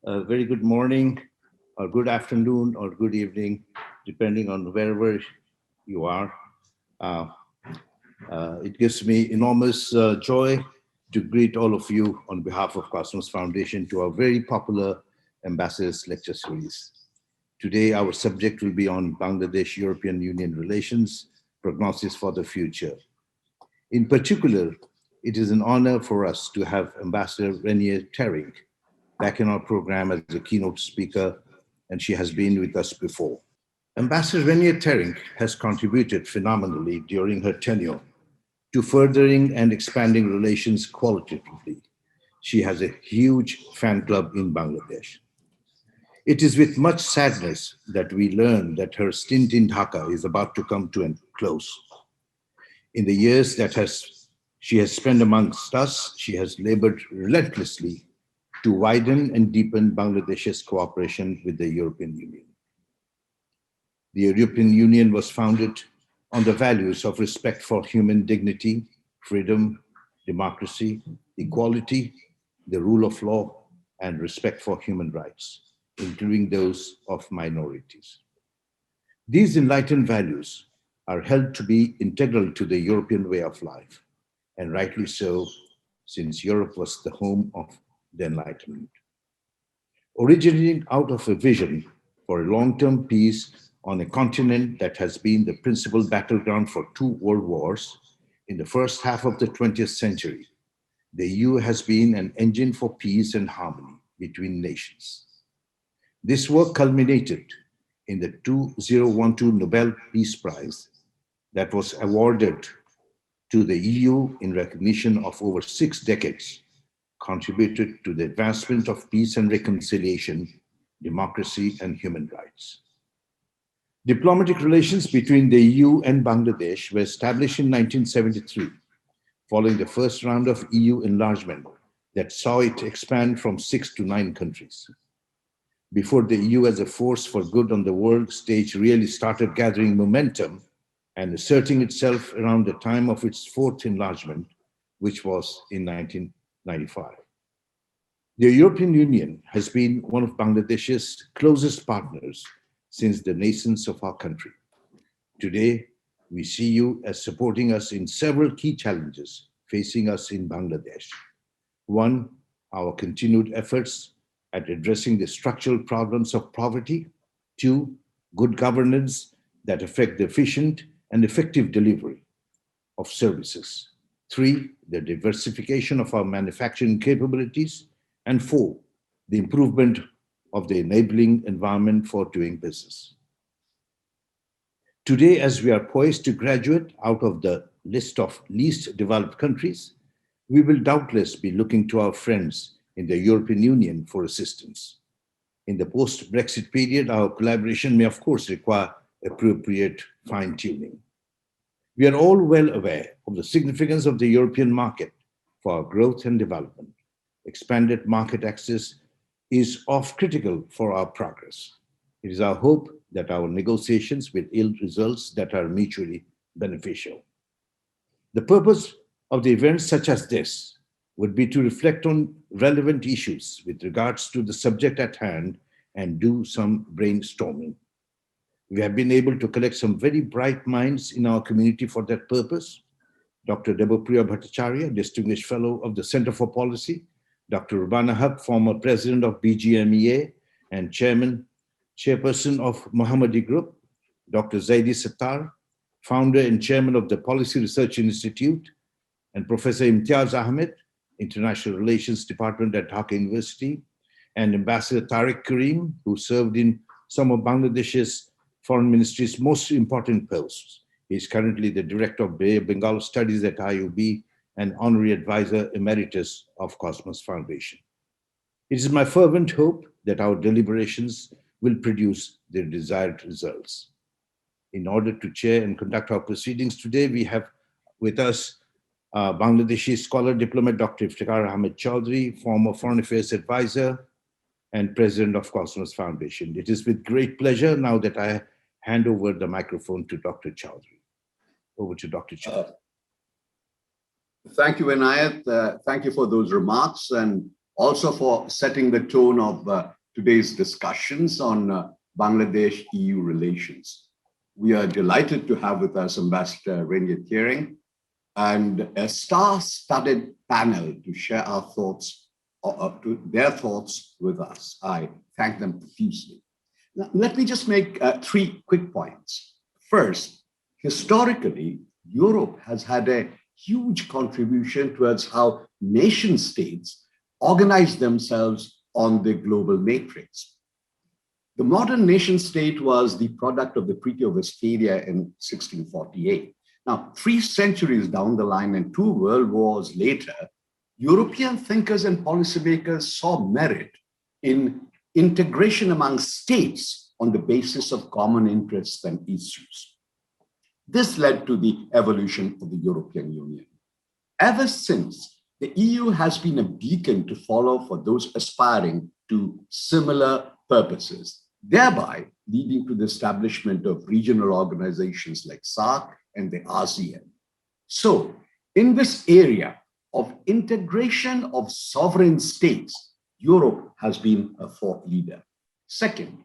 Very good morning, or good afternoon, or good evening, depending on wherever you are. Uh, it gives me enormous joy to greet all of you on behalf of Cosmos Foundation to our very popular Ambassadors Lecture Series. Today, our subject will be on Bangladesh-European Union relations, prognosis for the future. In particular, it is an honor for us to have Ambassador Renier Tering back in our program as a keynote speaker, and she has been with us before. Ambassador Renier Tering has contributed phenomenally during her tenure to furthering and expanding relations qualitatively. She has a huge fan club in Bangladesh. It is with much sadness that we learn that her stint in Dhaka is about to come to a close. In the years that she has spent amongst us, she has labored relentlessly to widen and deepen Bangladesh's cooperation with the European Union. The European Union was founded on the values of respect for human dignity, freedom, democracy, equality, the rule of law, and respect for human rights, including those of minorities. These enlightened values are held to be integral to the European way of life, and rightly so, since Europe was the home of the Enlightenment. Originating out of a vision for a long-term peace on a continent that has been the principal battleground for two world wars in the first half of the 20th century, the EU has been an engine for peace and harmony between nations. This work culminated in the 2012 Nobel Peace Prize that was awarded to the EU in recognition of over 6 decades contributed to the advancement of peace and reconciliation, democracy, and human rights. Diplomatic relations between the EU and Bangladesh were established in 1973, following the first round of EU enlargement that saw it expand from 6 to 9 countries. Before the EU as a force for good on the world stage really started gathering momentum and asserting itself around the time of its fourth enlargement, which was in 1995. The European Union has been one of Bangladesh's closest partners since the nascence of our country. Today, we see you as supporting us in several key challenges facing us in Bangladesh. One, our continued efforts at addressing the structural problems of poverty. Two, good governance that affect the efficient and effective delivery of services. Three, the diversification of our manufacturing capabilities. And four, the improvement of the enabling environment for doing business. Today, as we are poised to graduate out of the list of least developed countries, we will doubtless be looking to our friends in the European Union for assistance. In the post-Brexit period, our collaboration may of course require appropriate fine-tuning. We are all well aware of the significance of the European market for our growth and development. Expanded market access is of critical for our progress. It is our hope that our negotiations will yield results that are mutually beneficial. The purpose of the events such as this would be to reflect on relevant issues with regards to the subject at hand and do some brainstorming. We have been able to collect some very bright minds in our community for that purpose. Dr. Debapriya Bhattacharya, Distinguished Fellow of the Center for Policy, Dr. Rubana Haq, former President of BGMEA and Chairperson of Mohammadi Group, Dr. Zaidi Sattar, Founder and Chairman of the Policy Research Institute, and Professor Imtiaz Ahmed, International Relations Department at Dhaka University, and Ambassador Tariq Karim, who served in some of Bangladesh's Foreign Ministry's most important posts. He is currently the Director of Bay of Bengal Studies at IUB and Honorary Advisor Emeritus of Cosmos Foundation. It is my fervent hope that our deliberations will produce the desired results. In order to chair and conduct our proceedings today, we have with us Bangladeshi scholar diplomat Dr. Iftikhar Ahmed Chaudhry, former Foreign Affairs Advisor and President of Cosmos Foundation. It is with great pleasure now that I hand over the microphone to Dr. Chaudhry. Over to Dr. Chaudhry. Thank you, Inayat. Thank you for those remarks. And also for setting the tone of today's discussions on Bangladesh-EU relations. We are delighted to have with us Ambassador Remittances and a star-studded panel to share our thoughts, their thoughts with us. I thank them profusely. Now, let me just make 3 quick points. First, historically, Europe has had a huge contribution towards how nation states organize themselves on the global matrix. The modern nation state was the product of the Treaty of Westphalia in 1648. Now, 3 centuries down the line and 2 world wars later, European thinkers and policymakers saw merit in integration among states on the basis of common interests and issues. This led to the evolution of the European Union. Ever since, the EU has been a beacon to follow for those aspiring to similar purposes, thereby leading to the establishment of regional organizations like SAARC and the ASEAN. So, in this area of integration of sovereign states, Europe has been a thought leader. Second,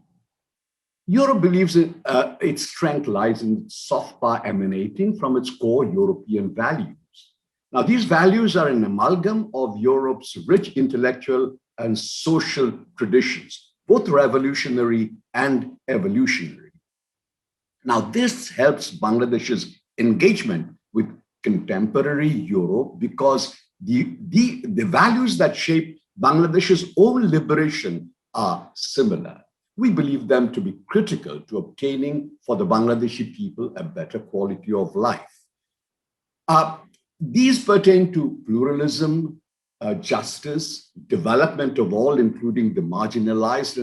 Europe believes its strength lies in soft power emanating from its core European values. Now, these values are an amalgam of Europe's rich intellectual and social traditions, both revolutionary and evolutionary. Now, this helps Bangladesh's engagement with contemporary Europe because the values that shape Bangladesh's own liberation are similar. We believe them to be critical to obtaining for the Bangladeshi people a better quality of life. These pertain to pluralism, justice, development of all, including the marginalized,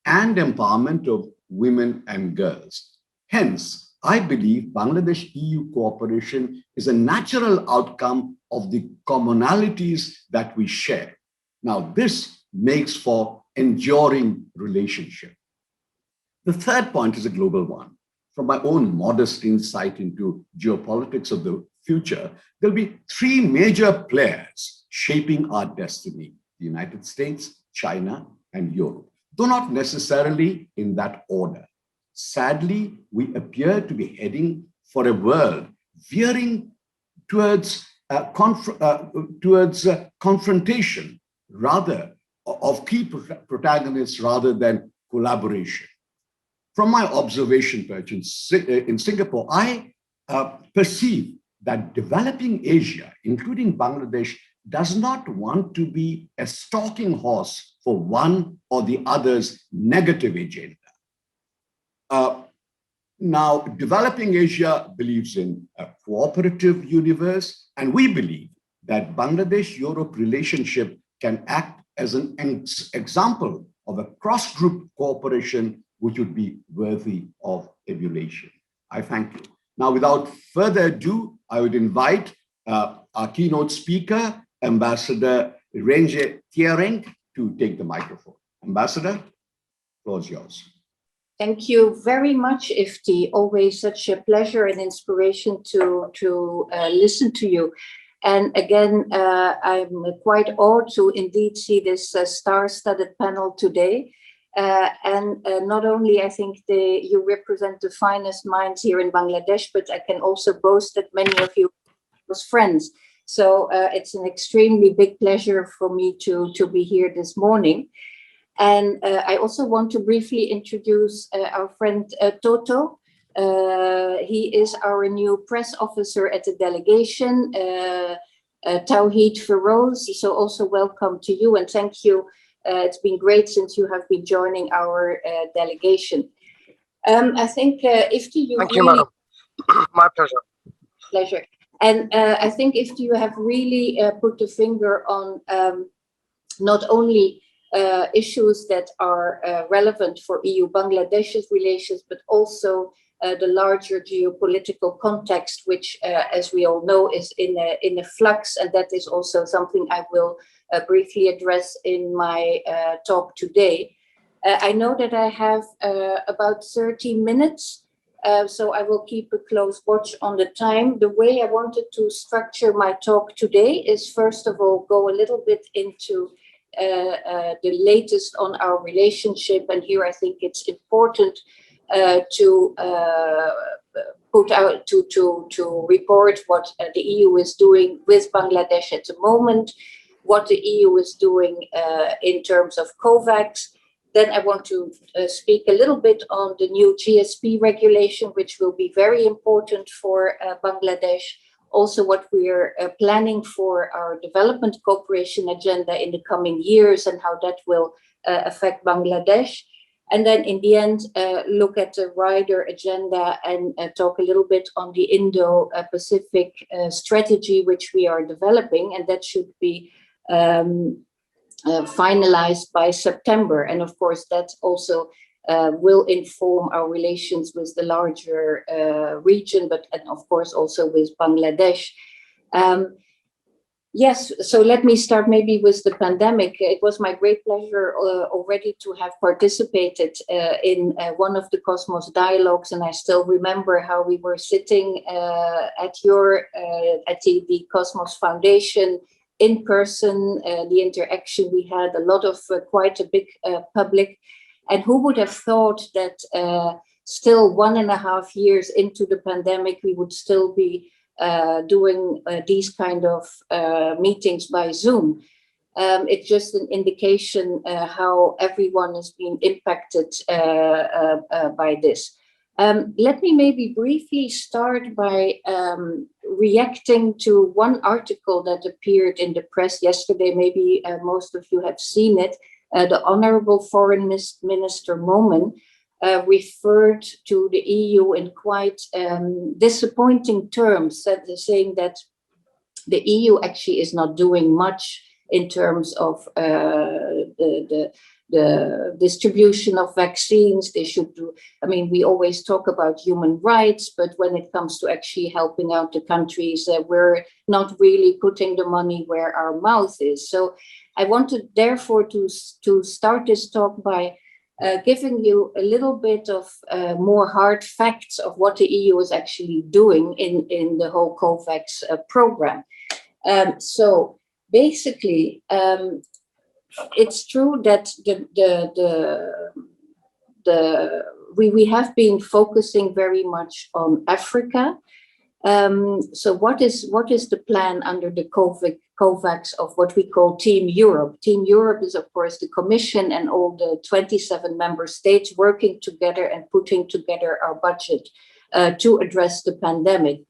and empowerment of women and girls. Hence, I believe Bangladesh-EU cooperation is a natural outcome of the commonalities that we share. Now, this makes for enduring relationship. The third point is a global one. From my own modest insight into geopolitics of the future, there'll be 3 major players shaping our destiny: the United States, China, and Europe, though not necessarily in that order. Sadly, we appear to be heading for a world veering towards confrontation rather of key protagonists rather than collaboration. From my observation perch in Singapore, I perceive that developing Asia, including Bangladesh, does not want to be a stalking horse for one or the other's negative agenda. Now, developing Asia believes in a cooperative universe, and we believe that Bangladesh-Europe relationship can act as an example of a cross-group cooperation which would be worthy of emulation. I thank you. Now, without further ado, I would invite our keynote speaker, Ambassador Remittances, to take the microphone. Ambassador, the floor is yours. Thank you very much, Ifti. Always such a pleasure and inspiration to listen to you. And again, I'm quite awed to indeed see this star-studded panel today. And not only I think you represent the finest minds here in Bangladesh, but I can also boast that many of you are friends. So it's an extremely big pleasure for me to be here this morning. And I also want to briefly introduce our friend Toto. He is our new press officer at the delegation, Tawhid Feroz. So also welcome to you and thank you. It's been great since you have been joining our delegation. I think Ifti, you Thank you, madam. My pleasure. Pleasure. And I think Ifti, you have really put the finger on not only issues that are relevant for EU-Bangladesh's relations, but also the larger geopolitical context, which, as we all know, is in a flux, and that is also something I will briefly address in my talk today. I know that I have about 30 minutes, so I will keep a close watch on the time. The way I wanted to structure my talk today is, first of all, go a little bit into the latest on our relationship. And here I think it's important to put out to report what the EU is doing with Bangladesh at the moment, what the EU is doing in terms of COVAX. Then I want to speak a little bit on the new GSP regulation, which will be very important for Bangladesh. Also, what we're planning for our development cooperation agenda in the coming years and how that will affect Bangladesh. And then in the end, look at the wider agenda and talk a little bit on the Indo-Pacific strategy, which we are developing, and that should be finalized by September. And of course, that also will inform our relations with the larger region, and of course also with Bangladesh. Yes, so let me start maybe with the pandemic. It was my great pleasure already to have participated in one of the Cosmos dialogues, and I still remember how we were sitting at the Cosmos Foundation in person, the interaction we had, a lot of quite a big public. And who would have thought that still 1.5 years into the pandemic, we would still be doing these kind of meetings by Zoom. It's just an indication how everyone is being impacted by this. Let me maybe briefly start by reacting to one article that appeared in the press yesterday. Maybe most of you have seen it. The Honorable Foreign Minister Momen referred to the EU in quite disappointing terms, saying that the EU actually is not doing much in terms of the distribution of vaccines. They should do, I mean, we always talk about human rights, but when it comes to actually helping out the countries, we're not really putting the money where our mouth is. So I wanted therefore to start this talk by giving you a little bit of more hard facts of what the EU is actually doing in the whole COVAX program. So basically, it's true that we have been focusing very much on Africa. So what is the plan under the COVAX of what we call Team Europe? Team Europe is, of course, the Commission and all the 27 member states working together and putting together our budget to address the pandemic.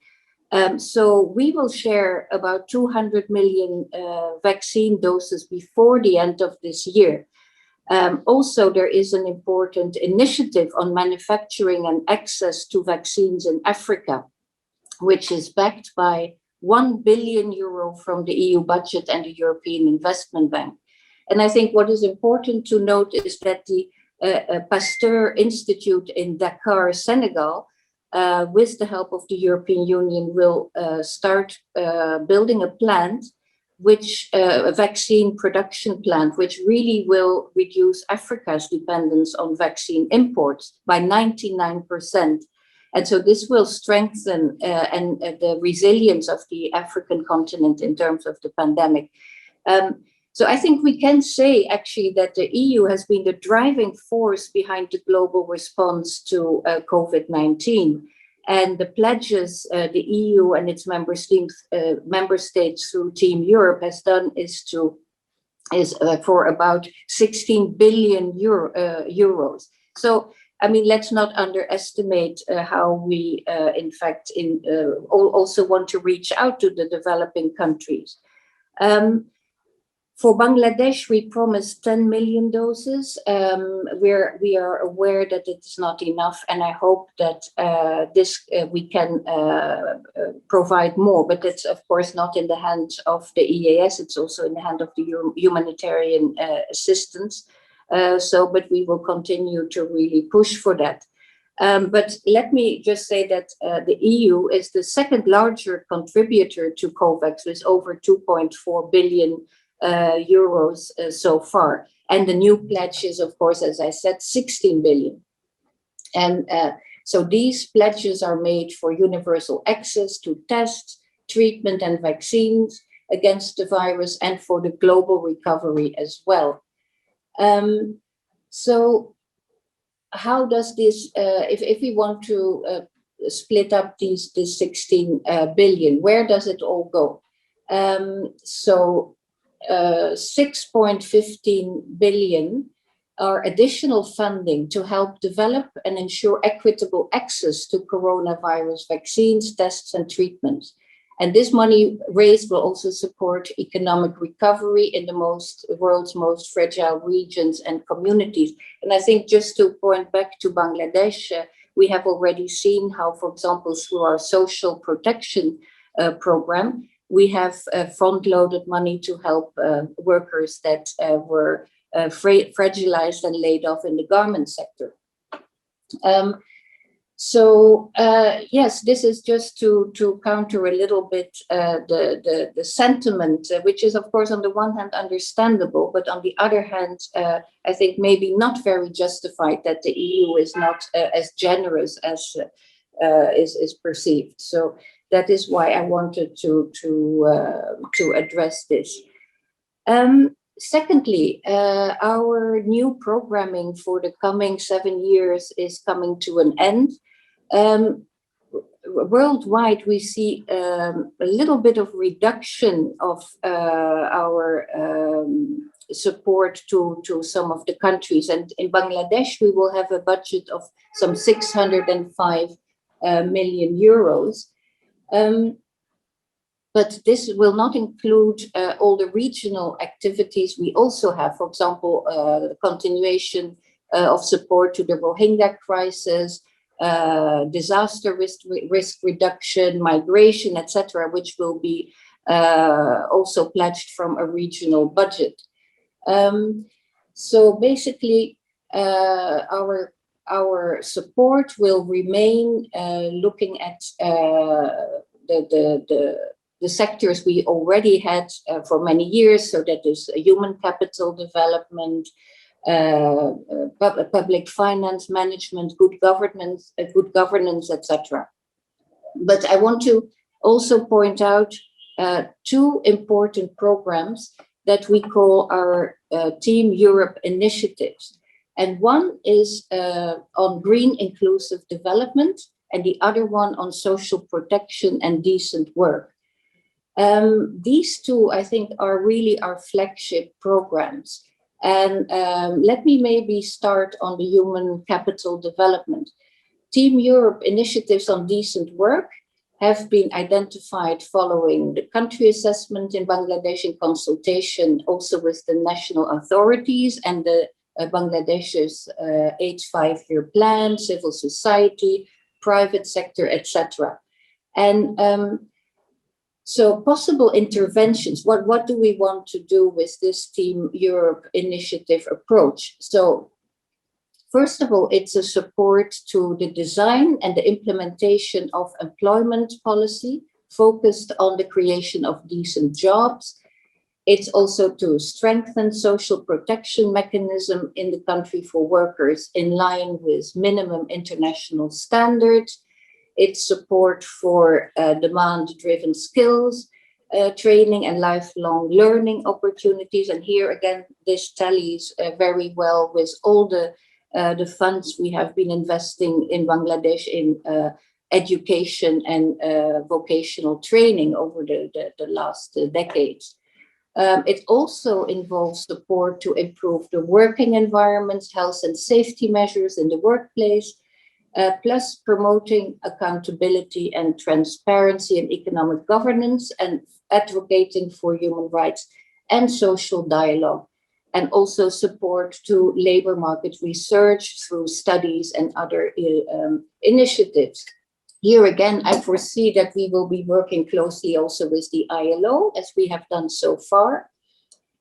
So we will share about 200 million vaccine doses before the end of this year. Also, there is an important initiative on manufacturing and access to vaccines in Africa, which is backed by 1 billion euro from the EU budget and the European Investment Bank. And I think what is important to note is that the Pasteur Institute in Dakar, Senegal, with the help of the European Union, will start building a plant, a vaccine production plant, which really will reduce Africa's dependence on vaccine imports by 99%. And so this will strengthen the resilience of the African continent in terms of the pandemic. So I think we can say actually that the EU has been the driving force behind the global response to COVID-19. And the pledges the EU and its member states through Team Europe has done is for about 16 billion euros. So I mean, let's not underestimate how we, in fact, also want to reach out to the developing countries. For Bangladesh, we promised 10 million doses. We are aware that it's not enough, and I hope that we can provide more. But it's, of course, not in the hands of the EAS. It's also in the hand of the humanitarian assistance. But we will continue to really push for that. But let me just say that the EU is the second larger contributor to COVAX with over 2.4 billion euros so far. And the new pledge is, of course, as I said, 16 billion. And so these pledges are made for universal access to tests, treatment, and vaccines, against the virus and for the global recovery as well. So how does this, if we want to split up this 16 billion, where does it all go? So 6.15 billion are additional funding to help develop and ensure equitable access to coronavirus vaccines, tests, and treatments. And this money raised will also support economic recovery in the world's most fragile regions and communities. And I think just to point back to Bangladesh, we have already seen how, for example, through our social protection program, we have front-loaded money to help workers that were fragilized and laid off in the garment sector. Yes, this is just to counter a little bit the sentiment, which is of course on the one hand understandable, but on the other hand, I think maybe not very justified that the EU is not as generous as is perceived. So that is why I wanted to address this. Secondly, our new programming for the coming 7 years is coming to an end. Worldwide, we see a little bit of reduction of our support to some of the countries. And in Bangladesh, we will have a budget of some 605 million euros. But this will not include all the regional activities we also have. For example, the continuation of support to the Rohingya crisis, disaster risk reduction, migration, etc., which will be also pledged from a regional budget. So basically, our support will remain looking at the sectors we already had for many years. So that is human capital development, public finance management, good governance, etc. But I want to also point out two important programs that we call our Team Europe initiatives. And one is on green inclusive development, and the other one on social protection and decent work. These two, I think, are really our flagship programs. And let me maybe start on the human capital development. Team Europe initiatives on decent work have been identified following the country assessment in Bangladesh in consultation also with the national authorities and the Bangladesh's 8 5-year plan, civil society, private sector, etc. And so possible interventions, what do we want to do with this Team Europe initiative approach? So first of all, it's a support to the design and the implementation of employment policy focused on the creation of decent jobs. It's also to strengthen social protection mechanism in the country for workers in line with minimum international standards. It's support for demand-driven skills, training and lifelong learning opportunities. And here again, this tallies very well with all the funds we have been investing in Bangladesh in education and vocational training over the last decades. It also involves support to improve the working environments, health and safety measures in the workplace, plus promoting accountability and transparency in economic governance and advocating for human rights and social dialogue, and also support to labor market research through studies and other initiatives. Here again, I foresee that we will be working closely also with the ILO, as we have done so far,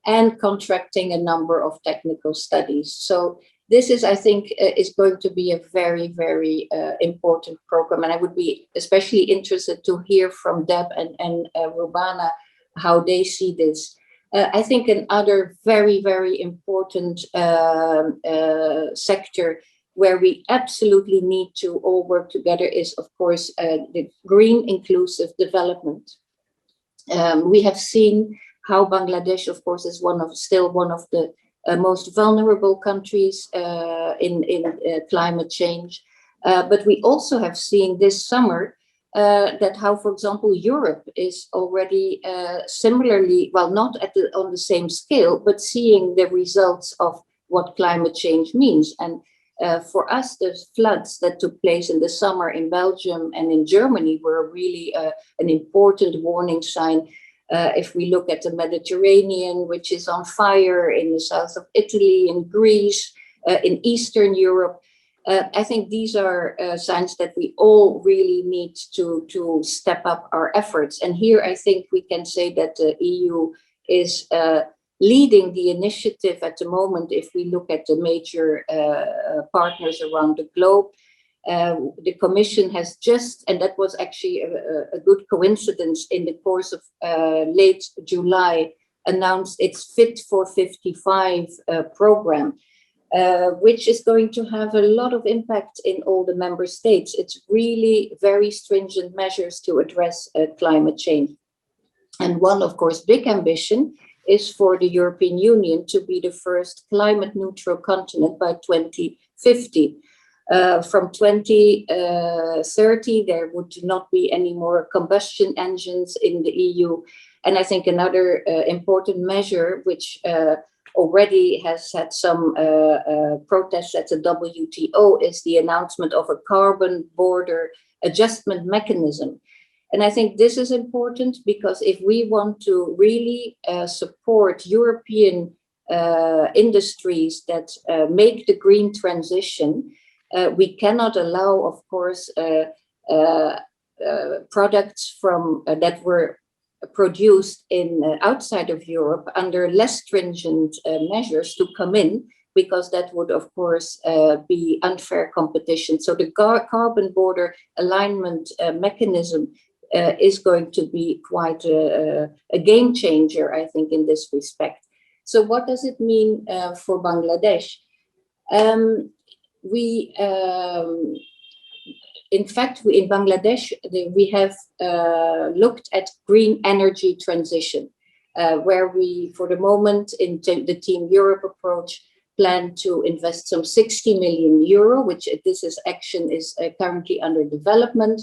and contracting a number of technical studies. So this is, I think, is going to be a very, very important program. And I would be especially interested to hear from Deb and Rubana how they see this. I think another very, very important sector where we absolutely need to all work together is, of course, the green inclusive development. We have seen how Bangladesh, of course, is still one of the most vulnerable countries in climate change. But we also have seen this summer that how, for example, Europe is already similarly, well, not on the same scale, but seeing the results of what climate change means. And for us, the floods that took place in the summer in Belgium and in Germany were really an important warning sign. If we look at the Mediterranean, which is on fire in the south of Italy, in Greece, in Eastern Europe, I think these are signs that we all really need to step up our efforts. And here I think we can say that the EU is leading the initiative at the moment. If we look at the major partners around the globe, the Commission has just, and that was actually a good coincidence, in the course of late July, announced its Fit for 55 program, which is going to have a lot of impact in all the member states. It's really very stringent measures to address climate change. And one, of course, big ambition is for the European Union to be the first climate neutral continent by 2050. From 2030, there would not be any more combustion engines in the EU. And I think another important measure, which already has had some protests at the WTO, is the announcement of a carbon border adjustment mechanism. And I think this is important because if we want to really support European industries that make the green transition, we cannot allow, of course, products from that were produced in outside of Europe under less stringent measures to come in, because that would, of course, be unfair competition. So the carbon border alignment mechanism is going to be quite a game changer, I think, in this respect. So what does it mean for Bangladesh? In fact, in Bangladesh, we have looked at green energy transition, where we, for the moment, in the Team Europe approach, plan to invest some 60 million euro, which action is currently under development.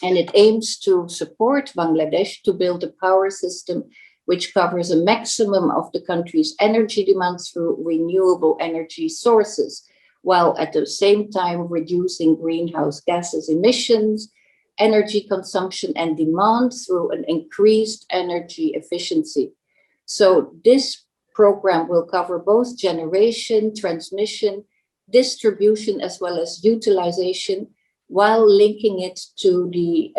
And it aims to support Bangladesh to build a power system which covers a maximum of the country's energy demand through renewable energy sources, while at the same time reducing greenhouse gases emissions, energy consumption and demand through an increased energy efficiency. So this program will cover both generation, transmission, distribution, as well as utilization, while linking it to the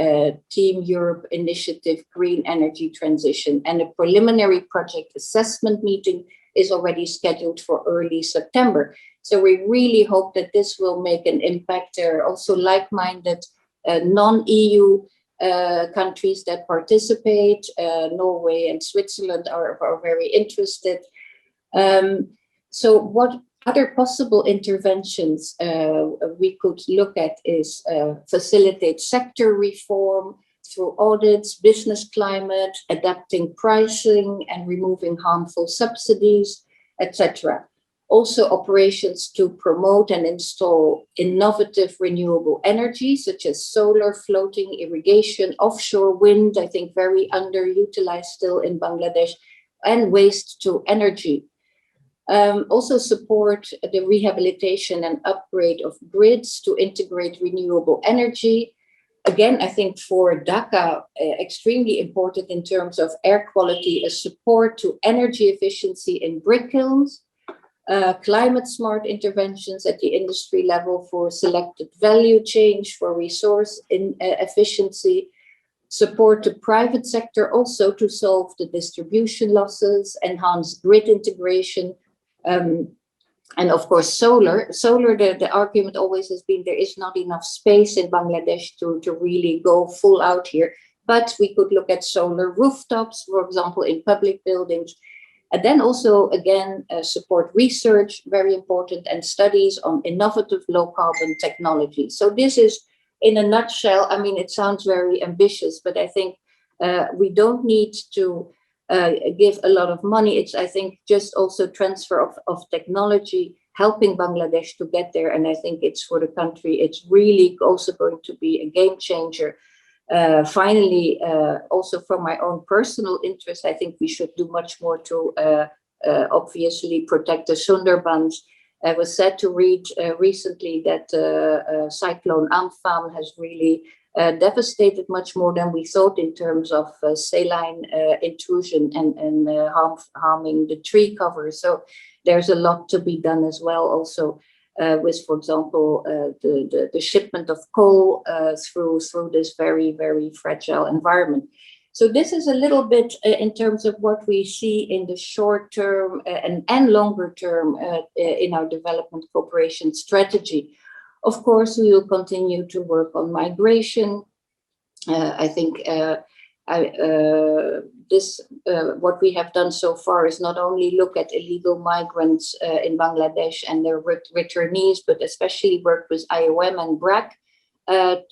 Team Europe initiative Green Energy Transition. And a preliminary project assessment meeting is already scheduled for early September. So we really hope that this will make an impact. There are also like-minded non-EU countries that participate. Norway and Switzerland are very interested. So what other possible interventions we could look at is facilitate sector reform through audits, business climate, adapting pricing and removing harmful subsidies, etc. Also operations to promote and install innovative renewable energy, such as solar, floating, irrigation, offshore wind, I think very underutilized still in Bangladesh, and waste to energy. Also support the rehabilitation and upgrade of grids to integrate renewable energy. Again, I think for Dhaka, extremely important in terms of air quality, a support to energy efficiency in brick kilns, climate smart interventions at the industry level for selected value change for resource efficiency, support the private sector also to solve the distribution losses, enhance grid integration, and of course, solar, the argument always has been there is not enough space in Bangladesh to really go full out here. But we could look at solar rooftops, for example, in public buildings. And then also, again, support research, very important, and studies on innovative low carbon technology. So this is, in a nutshell, I mean, it sounds very ambitious, but I think We don't need to give a lot of money. It's, I think, just also transfer of technology, helping Bangladesh to get there. And I think it's for the country, it's really also going to be a game changer. Finally, also from my own personal interest, I think we should do much more to obviously protect the Sundarbans. I was sad to read recently that Cyclone Amphan has really devastated much more than we thought in terms of saline intrusion and harming the tree cover. So there's a lot to be done as well. Also, with, for example, the shipment of coal through this very, very fragile environment. So this is a little bit in terms of what we see in the short term and longer term in our development cooperation strategy. Of course, we will continue to work on migration. I think what we have done so far is not only look at illegal migrants in Bangladesh and their returnees, but especially work with IOM and BRAC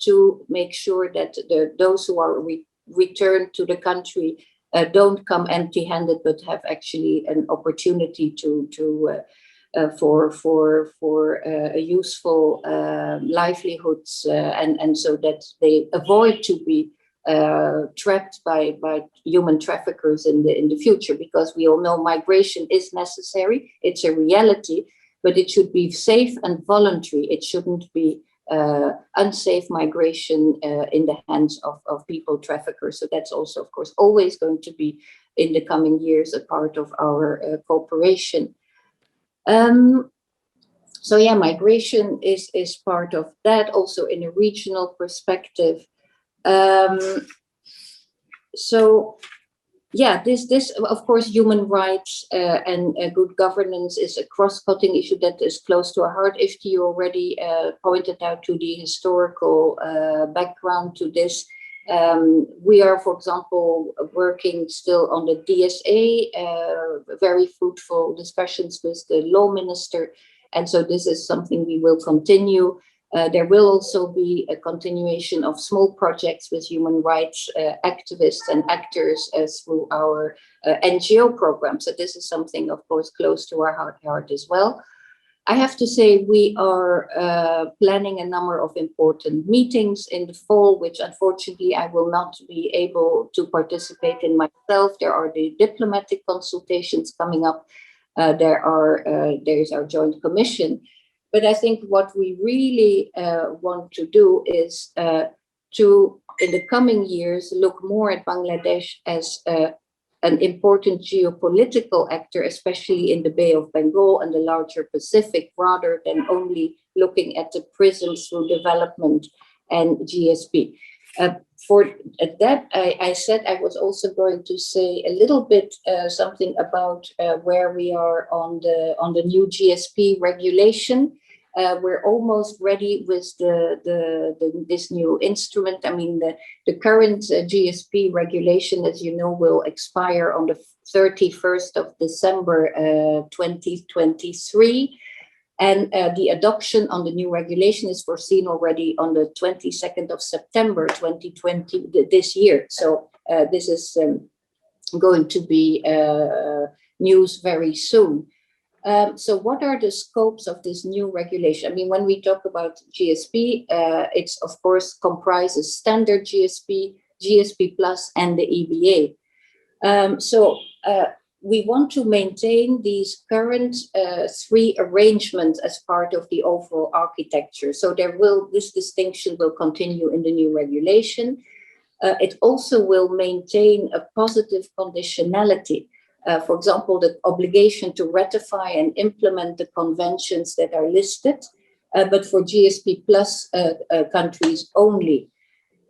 to make sure that those who are returned to the country don't come empty-handed, but have actually an opportunity for a useful livelihoods, and so that they avoid to be trapped by human traffickers in the future, because we all know migration is necessary, it's a reality, but it should be safe and voluntary. It shouldn't be unsafe migration in the hands of people traffickers. So that's also, of course, always going to be in the coming years a part of our cooperation. So yeah, migration is part of that, also in a regional perspective. So yeah, this of course, human rights and good governance is a cross-cutting issue that is close to our heart. If you already pointed out to the historical background to this, we are, for example, working still on the DSA, very fruitful discussions with the law minister. And so this is something we will continue. There will also be a continuation of small projects with human rights activists and actors through our NGO program. So this is something, of course, close to our heart as well. I have to say we are planning a number of important meetings in the fall, which unfortunately I will not be able to participate in myself. There are the diplomatic consultations coming up. There's our joint commission. But I think what we really want to do is to, in the coming years, look more at Bangladesh as an important geopolitical actor, especially in the Bay of Bengal and the larger Pacific, rather than only looking at the prisms through development and GSP. For that, I said I was also going to say a little bit something about where we are on the new GSP regulation. We're almost ready with this new instrument. I mean, the current GSP regulation, as you know, will expire on the 31st of December 2023. And the adoption on the new regulation is foreseen already on the 22nd of September 2020, this year. So this is going to be news very soon. So what are the scopes of this new regulation? I mean, when we talk about GSP, it's of course comprises standard GSP, GSP Plus, and the EBA. We want to maintain these current three arrangements as part of the overall architecture. So this distinction will continue in the new regulation. It also will maintain a positive conditionality. For example, the obligation to ratify and implement the conventions that are listed, but for GSP Plus countries only.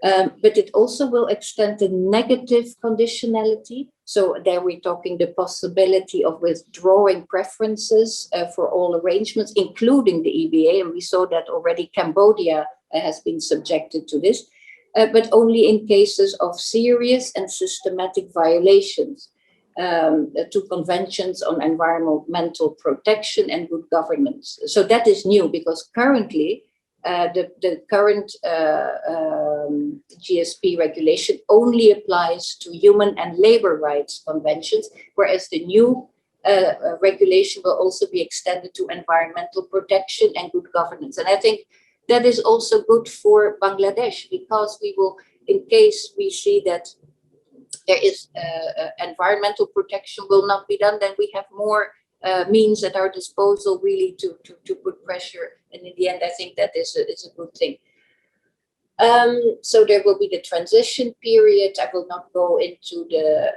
But it also will extend the negative conditionality. So there we're talking the possibility of withdrawing preferences for all arrangements, including the EBA. And we saw that already Cambodia has been subjected to this, but only in cases of serious and systematic violations to conventions on environmental protection and good governance. So that is new, because currently the current GSP regulation only applies to human and labor rights conventions, whereas the new regulation will also be extended to environmental protection and good governance. And I think that is also good for Bangladesh, because we will, in case we see that there is environmental protection will not be done, then we have more means at our disposal really to put pressure. And in the end, I think that is a good thing. So there will be the transition period. I will not go into the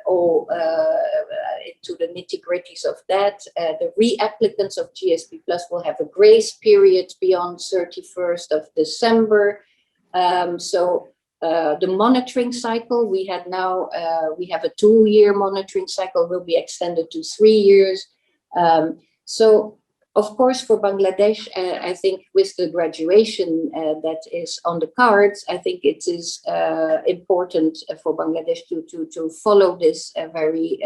nitty-gritties of that. The re-applicants of GSP Plus will have a grace period beyond 31st of December. The monitoring cycle we have a 2-year monitoring cycle, will be extended to 3 years. So of course, for Bangladesh, I think with the graduation that is on the cards, I think it is important for Bangladesh to follow this very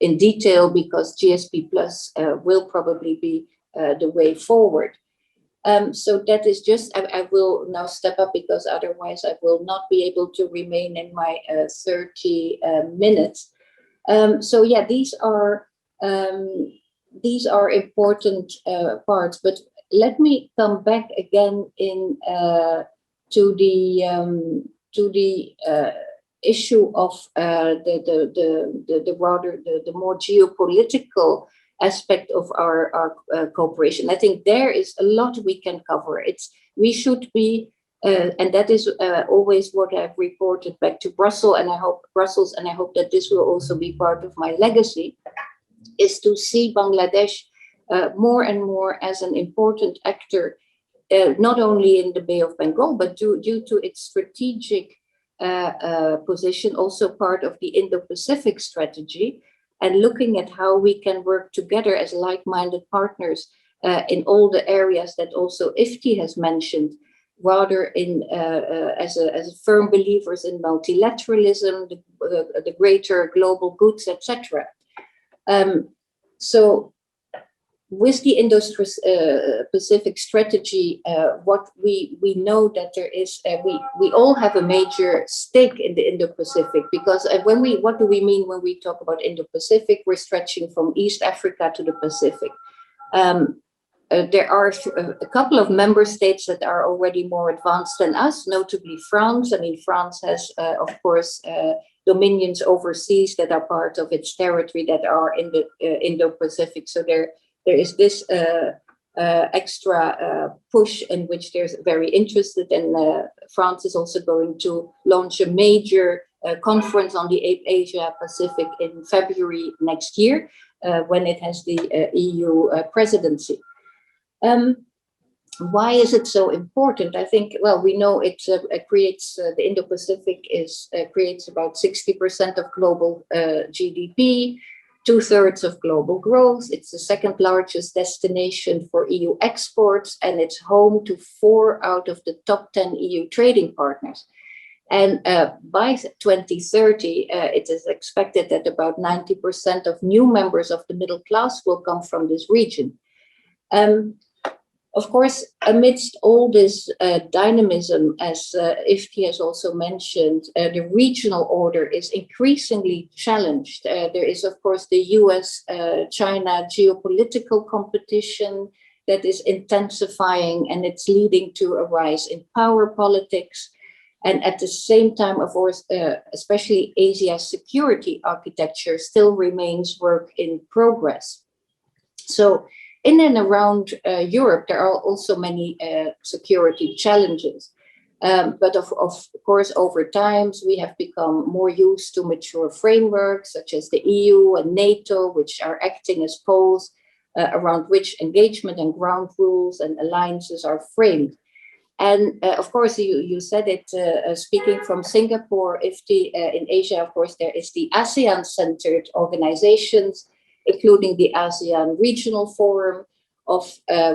in detail, because GSP Plus will probably be the way forward. So that is just, I will now step up, because otherwise I will not be able to remain in my 30 minutes. So yeah, these are important parts, but let me come back again to the issue of the more geopolitical aspect of our cooperation. I think there is a lot we can cover. We should be, and that is always what I've reported back to Brussels, and I hope that this will also be part of my legacy, is to see Bangladesh more and more as an important actor, not only in the Bay of Bengal, but due to its strategic position, also part of the Indo-Pacific strategy, and looking at how we can work together as like-minded partners in all the areas that also IFTI has mentioned, rather as firm believers in multilateralism, the greater global goods, etc. So with the Indo-Pacific strategy, what we know that there is, we all have a major stake in the Indo-Pacific, because what do we mean when we talk about Indo-Pacific? We're stretching from East Africa to the Pacific. There are a couple of member states that are already more advanced than us, notably France. I mean, France has, of course, dominions overseas that are part of its territory that are in the Indo-Pacific. So there is this extra push in which they're very interested, and France is also going to launch a major conference on the Asia Pacific in February next year, when it has the EU presidency. Why is it so important? I think, well, we know it creates, the Indo-Pacific creates about 60% of global GDP, 2/3 of global growth. It's the second largest destination for EU exports, and it's home to 4 out of the top 10 EU trading partners. And by 2030, it is expected that about 90% of new members of the middle class will come from this region. Of course, amidst all this dynamism, as IFTI has also mentioned, the regional order is increasingly challenged. There is, of course, the US-China geopolitical competition that is intensifying, and it's leading to a rise in power politics. And at the same time, of course, especially Asia's security architecture still remains work in progress. So in and around Europe, there are also many security challenges. But of course, over time, we have become more used to mature frameworks such as the EU and NATO, which are acting as poles around which engagement and ground rules and alliances are framed. And of course, you said it, speaking from Singapore, in Asia, of course, there is the ASEAN-centered organizations, including the ASEAN Regional Forum, of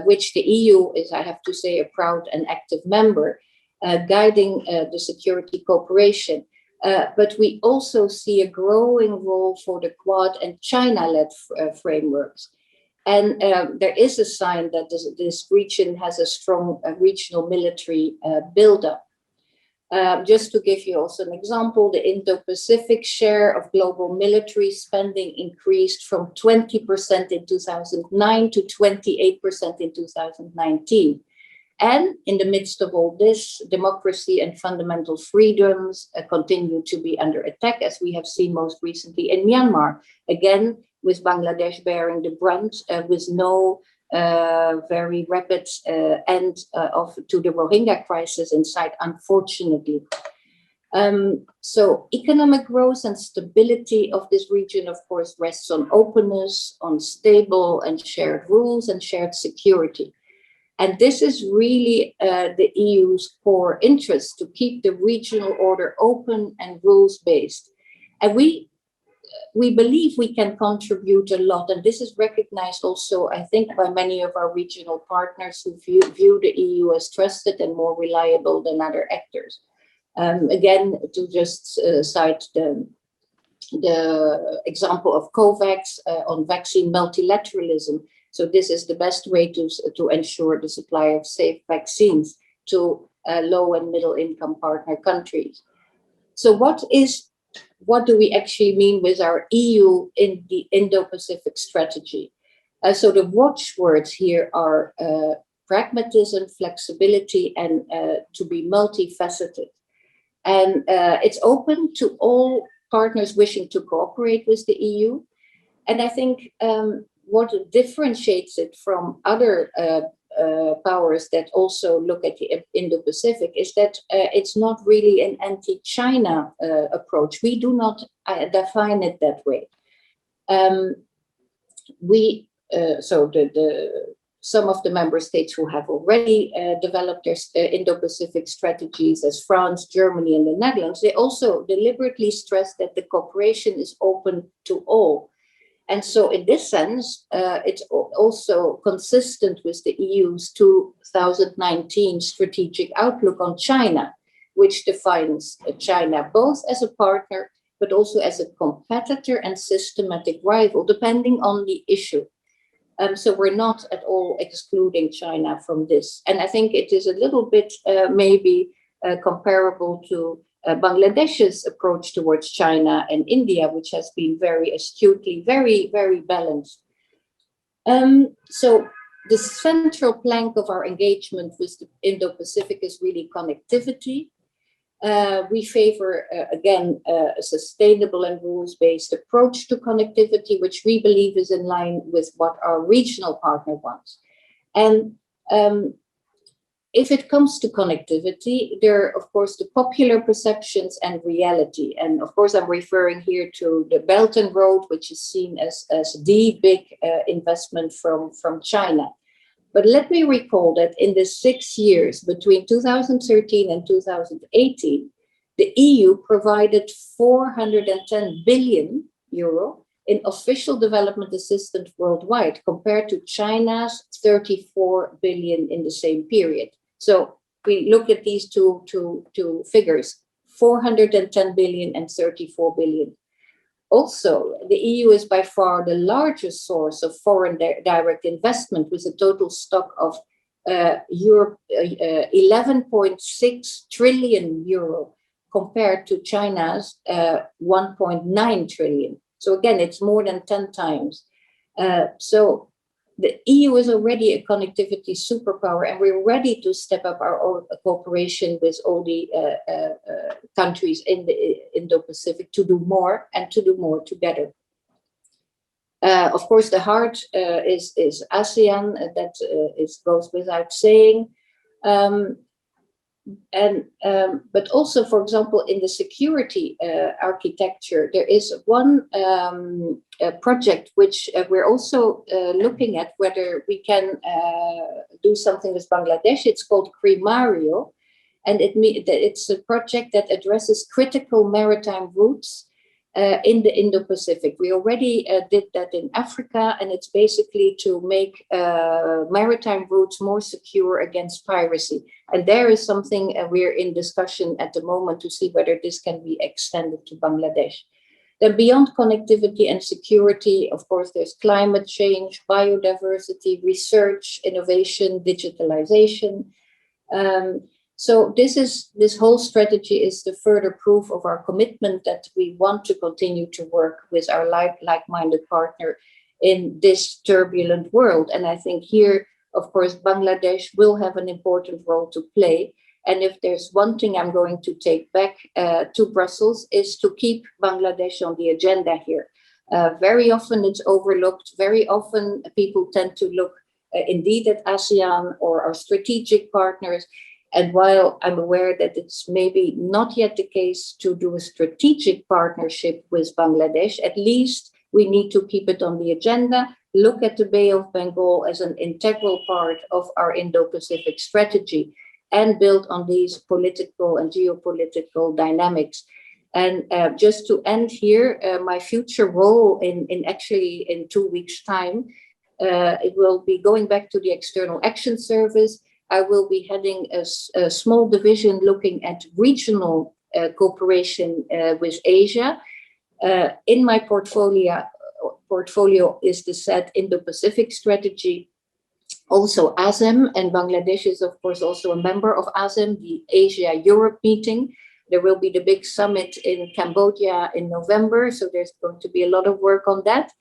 which the EU is, I have to say, a proud and active member, guiding the security cooperation. But we also see a growing role for the Quad and China-led frameworks. And there is a sign that this region has a strong regional military buildup. Just to give you also an example, the Indo-Pacific share of global military spending increased from 20% in 2009 to 28% in 2019. And in the midst of all this, democracy and fundamental freedoms continue to be under attack, as we have seen most recently in Myanmar. Again, with Bangladesh bearing the brunt, with no very rapid end to the Rohingya crisis in sight, unfortunately. So economic growth and stability of this region, of course, rests on openness, on stable and shared rules and shared security. And this is really the EU's core interest, to keep the regional order open and rules-based. And we believe we can contribute a lot, and this is recognized also, I think, by many of our regional partners who view the EU as trusted and more reliable than other actors. Again, to just cite the example of COVAX on vaccine multilateralism. So this is the best way to ensure the supply of safe vaccines to low and middle income partner countries. So what do we actually mean with our EU in the Indo-Pacific strategy? So the watchwords here are pragmatism, flexibility, and to be multifaceted. And it's open to all partners wishing to cooperate with the EU. And I think what differentiates it from other powers that also look at the Indo-Pacific is that it's not really an anti-China approach. We do not define it that way. Some of the member states who have already developed their Indo-Pacific strategies, as France, Germany, and the Netherlands, they also deliberately stress that the cooperation is open to all. And so in this sense, it's also consistent with the EU's 2019 strategic outlook on China, which defines China both as a partner, but also as a competitor and systematic rival, depending on the issue. So we're not at all excluding China from this. And I think it is a little bit maybe comparable to Bangladesh's approach towards China and India, which has been very astutely, very, very balanced. So the central plank of our engagement with the Indo-Pacific is really connectivity. We favor, again, a sustainable and rules-based approach to connectivity, which we believe is in line with what our regional partner wants. And if it comes to connectivity, there are, of course, the popular perceptions and reality. And of course, I'm referring here to the Belt and Road, which is seen as the big investment from China. But let me recall that in the 6 years between 2013 and 2018, the EU provided 410 billion euro in official development assistance worldwide, compared to China's 34 billion in the same period. So we look at these two figures, 410 billion and 34 billion. Also, the EU is by far the largest source of foreign direct investment, with a total stock of 11.6 trillion euro compared to China's 1.9 trillion. So again, it's more than 10 times. So the EU is already a connectivity superpower, and we're ready to step up our own cooperation with all the countries in the Indo-Pacific to do more and to do more together. Of course, the heart is ASEAN, that goes without saying. But also, for example, in the security architecture, there is one project which we're also looking at whether we can do something with Bangladesh. It's called CRIMARIO, and it's a project that addresses critical maritime routes in the Indo-Pacific. We already did that in Africa, and it's basically to make maritime routes more secure against piracy. And there is something we're in discussion at the moment to see whether this can be extended to Bangladesh. Then beyond connectivity and security, of course, there's climate change, biodiversity, research, innovation, digitalization. So this whole strategy is the further proof of our commitment that we want to continue to work with our like-minded partner in this turbulent world. And I think here, of course, Bangladesh will have an important role to play. And if there's one thing I'm going to take back to Brussels is to keep Bangladesh on the agenda here. Very often it's overlooked. Very often people tend to look indeed at ASEAN or our strategic partners. And while I'm aware that it's maybe not yet the case to do a strategic partnership with Bangladesh, at least we need to keep it on the agenda, look at the Bay of Bengal as an integral part of our Indo-Pacific strategy, and build on these political and geopolitical dynamics. And just to end here, my future role in 2 weeks' time, it will be going back to the External Action Service. I will be heading a small division looking at regional cooperation with Asia. In my portfolio is the set Indo-Pacific strategy. Also ASEM, and Bangladesh is of course also a member of ASEM, the Asia-Europe meeting. There will be the big summit in Cambodia in November, so there's going to be a lot of work on that.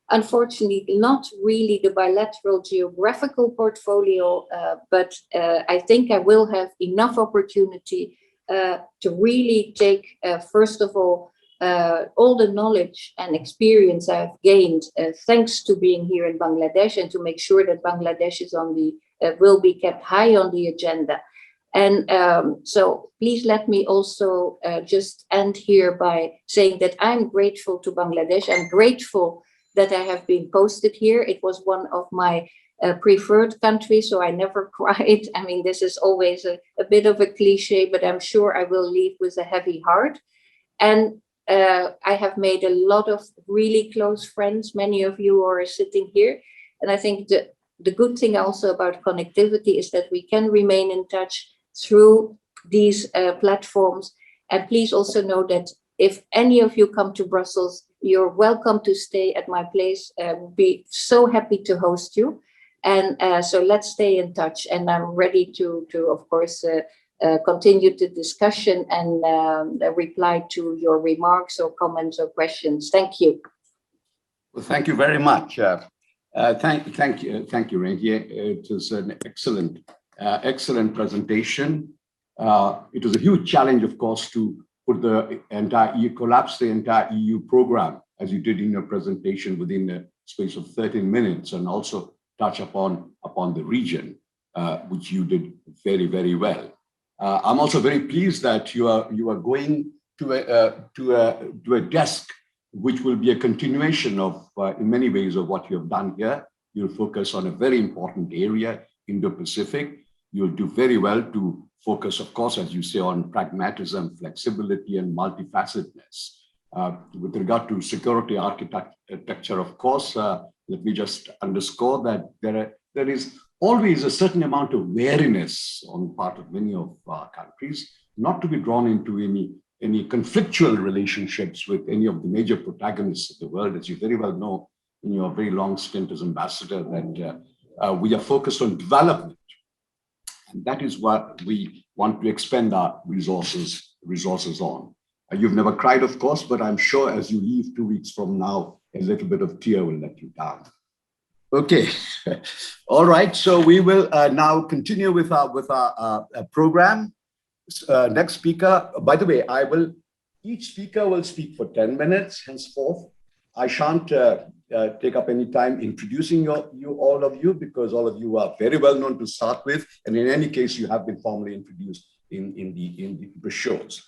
Unfortunately, not really the bilateral geographical portfolio, but I think I will have enough opportunity to really take, first of all the knowledge and experience I've gained thanks to being here in Bangladesh, and to make sure that Bangladesh is on the will be kept high on the agenda. And so please let me also just end here by saying that I'm grateful to Bangladesh. I'm grateful that I have been posted here. It was one of my preferred countries, so I never cried. I mean, this is always a bit of a cliche, but I'm sure I will leave with a heavy heart. And I have made a lot of really close friends. Many of you are sitting here. And I think the good thing also about connectivity is that we can remain in touch through these platforms. And please also know that if any of you come to Brussels, you're welcome to stay at my place. We'll be so happy to host you. And so let's stay in touch. And I'm ready to of course, continue the discussion and reply to your remarks or comments or questions. Thank you. Well, thank you very much. Thank you, Rengie. It was an excellent presentation. It was a huge challenge, of course, to put the entire collapse the entire EU program, as you did in your presentation, within a space of 13 minutes, and also touch upon the region, which you did very, very well. I'm also very pleased that you are going to a desk which will be a continuation of, in many ways, of what you have done here. You'll focus on a very important area, Indo-Pacific. You'll do very well to focus, of course, as you say, on pragmatism, flexibility, and multifacetedness. With regard to security architecture, of course, let me just underscore that there is always a certain amount of wariness on the part of many of our countries, not to be drawn into any conflictual relationships with any of the major protagonists of the world. As you very well know, in your very long stint as ambassador, that we are focused on development. And that is what we want to expend our resources on. You've never cried, of course, but I'm sure as you leave 2 weeks from now, a little bit of tear will let you down. Okay, all right. So we will now continue with our program. Next speaker, by the way, each speaker will speak for 10 minutes henceforth. I shan't take up any time introducing all of you, because all of you are very well known to start with. And in any case, you have been formally introduced in the brochures.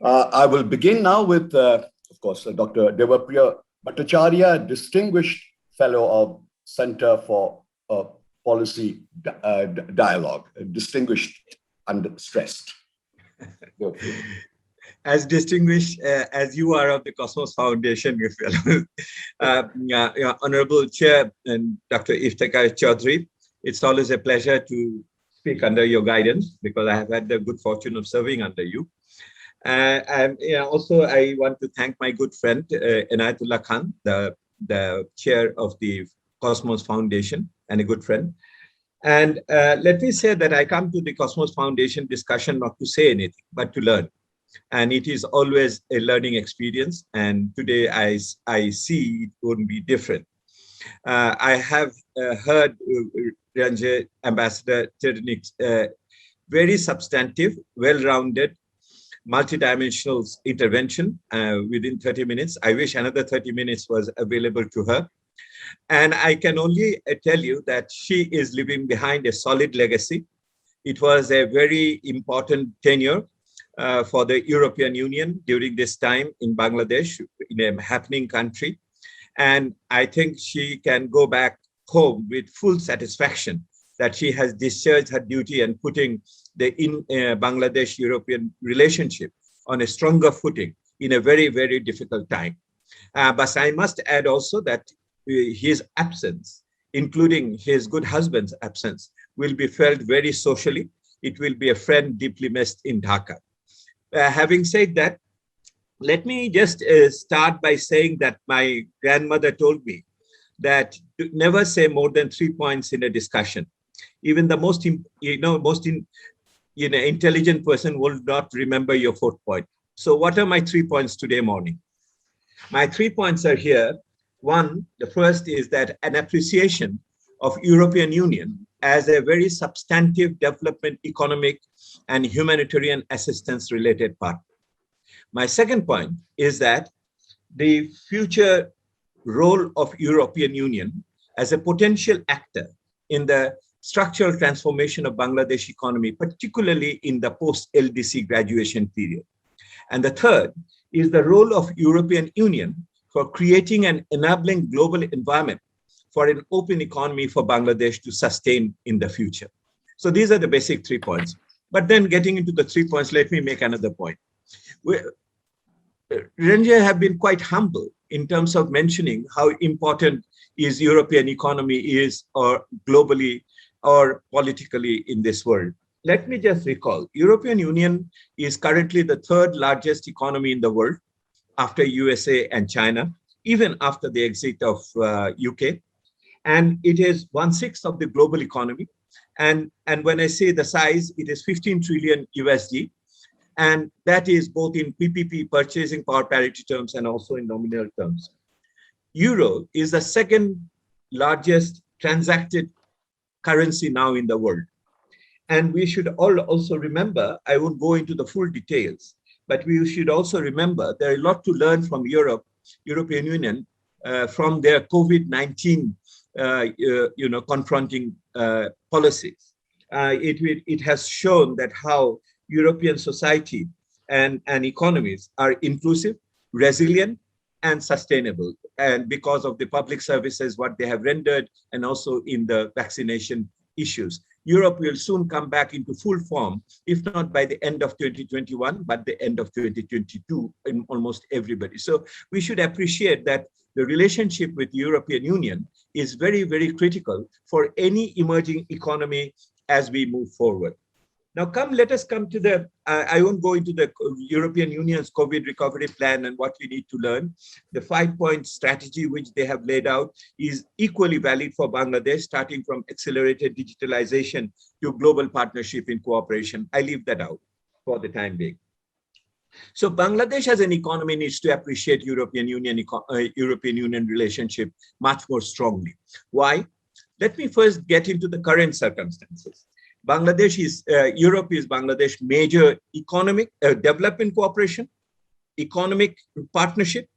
I will begin now with, of course, Dr. Devapriya Bhattacharya, Distinguished Fellow of Center for Policy Dialogue, distinguished and stressed. As distinguished as you are of the Cosmos Foundation, Honorable Chair and Dr. Iftikhar Chaudhry, it's always a pleasure to speak under your guidance, because I have had the good fortune of serving under you. And also, I want to thank my good friend, Inayatullah Khan, the chair of the Cosmos Foundation and a good friend. And let me say that I come to the Cosmos Foundation discussion not to say anything, but to learn. And it is always a learning experience. And today I see it wouldn't be different. I have heard Ranjay Ambassador Ternik's very substantive, well-rounded, multidimensional intervention within 30 minutes. I wish another 30 minutes was available to her. And I can only tell you that she is leaving behind a solid legacy. It was a very important tenure for the European Union during this time in Bangladesh, in a happening country. And I think she can go back home with full satisfaction that she has discharged her duty and putting the Bangladesh-European relationship on a stronger footing in a very, very difficult time. But I must add also that his absence, including his good husband's absence, will be felt very socially. It will be a friend deeply missed in Dhaka. Having said that, let me just start by saying that my grandmother told me that to never say more than 3 points in a discussion. Even the most intelligent person will not remember your 4th point. So what are my 3 points today morning? My 3 points are here. One, the first is that an appreciation of European Union as a very substantive development, economic, and humanitarian assistance related partner. My second point is that the future role of European Union as a potential actor in the structural transformation of Bangladesh economy, particularly in the post-LDC graduation period. And the third is the role of European Union for creating an enabling global environment for an open economy for Bangladesh to sustain in the future. So these are the basic 3 points. But then getting into the 3 points, let me make another point. Ranjay have been quite humble in terms of mentioning how important is European economy is or globally or politically in this world. Let me just recall, European Union is currently the 3rd largest economy in the world after USA and China, even after the exit of UK. And it is 1/6 of the global economy. And when I say the size, it is 15 trillion USD. And that is both in PPP, purchasing power parity terms, and also in nominal terms. Euro is the 2nd largest transacted currency now in the world. And we should all also remember, I won't go into the full details, but we should also remember there are a lot to learn from European Union, from their COVID-19 confronting policies. It has shown that how European society and economies are inclusive, resilient, and sustainable. And because of the public services, what they have rendered, and also in the vaccination issues. Europe will soon come back into full form, if not by the end of 2021, but the end of 2022 in almost everybody. So we should appreciate that the relationship with European Union is very, very critical for any emerging economy as we move forward. Now, let us come to the, I won't go into the European Union's COVID recovery plan and what we need to learn. The 5-point strategy which they have laid out is equally valid for Bangladesh, starting from accelerated digitalization to global partnership in cooperation. I leave that out for the time being. So Bangladesh as an economy needs to appreciate European Union relationship much more strongly. Why? Let me first get into the current circumstances. Europe is Bangladesh major economic development cooperation, economic partnership,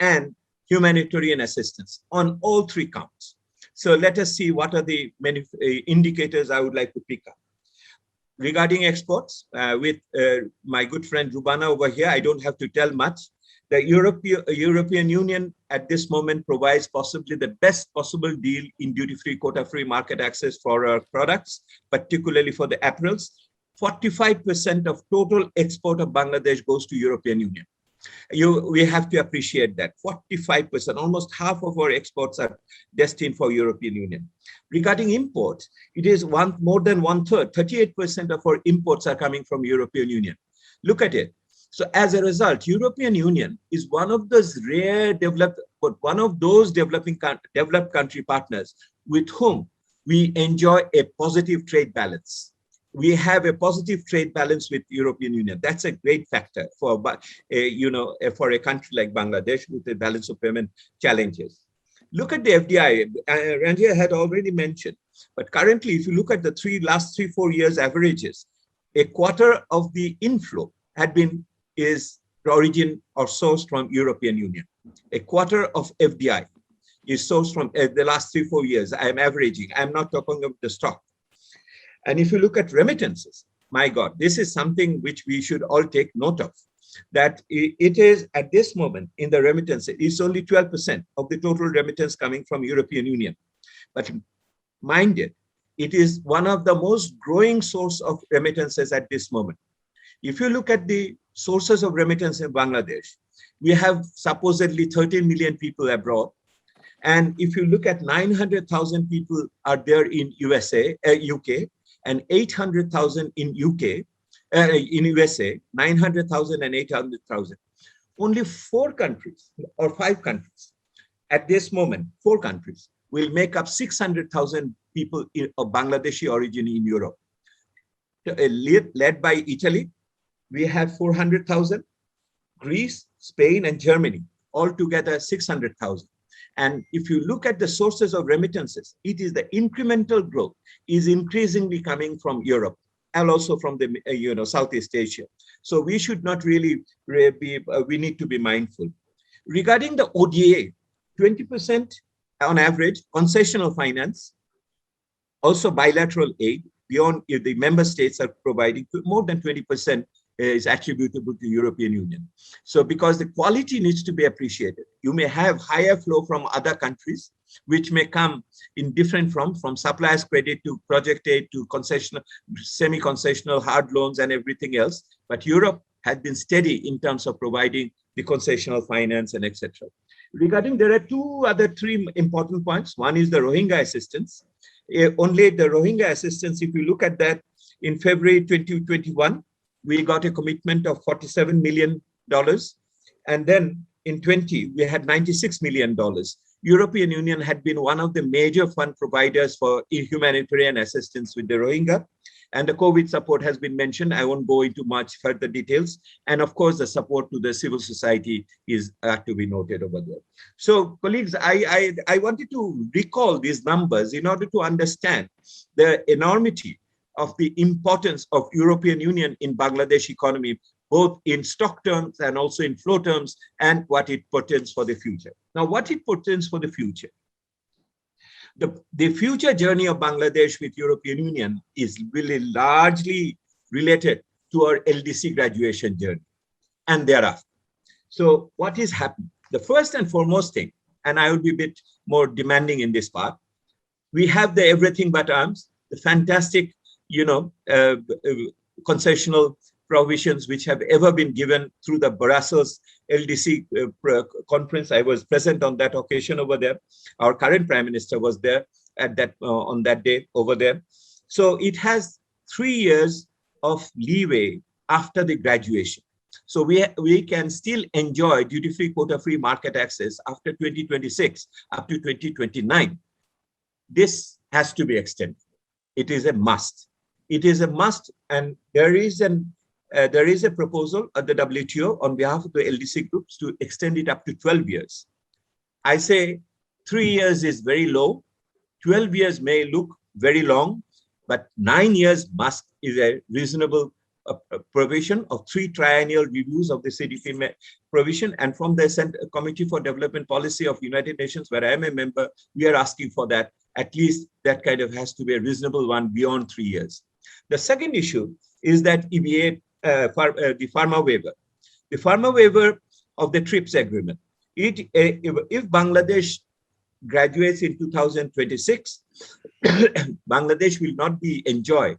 and humanitarian assistance on all 3 counts. So let us see what are the many indicators I would like to pick up. Regarding exports, with my good friend Rubana over here, I don't have to tell much. The European Union at this moment provides possibly the best possible deal in duty-free, quota-free market access for our products, particularly for the apparels. 45% of total export of Bangladesh goes to European Union. We have to appreciate that. 45%, almost half of our exports are destined for European Union. Regarding imports, it is more than 1/3, 38% of our imports are coming from European Union. Look at it. So as a result, European Union is one of those rare developed country partners with whom we enjoy a positive trade balance. We have a positive trade balance with European Union. That's a great factor for, for a country like Bangladesh with the balance of payment challenges. Look at the FDI. Ranjit had already mentioned, but currently, if you look at the last 3-4 years averages, a quarter of the inflow is origin or sourced from European Union. A quarter of FDI is sourced from the last 3-4 years. I am averaging. I'm not talking about the stock. And if you look at remittances, my God, this is something which we should all take note of. That it is at this moment in the remittance, it's only 12% of the total remittance coming from European Union. But mind it, it is one of the most growing source of remittances at this moment. If you look at the sources of remittance in Bangladesh, we have supposedly 13 million people abroad. And if you look at 900,000 people are there in UK, and 800,000 in USA, 900,000 and 800,000. Only 4 countries or 5 countries at this moment, 4 countries will make up 600,000 people of Bangladeshi origin in Europe. Led by Italy, we have 400,000, Greece, Spain, and Germany, all together 600,000. And if you look at the sources of remittances, it is the incremental growth is increasingly coming from Europe and also from the Southeast Asia. So we should not really we need to be mindful. Regarding the ODA, 20% on average, concessional finance, also bilateral aid beyond the member states are providing more than 20% is attributable to European Union. So because the quality needs to be appreciated, you may have higher flow from other countries, which may come in different from suppliers credit to project aid to concessional, semi-concessional hard loans and everything else. But Europe has been steady in terms of providing the concessional finance and etc. Regarding, there are 3 important points. One is the Rohingya assistance. Only the Rohingya assistance, if you look at that, in February 2021, we got a commitment of $47 million. And then in 20, we had $96 million. European Union had been one of the major fund providers for humanitarian assistance with the Rohingya. And the COVID support has been mentioned. I won't go into much further details. And of course, the support to the civil society is to be noted over there. So colleagues, I wanted to recall these numbers in order to understand the enormity of the importance of European Union in Bangladesh economy, both in stock terms and also in flow terms, and what it portends for the future. Now, what it portends for the future? The future journey of Bangladesh with European Union is really largely related to our LDC graduation journey and thereafter. So what is happening? The first and foremost thing, and I will be a bit more demanding in this part, we have the everything but arms, the fantastic concessional provisions which have ever been given through the Brussels LDC conference. I was present on that occasion over there. Our current Prime Minister was there at that on that day over there. So it has 3 years of leeway after the graduation. So we can still enjoy duty-free, quota-free market access after 2026 up to 2029. This has to be extended. It is a must. It is a must, and there is a proposal at the WTO on behalf of the LDC groups to extend it up to 12 years. I say 3 years is very low. 12 years may look very long, but 9 years is a reasonable provision of 3 triennial reviews of the CDP provision. And from the Committee for Development Policy of United Nations, where I am a member, we are asking for that. At least that kind of has to be a reasonable one beyond 3 years. The second issue is that EBA, the pharma waiver. The pharma waiver of the TRIPS agreement. If Bangladesh graduates in 2026, Bangladesh will not enjoy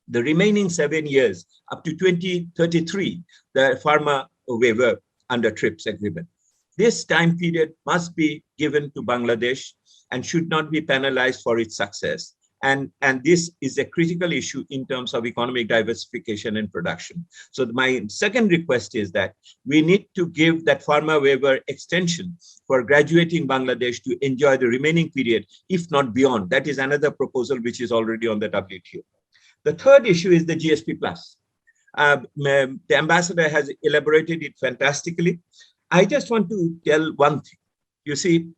the remaining 7 years up to 2033, the pharma waiver under TRIPS agreement. This time period must be given to Bangladesh and should not be penalized for its success. And this is a critical issue in terms of economic diversification and production. So my second request is that we need to give that pharma waiver extension for graduating Bangladesh to enjoy the remaining period, if not beyond. That is another proposal which is already on the WTO. The third issue is the GSP Plus. The ambassador has elaborated it fantastically. I just want to tell one thing. You see,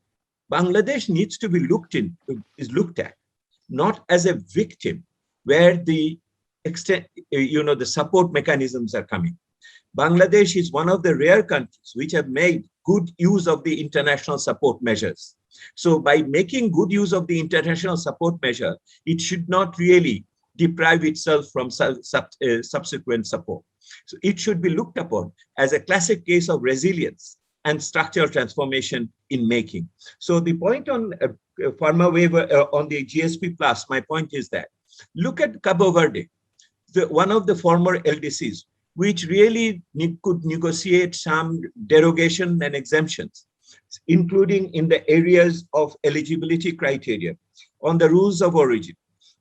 Bangladesh needs to be looked at not as a victim where the the support mechanisms are coming. Bangladesh is one of the rare countries which have made good use of the international support measures. So by making good use of the international support measure, it should not really deprive itself from subsequent support. So it should be looked upon as a classic case of resilience and structural transformation in making. So the point on pharma waiver on the GSP Plus, my point is that look at Cabo Verde, one of the former LDCs, which really could negotiate some derogation and exemptions, including in the areas of eligibility criteria, on the rules of origin,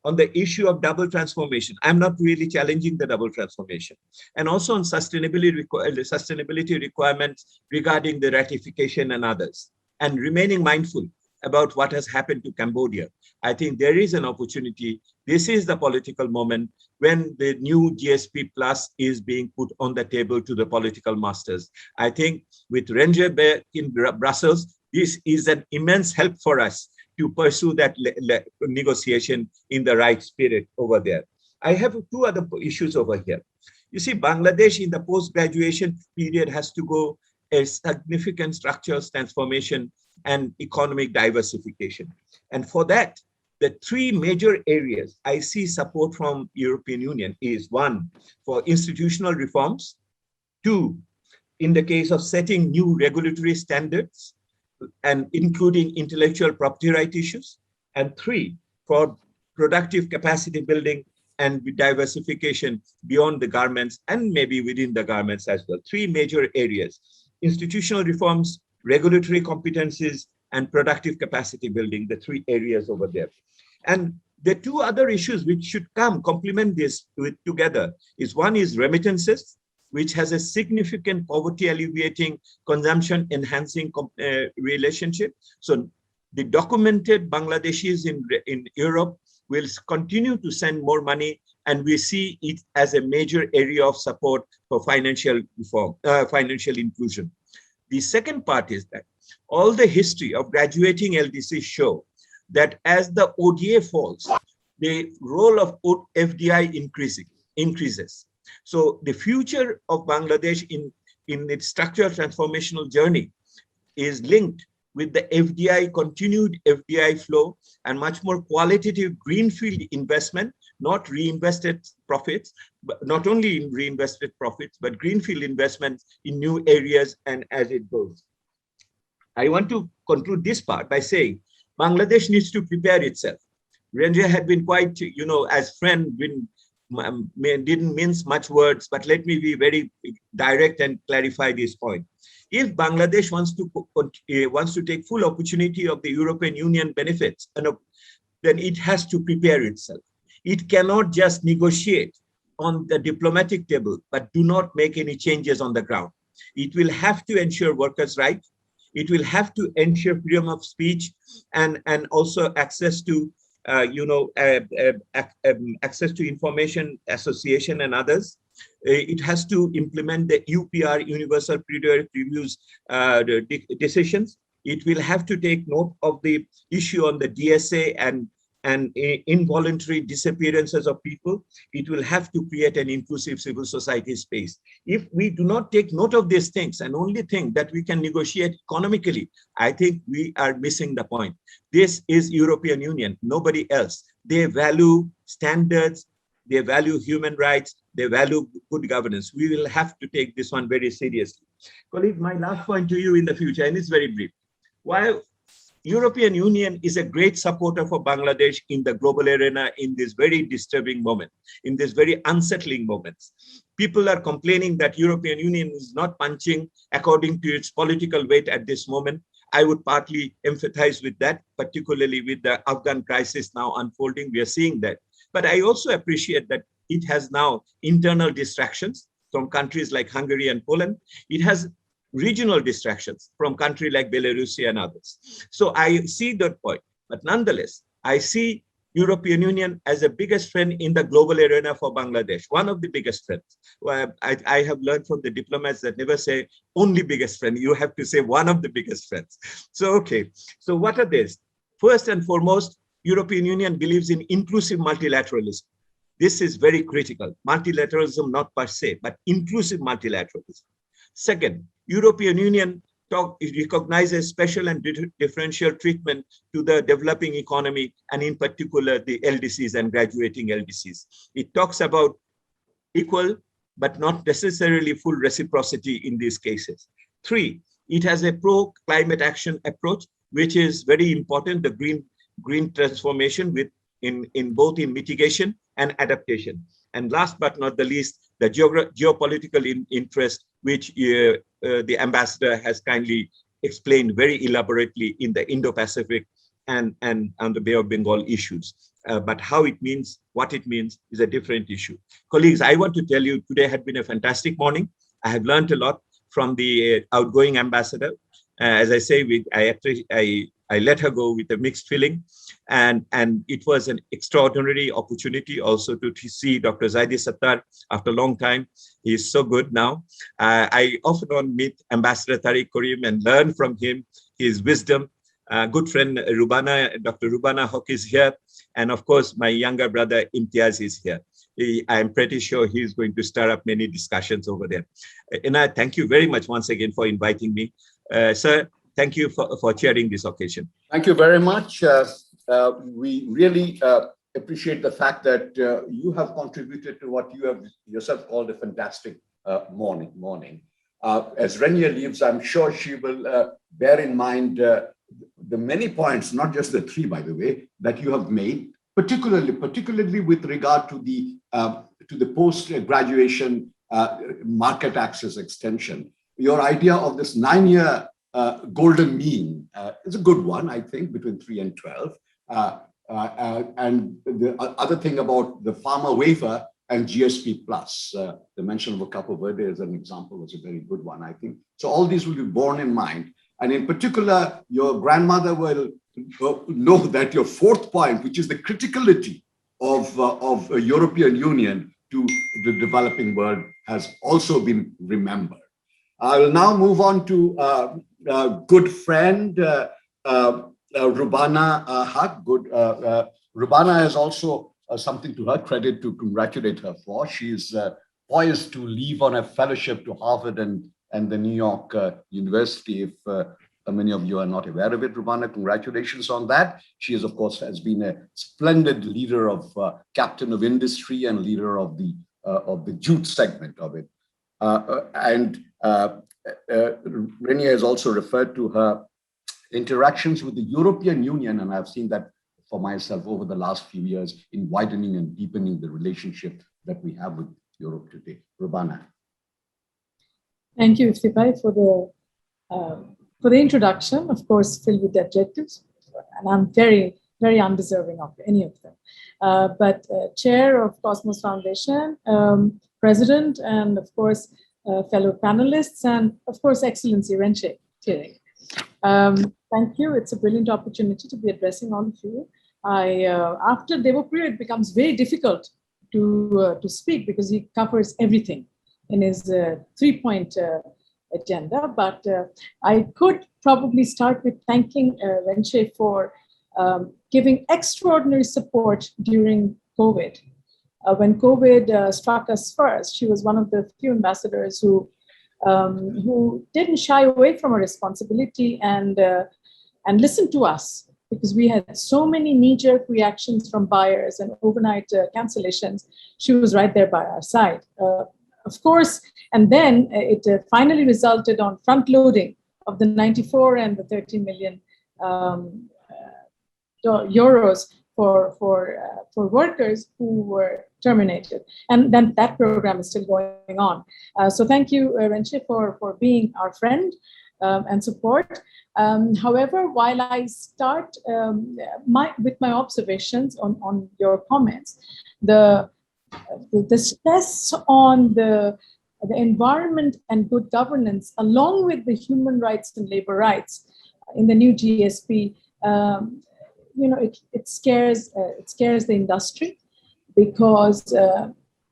on the issue of double transformation. I'm not really challenging the double transformation. And also on sustainability requirements regarding the ratification and others, and remaining mindful about what has happened to Cambodia. I think there is an opportunity. This is the political moment when the new GSP Plus is being put on the table to the political masters. I think with Ranger back in Brussels, this is an immense help for us to pursue that negotiation in the right spirit over there. I have two other issues over here. You see, Bangladesh in the post-graduation period has to go a significant structural transformation and economic diversification. And for that, the three major areas I see support from European Union is: one, for institutional reforms; two, in the case of setting new regulatory standards and including intellectual property right issues; and three, for productive capacity building and diversification beyond the garments and maybe within the garments as well. Three major areas: institutional reforms, regulatory competencies, and productive capacity building, the three areas over there. And the two other issues which should complement this together is: one is remittances, which has a significant poverty alleviating, consumption enhancing relationship. So the documented Bangladeshis in Europe will continue to send more money, and we see it as a major area of support for financial reform, financial inclusion. The second part is that all the history of graduating LDCs show that as the ODA falls, the role of FDI increases. So the future of Bangladesh in its structural transformational journey is linked with the continued FDI flow and much more qualitative greenfield investment, not reinvested profits, but not only in reinvested profits, but greenfield investments in new areas and as it goes. I want to conclude this part by saying Bangladesh needs to prepare itself. Renja had been quite, as friend, didn't mince much words, but let me be very direct and clarify this point. If Bangladesh wants to take full opportunity of the European Union benefits, then it has to prepare itself. It cannot just negotiate on the diplomatic table, but do not make any changes on the ground. It will have to ensure workers' rights. It will have to ensure freedom of speech and also access to access to information association and others. It has to implement the UPR, Universal Periodic Reviews decisions. It will have to take note of the issue on the DSA and involuntary disappearances of people. It will have to create an inclusive civil society space. If we do not take note of these things and only think that we can negotiate economically, I think we are missing the point. This is European Union, nobody else. They value standards, they value human rights, they value good governance. We will have to take this one very seriously. Colleague, my last point to you in the future, and it's very brief. While European Union is a great supporter for Bangladesh in the global arena in this very disturbing moment, in this very unsettling moments. People are complaining that European Union is not punching according to its political weight at this moment. I would partly empathize with that, particularly with the Afghan crisis now unfolding. We are seeing that. But I also appreciate that it has now internal distractions from countries like Hungary and Poland. It has regional distractions from countries like Belarus and others. So I see that point. But nonetheless, I see European Union as the biggest friend in the global arena for Bangladesh, one of the biggest friends. Well, I have learned from the diplomats that never say only biggest friend, you have to say one of the biggest friends. So, okay, so what are these? First and foremost, European Union believes in inclusive multilateralism. This is very critical. Multilateralism not per se, but inclusive multilateralism. Second, European Union recognizes special and differential treatment to the developing economy, and in particular the LDCs and graduating LDCs. It talks about equal but not necessarily full reciprocity in these cases. Three, it has a pro-climate action approach, which is very important, the green transformation in both in mitigation and adaptation. And last but not the least, the geopolitical interest, which the ambassador has kindly explained very elaborately in the Indo-Pacific and the Bay of Bengal issues. But how it means, what it means is a different issue. Colleagues, I want to tell you today had been a fantastic morning. I have learned a lot from the outgoing ambassador. As I say, I let her go with a mixed feeling. And it was an extraordinary opportunity also to see Dr. Zaidi Sattar after a long time. He is so good now. I often meet Ambassador Tariq Karim and learn from him, his wisdom. Good friend Dr. Rubana Haq is here. And of course, my younger brother Imtiaz is here. I'm pretty sure he's going to stir up many discussions over there. And I thank you very much once again for inviting me. Sir, thank you for chairing this occasion. Thank you very much. We really appreciate the fact that you have contributed to what you have yourself called a fantastic morning. As Renia leaves, I'm sure she will bear in mind the many points, not just the three, by the way, that you have made, particularly with regard to the post-graduation market access extension. Your idea of this 9-year golden mean is a good one, I think, between 3 and 12. And the other thing about the farmer waiver and GSP plus, the mention of a Capo Verde as an example was a very good one, I think. So all these will be borne in mind. And in particular, your grandmother will know that your fourth point, which is the criticality of a European Union to the developing world, has also been remembered. I will now move on to good friend Rubana Haq. Rubana has also something to her credit to congratulate her for. She's poised to leave on a fellowship to Harvard and the New York University. If many of you are not aware of it, Rubana, congratulations on that. She is, of course, has been a splendid leader of captain of industry and leader of the jute segment of it. Renia has also referred to her interactions with the European Union, and I've seen that for myself over the last few years in widening and deepening the relationship that we have with Europe today. Rubana. Thank you, Iftibai, for the introduction, of course, filled with adjectives, and I'm very, very undeserving of any of them. But chair of Cosmos Foundation, president, and of course, fellow panelists, and of course, Excellency Renche Thiering. Thank you. It's a brilliant opportunity to be addressing all of you. After Devopriya, it becomes very difficult to speak because he covers everything in his 3-point agenda. But I could probably start with thanking Renche for giving extraordinary support during COVID. When COVID struck us first, she was one of the few ambassadors who didn't shy away from her responsibility and listened to us, because we had so many knee-jerk reactions from buyers and overnight cancellations. She was right there by our side. Of course, and then it finally resulted on front-loading of the 94 and the 30 million euros for workers who were terminated. And then that program is still going on. So thank you, Renche, for being our friend. and support. However, while I start with my observations on your comments, the stress on the environment and good governance, along with the human rights and labor rights in the new GSP, it scares the industry, because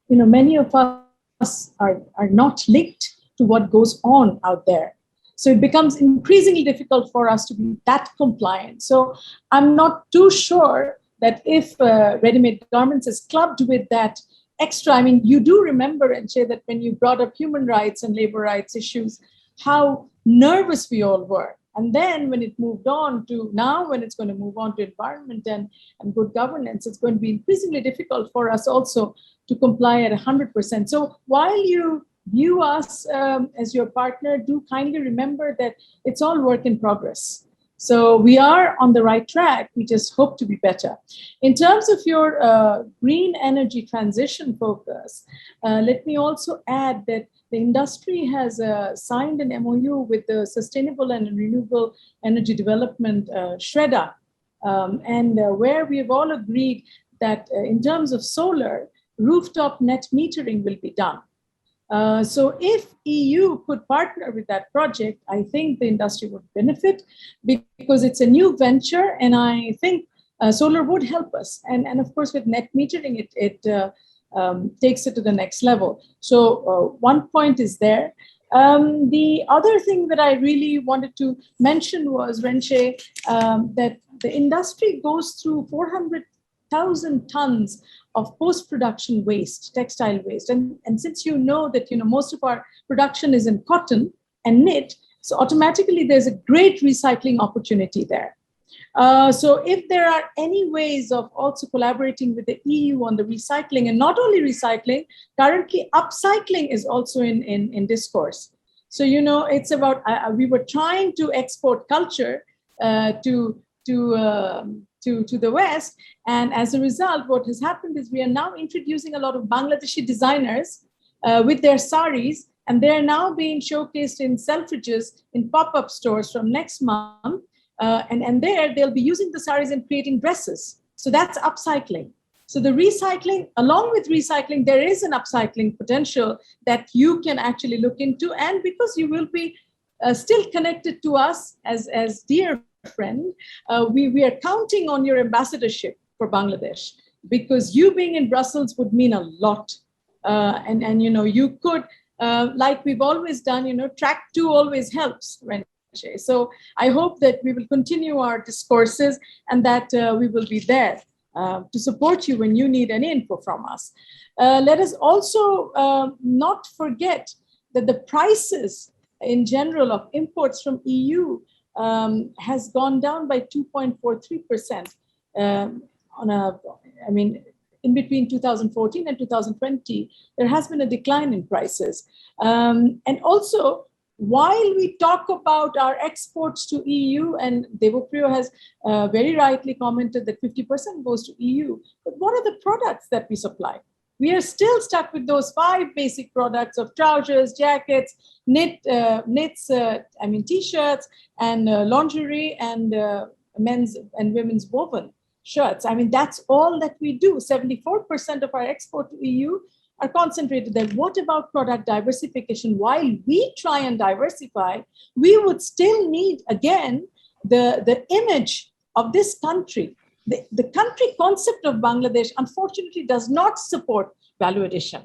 many of us are not linked to what goes on out there. So it becomes increasingly difficult for us to be that compliant. So I'm not too sure that if ready-made garments is clubbed with that extra, I mean, you do remember, and say that when you brought up human rights and labor rights issues, how nervous we all were. And then when it moved on to now, when it's going to move on to environment and good governance, it's going to be increasingly difficult for us also to comply at 100%. So while you view us as your partner, do kindly remember that it's all work in progress. So we are on the right track. We just hope to be better. In terms of your green energy transition focus, let me also add that the industry has signed an MOU with the Sustainable and Renewable Energy Development SHREDA, and where we have all agreed that in terms of solar, rooftop net metering will be done. So if EU could partner with that project, I think the industry would benefit, because it's a new venture, and I think solar would help us. And of course, with net metering, it takes it to the next level. So one point is there. The other thing that I really wanted to mention was, Renche, that the industry goes through 400,000 tons of post-production waste, textile waste. And since you know that most of our production is in cotton and knit, so automatically there's a great recycling opportunity there. So if there are any ways of also collaborating with the EU on the recycling, and not only recycling, currently upcycling is also in discourse. So, it's about, we were trying to export culture to the West. And as a result, what has happened is we are now introducing a lot of Bangladeshi designers with their saris, and they're now being showcased in Selfridges in pop-up stores from next month. And there they'll be using the saris and creating dresses. So that's upcycling. So the recycling, along with recycling, there is an upcycling potential that you can actually look into. And because you will be still connected to us as dear friend, we are counting on your ambassadorship for Bangladesh, because you being in Brussels would mean a lot. And you could, like we've always done, track 2 always helps, Renche. So I hope that we will continue our discourses, and that we will be there to support you when you need any info from us. Let us also not forget that the prices in general of imports from EU has gone down by 2.43% in between 2014 and 2020, there has been a decline in prices. And also, while we talk about our exports to EU, and Devopriyo has very rightly commented that 50% goes to EU, but what are the products that we supply? We are still stuck with those 5 basic products of trousers, jackets, knits, t-shirts, and lingerie, and men's and women's woven shirts. That's all that we do. 74% of our export to EU are concentrated there. What about product diversification? While we try and diversify, we would still need, again, the image of this country. The country concept of Bangladesh, unfortunately, does not support value addition.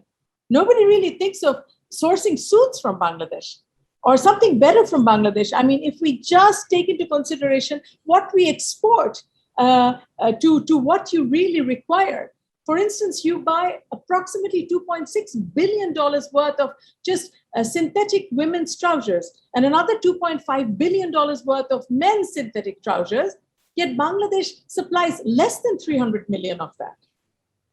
Nobody really thinks of sourcing suits from Bangladesh or something better from Bangladesh. If we just take into consideration what we export to what you really require. For instance, you buy approximately $2.6 billion worth of just synthetic women's trousers, and another $2.5 billion worth of men's synthetic trousers, yet Bangladesh supplies less than 300 million of that.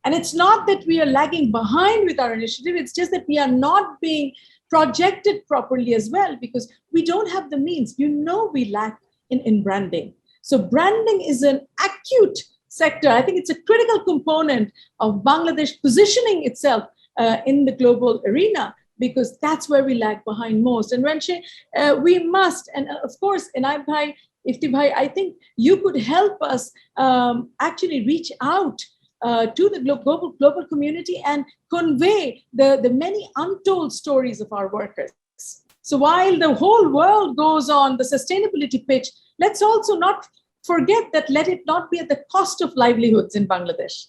And it's not that we are lagging behind with our initiative, it's just that we are not being projected properly as well, because we don't have the means. We lack in branding. So branding is an acute sector. I think it's a critical component of Bangladesh positioning itself in the global arena. because that's where we lag behind most. And Renche, we must, and of course, and Ifti Bhai, I think you could help us actually reach out to the global community and convey the many untold stories of our workers. So while the whole world goes on the sustainability pitch, let's also not forget that let it not be at the cost of livelihoods in Bangladesh.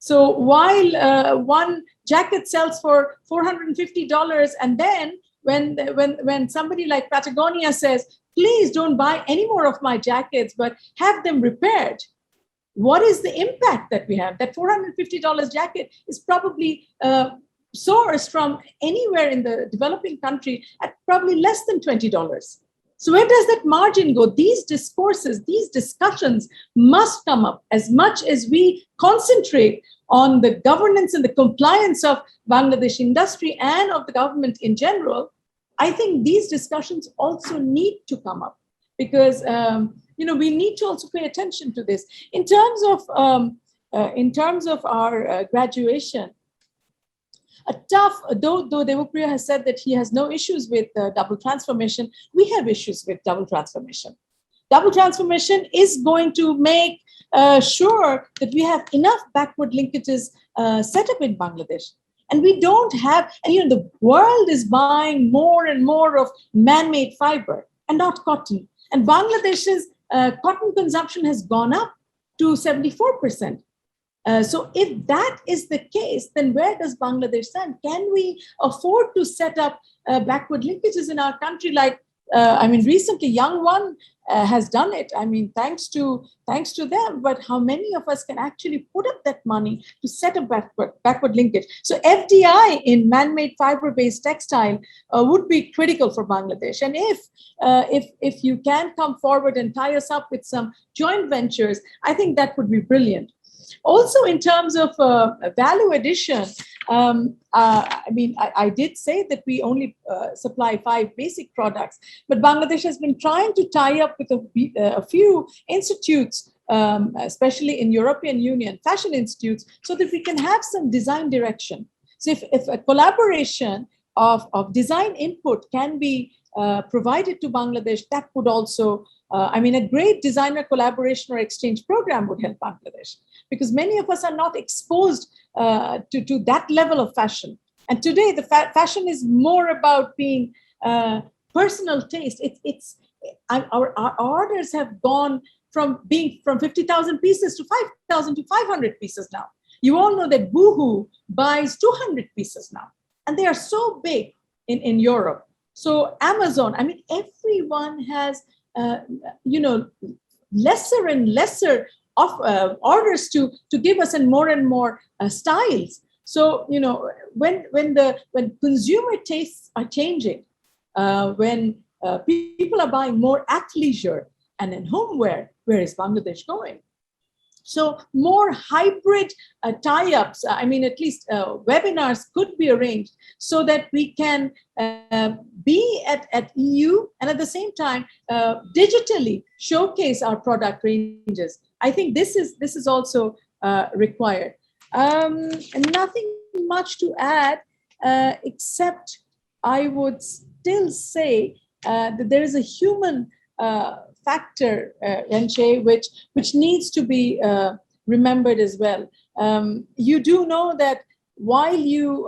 So while one jacket sells for $450, and then when somebody like Patagonia says, please don't buy any more of my jackets, but have them repaired, what is the impact that we have? That $450 jacket is probably sourced from anywhere in the developing country at probably less than $20. So where does that margin go? These discourses, these discussions must come up as much as we concentrate on the governance and the compliance of Bangladesh industry and of the government in general. I think these discussions also need to come up because we need to also pay attention to this. In terms of our graduation, though Devapriya has said that he has no issues with double transformation, we have issues with double transformation. Double transformation is going to make sure that we have enough backward linkages set up in Bangladesh. And we don't have, and the world is buying more and more of man-made fiber and not cotton. And Bangladesh's cotton consumption has gone up to 74%. So if that is the case, then where does Bangladesh stand? Can we afford to set up backward linkages in our country? Like, recently Young One has done it. Thanks to them. But how many of us can actually put up that money to set a backward linkage? So FDI in man-made fiber-based textile would be critical for Bangladesh. And if you can come forward and tie us up with some joint ventures, I think that would be brilliant. Also, in terms of value addition, I did say that we only supply 5 basic products, but Bangladesh has been trying to tie up with a few institutes, especially in European Union fashion institutes, so that we can have some design direction. So if a collaboration of design input can be provided to Bangladesh, that would also, a great designer collaboration or exchange program would help Bangladesh, because many of us are not exposed to that level of fashion. And today, the fashion is more about being personal taste. Our orders have gone from 50,000 pieces to 5,000 to 500 pieces now. You all know that Boohoo buys 200 pieces now, and they are so big in Europe. So Amazon, everyone has, lesser and lesser of orders to give us and more styles. So when consumer tastes are changing, when people are buying more athleisure and in homeware, where is Bangladesh going? So more hybrid tie-ups, at least webinars could be arranged so that we can be at EU and at the same time digitally showcase our product ranges. I think this is also required. Nothing much to add, except I would still say that there is a human factor, Renche, which needs to be remembered as well. You do know that while you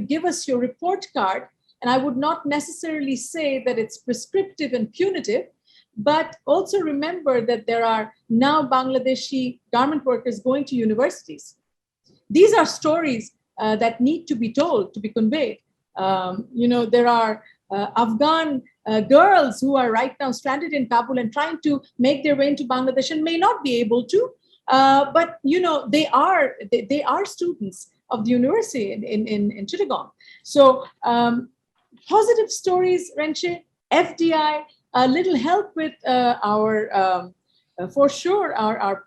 give us your report card, and I would not necessarily say that it's prescriptive and punitive, but also remember that there are now Bangladeshi garment workers going to universities. These are stories that need to be told, to be conveyed. There are Afghan girls who are right now stranded in Kabul and trying to make their way into Bangladesh and may not be able to, but they are students of the university in Chittagong. So positive stories, Renche, FDI, a little help with our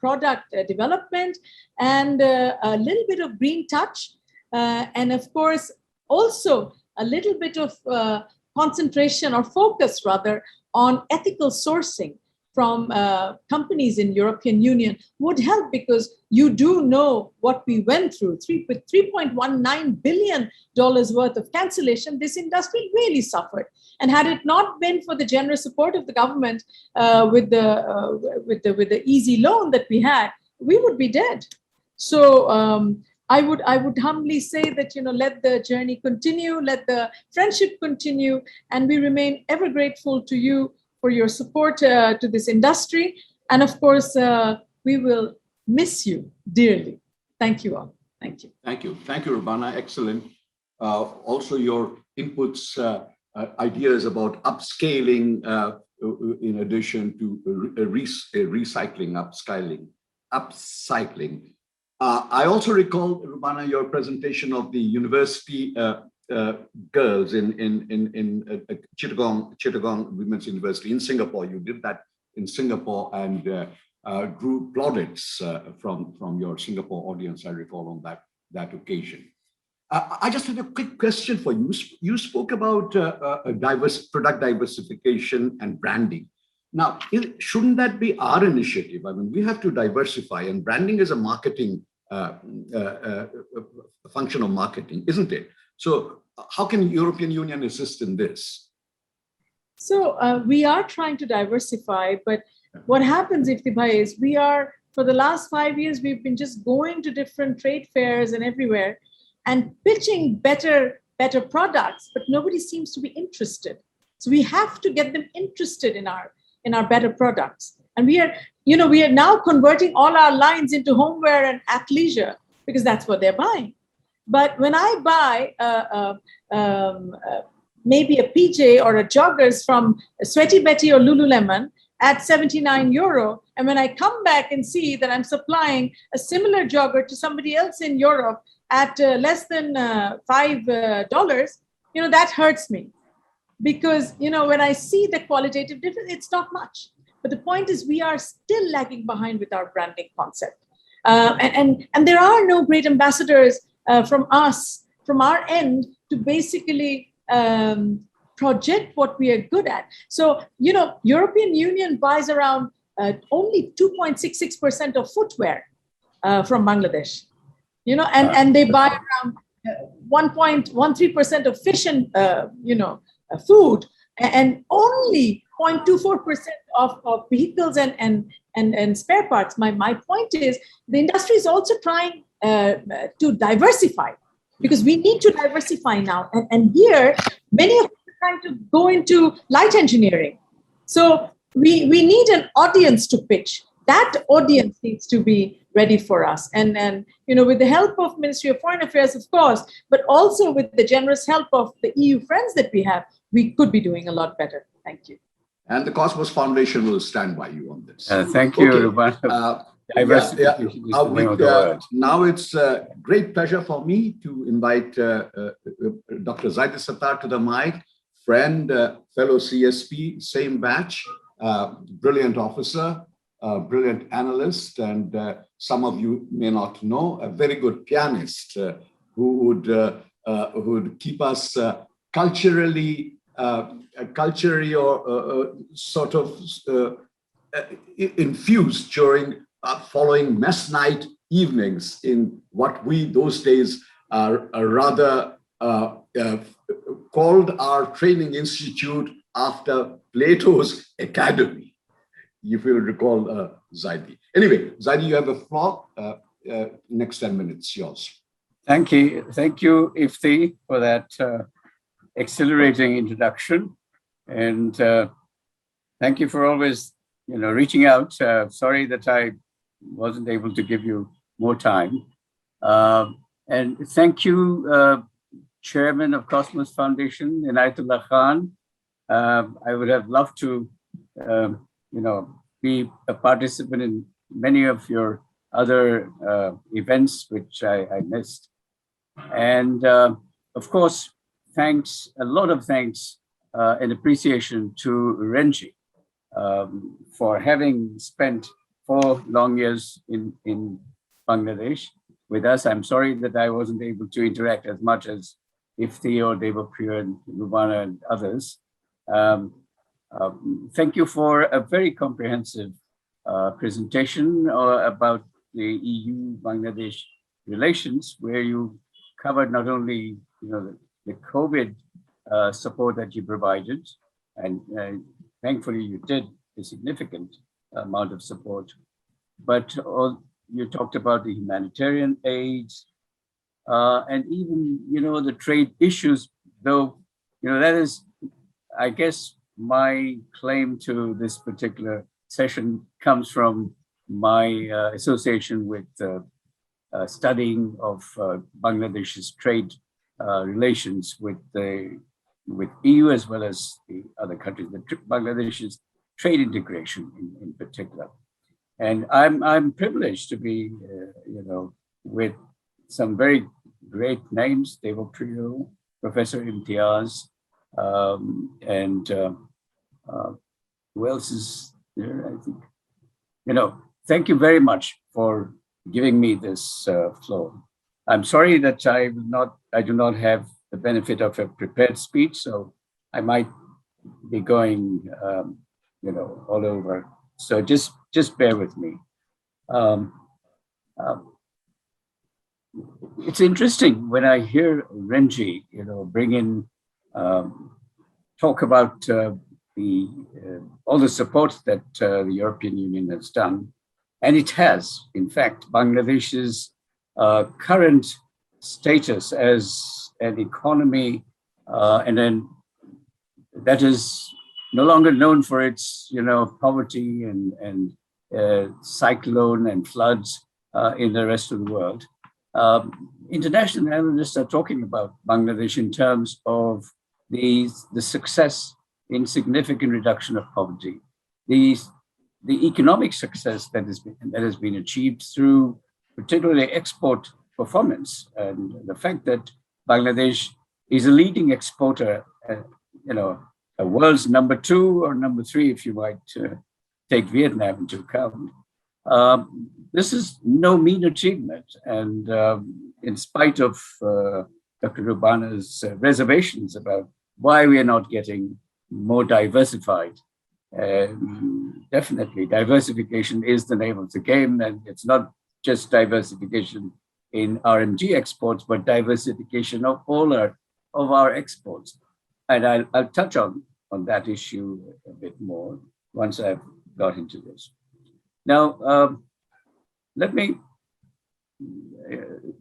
product development, and a little bit of green touch, and of course also a little bit of concentration or focus rather on ethical sourcing from companies in European Union would help, because you do know what we went through. With $3.19 billion worth of cancellation, this industry really suffered. And had it not been for the generous support of the government with the easy loan that we had, we would be dead. So I would humbly say that, let the journey continue, let the friendship continue, and we remain ever grateful to you for your support to this industry. And of course, we will miss you dearly. Thank you all. Thank you. Thank you. Thank you, Rubana. Excellent. Also, your inputs, ideas about upscaling in addition to recycling, upcycling. I also recall, Rubana, your presentation of the university girls in Chittagong Women's University in Singapore. You did that in Singapore and drew plaudits from your Singapore audience, I recall, on that occasion. I just had a quick question for you. You spoke about product diversification and branding. Now, shouldn't that be our initiative? I mean, we have to diversify, and branding is a marketing function of marketing, isn't it? So how can European Union assist in this? So we are trying to diversify, but what happens, Iftibai, is for the last 5 years, we've been just going to different trade fairs and everywhere and pitching better products, but nobody seems to be interested. So we have to get them interested in our better products. And we are now converting all our lines into homeware and athleisure, because that's what they're buying. But when I buy maybe a PJ or a joggers from Sweaty Betty or Lululemon at €79, and when I come back and see that I'm supplying a similar jogger to somebody else in Europe at less than $5, that hurts me. Because, when I see the qualitative difference, it's not much. But the point is, we are still lagging behind with our branding concept. And there are no great ambassadors from us, from our end, to basically project what we are good at. So, European Union buys around only 2.66% of footwear from Bangladesh, and they buy around 1.13% of fish and, food, and only 0.24% of vehicles and spare parts. My point is, the industry is also trying to diversify, because we need to diversify now. And here, many of us are trying to go into light engineering. So we need an audience to pitch. That audience needs to be ready for us. And with the help of Ministry of Foreign Affairs, of course, but also with the generous help of the EU friends that we have, we could be doing a lot better. Thank you. And the Cosmos Foundation will stand by you on this. Thank you, Rubana. Now it's a great pleasure for me to invite Dr. Zaidi Sattar to the mic, friend, fellow CSP, same batch, brilliant officer, brilliant analyst, and some of you may not know, a very good pianist who would keep us culturally sort of infused during following mess night evenings in what we those days are rather called our training institute after Plato's Academy, if you'll recall Zaidi. Anyway, Zaidi, you have the floor. Next 10 minutes, yours. Thank you, Ifti, for that exhilarating introduction, and thank you for always, reaching out. Sorry that I wasn't able to give you more time, and thank you, Chairman of Cosmos Foundation, Inayatullah Khan. I would have loved to, be a participant in many of your other events, which I missed, and of course, a lot of thanks and appreciation to Renji for having spent 4 long years in Bangladesh with us. I'm sorry that I wasn't able to interact as much as Ifti or Devapriya and Rubana and others. Thank you for a very comprehensive presentation about the EU-Bangladesh relations, where you covered not only the COVID support that you provided, and thankfully you did a significant amount of support, but you talked about the humanitarian aid and even the trade issues. Though that is, I guess, my claim to this particular session comes from my association with studying of Bangladesh's trade relations with EU as well as the other countries, Bangladesh's trade integration in particular. And I'm privileged to be, with some very great names, Devo Priyo, Professor Imtiaz, and who else is there? I think, thank you very much for giving me this floor. I'm sorry that I do not have the benefit of a prepared speech, so I might be going, all over. So just bear with me. It's interesting when I hear Renji, bring in, talk about all the support that the European Union has done. And it has, in fact, Bangladesh's current status as an economy, and then that is no longer known for its, poverty and cyclone and floods in the rest of the world. International analysts are talking about Bangladesh in terms of the success in significant reduction of poverty, the economic success that has been achieved through particularly export performance, and the fact that Bangladesh is a leading exporter, a world's number 2 or number 3, if you might take Vietnam into account. This is no mean achievement, and in spite of Dr. Rubana's reservations about why we are not getting more diversified, definitely diversification is the name of the game, and it's not just diversification in RMG exports, but diversification of all of our exports. And I'll touch on that issue a bit more once I've got into this. Now, let me,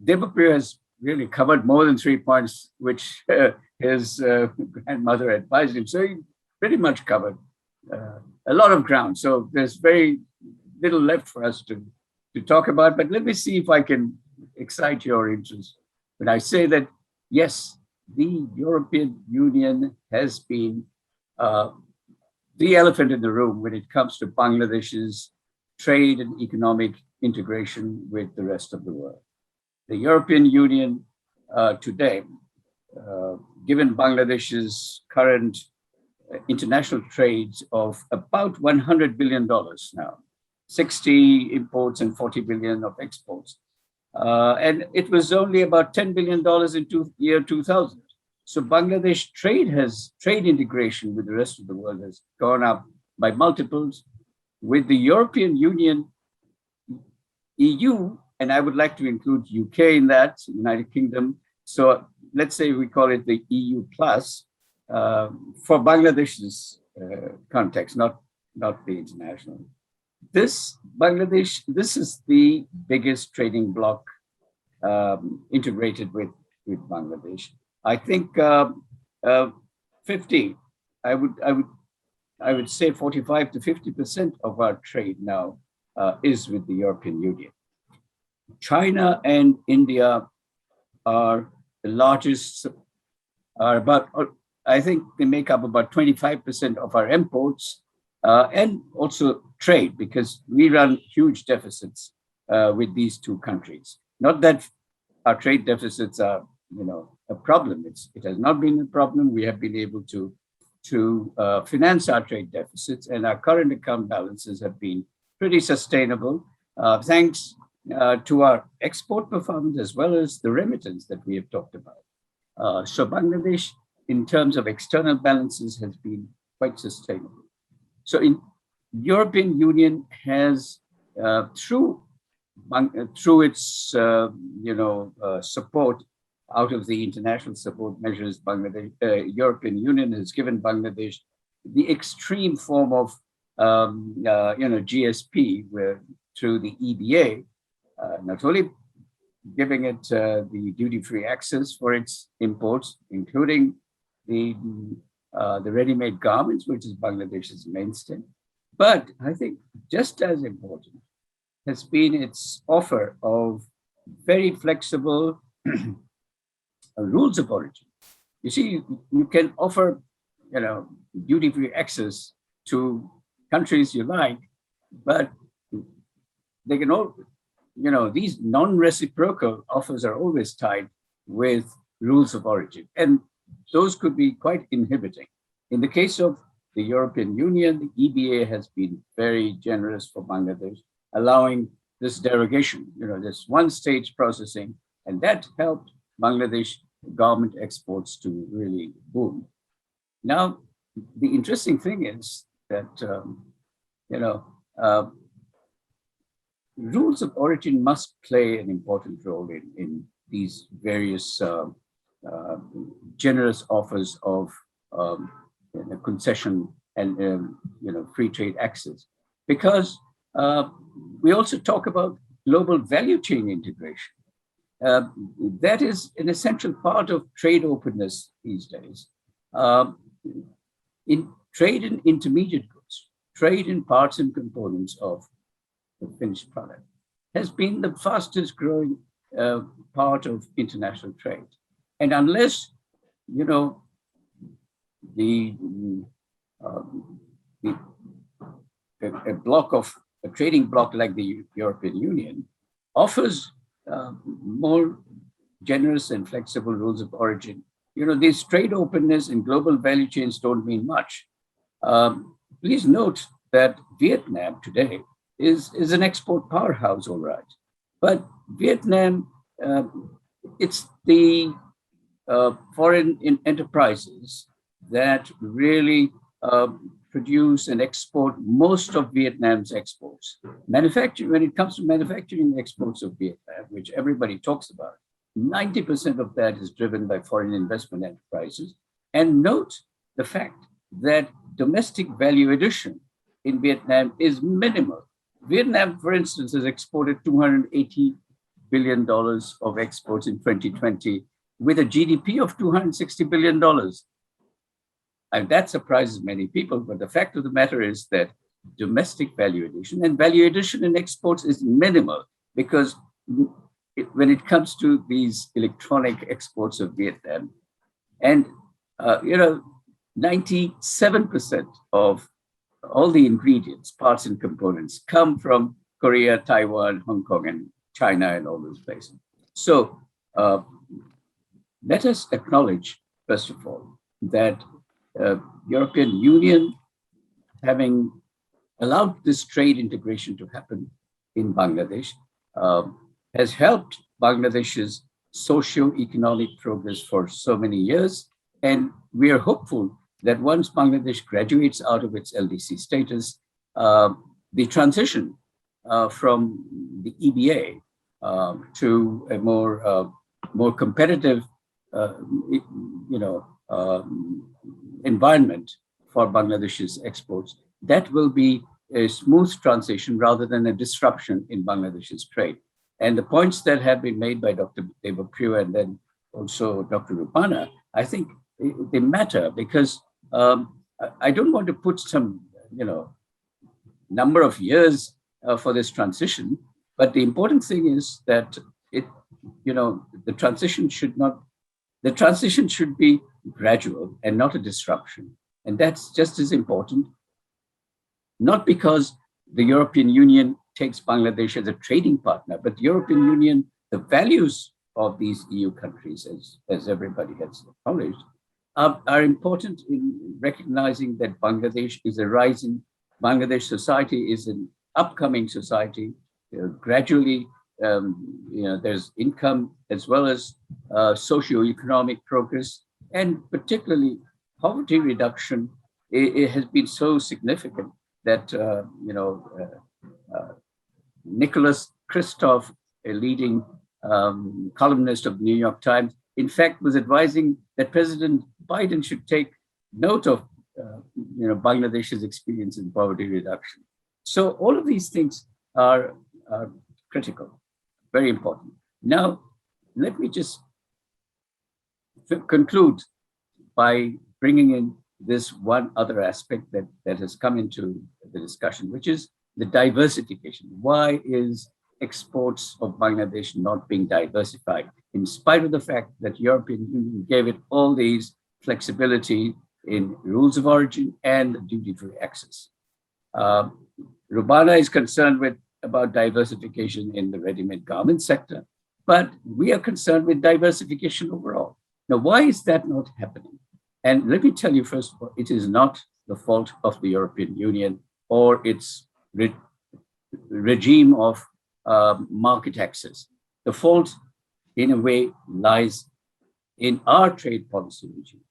Devapriya has really covered more than 3 points, which his grandmother advised him. So he pretty much covered a lot of ground. So there's very little left for us to talk about, but let me see if I can excite your interest when I say that, yes, the European Union has been the elephant in the room when it comes to Bangladesh's trade and economic integration with the rest of the world. The European Union today, given Bangladesh's current international trades of about $100 billion now, 60 imports and 40 billion of exports. And it was only about $10 billion in year 2000. So Bangladesh trade integration with the rest of the world has gone up by multiples. With the European Union, EU, and I would like to include UK in that, United Kingdom. So let's say we call it the EU plus for Bangladesh's context, not the international. This is the biggest trading bloc integrated with Bangladesh. I think 50. I would say 45 to 50% of our trade now is with the European Union. China and India are the largest. I think they make up about 25% of our imports. And also trade, because we run huge deficits with these two countries. Not that our trade deficits are, a problem. It has not been a problem. We have been able to finance our trade deficits, and our current account balances have been pretty sustainable, thanks to our export performance as well as the remittance that we have talked about. So Bangladesh, in terms of external balances, has been quite sustainable. So in European Union has, through its support out of the international support measures, European Union has given Bangladesh the extreme form of GSP, where through the EBA, not only giving it the duty-free access for its imports, including the ready-made garments, which is Bangladesh's mainstay, but I think just as important has been its offer of very flexible rules of origin. You see, you can offer, duty-free access to countries you like, but they can all, these non-reciprocal offers are always tied with rules of origin, and those could be quite inhibiting. In the case of the European Union, the EBA has been very generous for Bangladesh, allowing this derogation, this one-stage processing, and that helped Bangladesh garment exports to really boom. Now, the interesting thing is that, rules of origin must play an important role in these various generous offers of concession and free trade access, because we also talk about global value chain integration. That is an essential part of trade openness these days. In trade in intermediate goods, trade in parts and components of the finished product has been the fastest growing part of international trade. And unless, a trading bloc like the European Union offers more generous and flexible rules of origin, these trade openness and global value chains don't mean much. Please note that Vietnam today is an export powerhouse, all right. But Vietnam, it's the foreign enterprises that really produce and export most of Vietnam's exports. Manufacturing, when it comes to manufacturing exports of Vietnam, which everybody talks about, 90% of that is driven by foreign investment enterprises. And note the fact that domestic value addition in Vietnam is minimal. Vietnam, for instance, has exported $280 billion of exports in 2020 with a GDP of $260 billion. And that surprises many people, but the fact of the matter is that domestic value addition and value addition in exports is minimal, because when it comes to these electronic exports of Vietnam, and 97% of all the ingredients, parts and components come from Korea, Taiwan, Hong Kong, and China, and all those places. So let us acknowledge, first of all, that European Union, having allowed this trade integration to happen in Bangladesh, has helped Bangladesh's socio-economic progress for so many years. And we are hopeful that once Bangladesh graduates out of its LDC status, the transition from the EBA to a more competitive, environment for Bangladesh's exports, that will be a smooth transition rather than a disruption in Bangladesh's trade. And the points that have been made by Dr. Devapriya and then also Dr. Rupana, I think they matter, because I don't want to put some, number of years for this transition, but the important thing is that the transition should be gradual and not a disruption. And that's just as important, not because the European Union takes Bangladesh as a trading partner, but the European Union, the values of these EU countries, as everybody has acknowledged, are important in recognizing that Bangladesh is a rising, Bangladesh society is an upcoming society. Gradually, there's income as well as socio-economic progress, and particularly poverty reduction it has been so significant that, Nicholas Kristof, a leading columnist of the New York Times, in fact, was advising that President Biden should take note of, Bangladesh's experience in poverty reduction. So all of these things are critical, very important. Now, let me just conclude by bringing in this one other aspect that has come into the discussion, which is the diversification. Why is exports of Bangladesh not being diversified, in spite of the fact that European Union gave it all these flexibility in rules of origin and duty-free access? Rubana is concerned about diversification in the ready-made garment sector, but we are concerned with diversification overall. Now, why is that not happening? And let me tell you, first of all, it is not the fault of the European Union or its regime of market access. The fault, in a way, lies in our trade policy regime.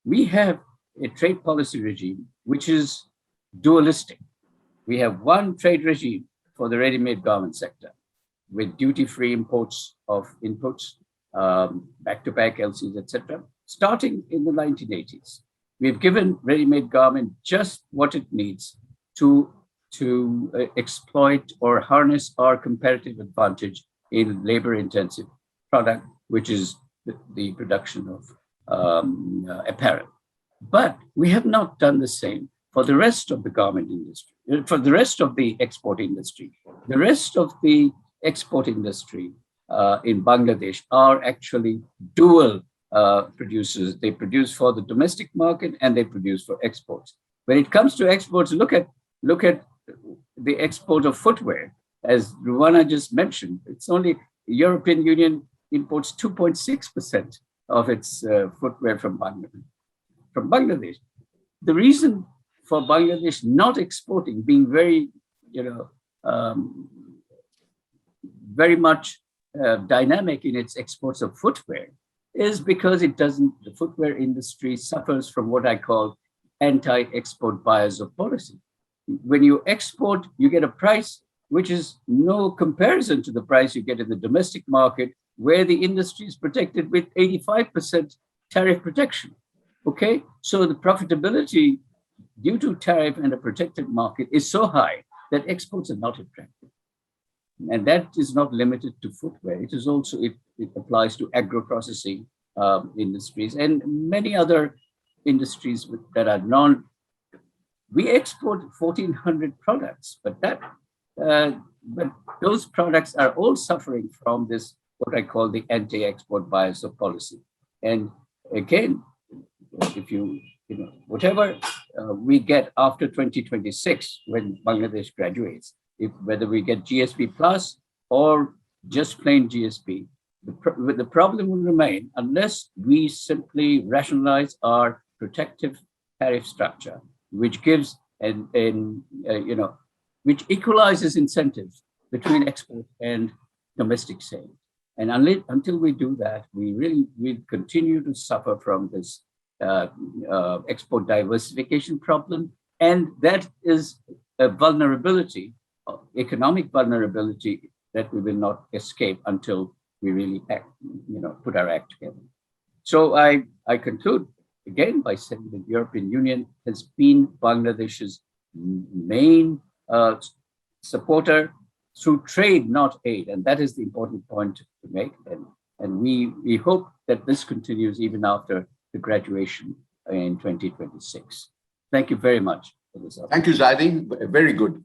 We have a trade policy regime which is dualistic. We have one trade regime for the ready-made garment sector with duty-free imports of inputs, back-to-back LCs, etc., starting in the 1980s. We've given ready-made garment just what it needs to exploit or harness our competitive advantage in labor-intensive product, which is the production of apparel. But we have not done the same for the rest of the garment industry, for the rest of the export industry. The rest of the export industry in Bangladesh are actually dual producers. They produce for the domestic market and they produce for exports. When it comes to exports, look at the export of footwear. As Ruwana just mentioned, it's only the European Union imports 2.6% of its footwear from Bangladesh. The reason for Bangladesh not exporting, being very, very much dynamic in its exports of footwear, is because the footwear industry suffers from what I call anti-export bias of policy. When you export, you get a price which is no comparison to the price you get in the domestic market, where the industry is protected with 85% tariff protection. Okay, so the profitability due to tariff and a protected market is so high that exports are not attractive. And that is not limited to footwear. It is also, it applies to agro-processing industries and many other industries that are we export 1,400 products, but those products are all suffering from this, what I call the anti-export bias of policy. And again, if whatever we get after 2026, when Bangladesh graduates, whether we get GSP plus or just plain GSP, the problem will remain unless we simply rationalize our protective tariff structure, which gives which equalizes incentives between export and domestic sales. And until we do that, we continue to suffer from this export diversification problem. And that is a vulnerability, economic vulnerability, that we will not escape until we really put our act together. So I conclude again by saying that the European Union has been Bangladesh's main supporter through trade, not aid. And that is the important point to make. And we hope that this continues even after the graduation in 2026. Thank you very much for this. Thank you, Zaidi. Very good,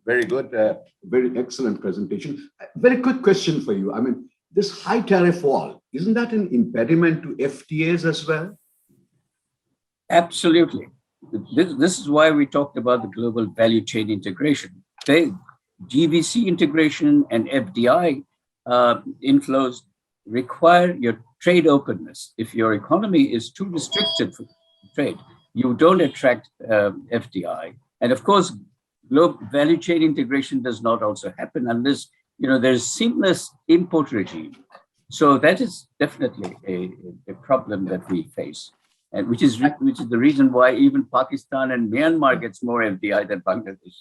very excellent presentation. Very quick question for you. I mean, this high tariff wall, isn't that an impediment to FTAs as well? Absolutely. This is why we talked about the global value chain integration. GVC integration and FDI inflows require your trade openness. If your economy is too restricted for trade, you don't attract FDI. And of course, global value chain integration does not also happen unless there's seamless import regime. So that is definitely a problem that we face. and which is the reason why even Pakistan and Myanmar gets more FDI than Bangladesh.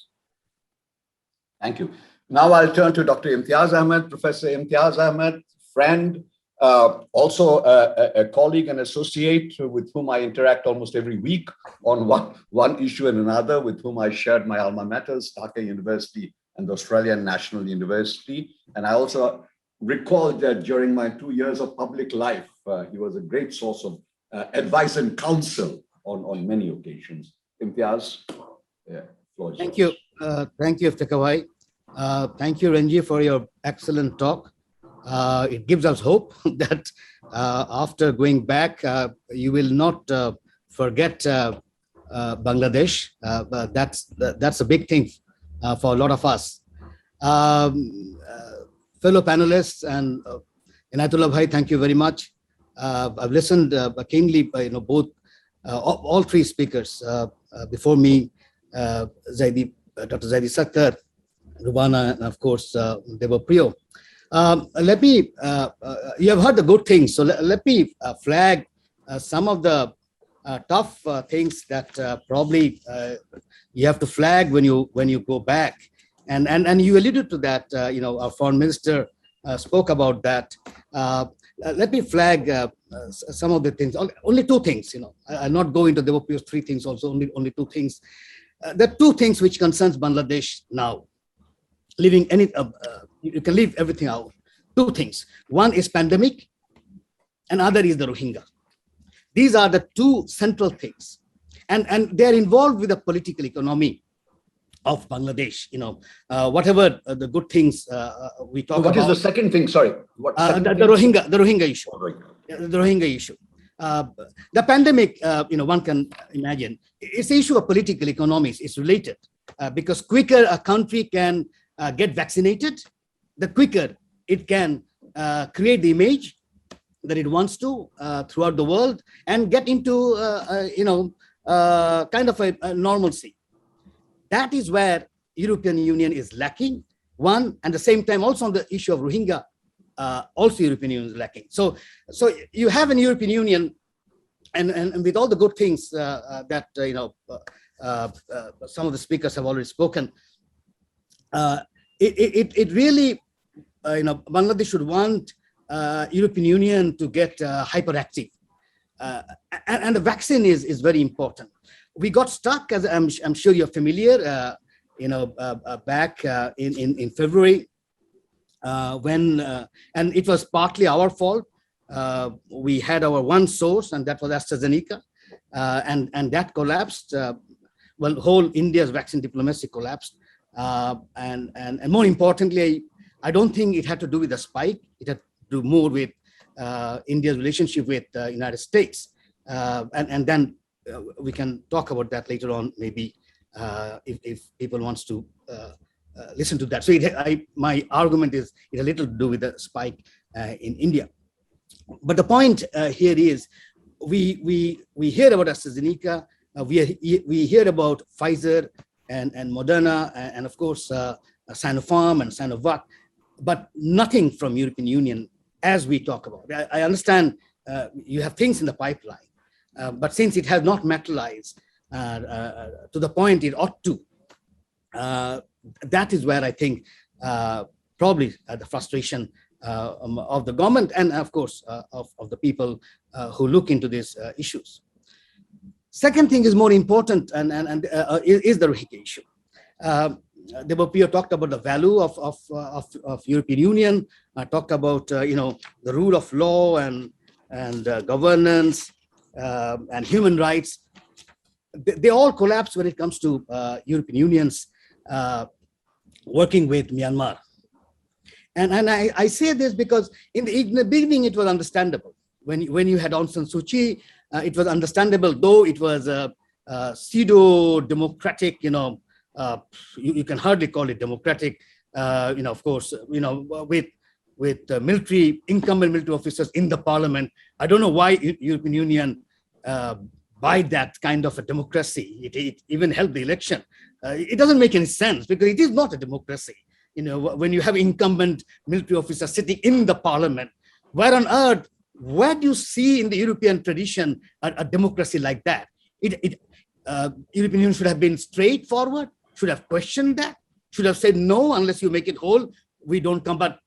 Thank you. Now I'll turn to Dr. Imtiaz Ahmed, Professor Imtiaz Ahmed, friend, also a colleague and associate with whom I interact almost every week on one issue and another, with whom I shared my alma maters, Dhaka University and the Australian National University. And I also recall that during my 2 years of public life, he was a great source of advice and counsel on many occasions. Imtiaz, floor is Thank yours. you. Thank you, Iftikhar. Thank you, Renji, for your excellent talk. It gives us hope that after going back, you will not forget Bangladesh. But that's a big thing for a lot of us. Fellow panelists and Inayatullah Bhai, thank you very much. I've listened keenly, both all three speakers before me, Dr. Zaidi Sakhtar, Rubana, and of course, Deva Priyo. Let me, you have heard the good things, so let me flag some of the tough things that probably you have to flag when you go back. And you alluded to that, our foreign minister spoke about that. Let me flag some of the things, only two things, I'll not go into Deva Priyo's three things, also only two things. There are two things which concerns Bangladesh now. Leaving any, you can leave everything out. Two things. One is pandemic, and other is the Rohingya. These are the two central things, and they are involved with the political economy of Bangladesh. Whatever the good things we talk about. What is the second thing? Sorry, what? The Rohingya issue. The Rohingya issue. The pandemic, one can imagine, it's the issue of political economies. It's related because quicker a country can get vaccinated, the quicker it can create the image that it wants to throughout the world and get into, kind of a normalcy. That is where European Union is lacking. One, and the same time also on the issue of Rohingya, also European Union is lacking. So you have an European Union, and with all the good things that some of the speakers have already spoken, it really, Bangladesh should want European Union to get hyperactive, and the vaccine is very important. We got stuck, as I'm sure you're familiar, back in February when, and it was partly our fault. We had our one source, and that was AstraZeneca, and that collapsed. Well, whole India's vaccine diplomacy collapsed. And more importantly, I don't think it had to do with the spike. It had to do more with India's relationship with the United States. And then we can talk about that later on, maybe if people wants to listen to that. So my argument is it a little to do with the spike in India. But the point here is we hear about AstraZeneca, we hear about Pfizer and Moderna, and of course Sinopharm and Sinovac, but nothing from European Union as we talk about. I understand you have things in the pipeline, but since it has not materialized to the point it ought to, that is where I think probably the frustration of the government and of course of the people who look into these issues. Second thing is more important and is the Rohingya issue. Deva Priyo talked about the value of European Union. Talked about the rule of law and governance and human rights. They all collapse when it comes to European Union's working with Myanmar. And I say this because in the beginning it was understandable. When you had Aung San Suu Kyi, it was understandable, though it was a pseudo-democratic, you can hardly call it democratic, of course, with military, incumbent military officers in the parliament. I don't know why European Union by that kind of a democracy. It even helped the election. It doesn't make any sense because it is not a democracy. When you have incumbent military officers sitting in the parliament, where on earth where do you see in the European tradition a democracy like that? European Union should have been straightforward, should have questioned that, should have said no, unless you make it whole, we don't come. But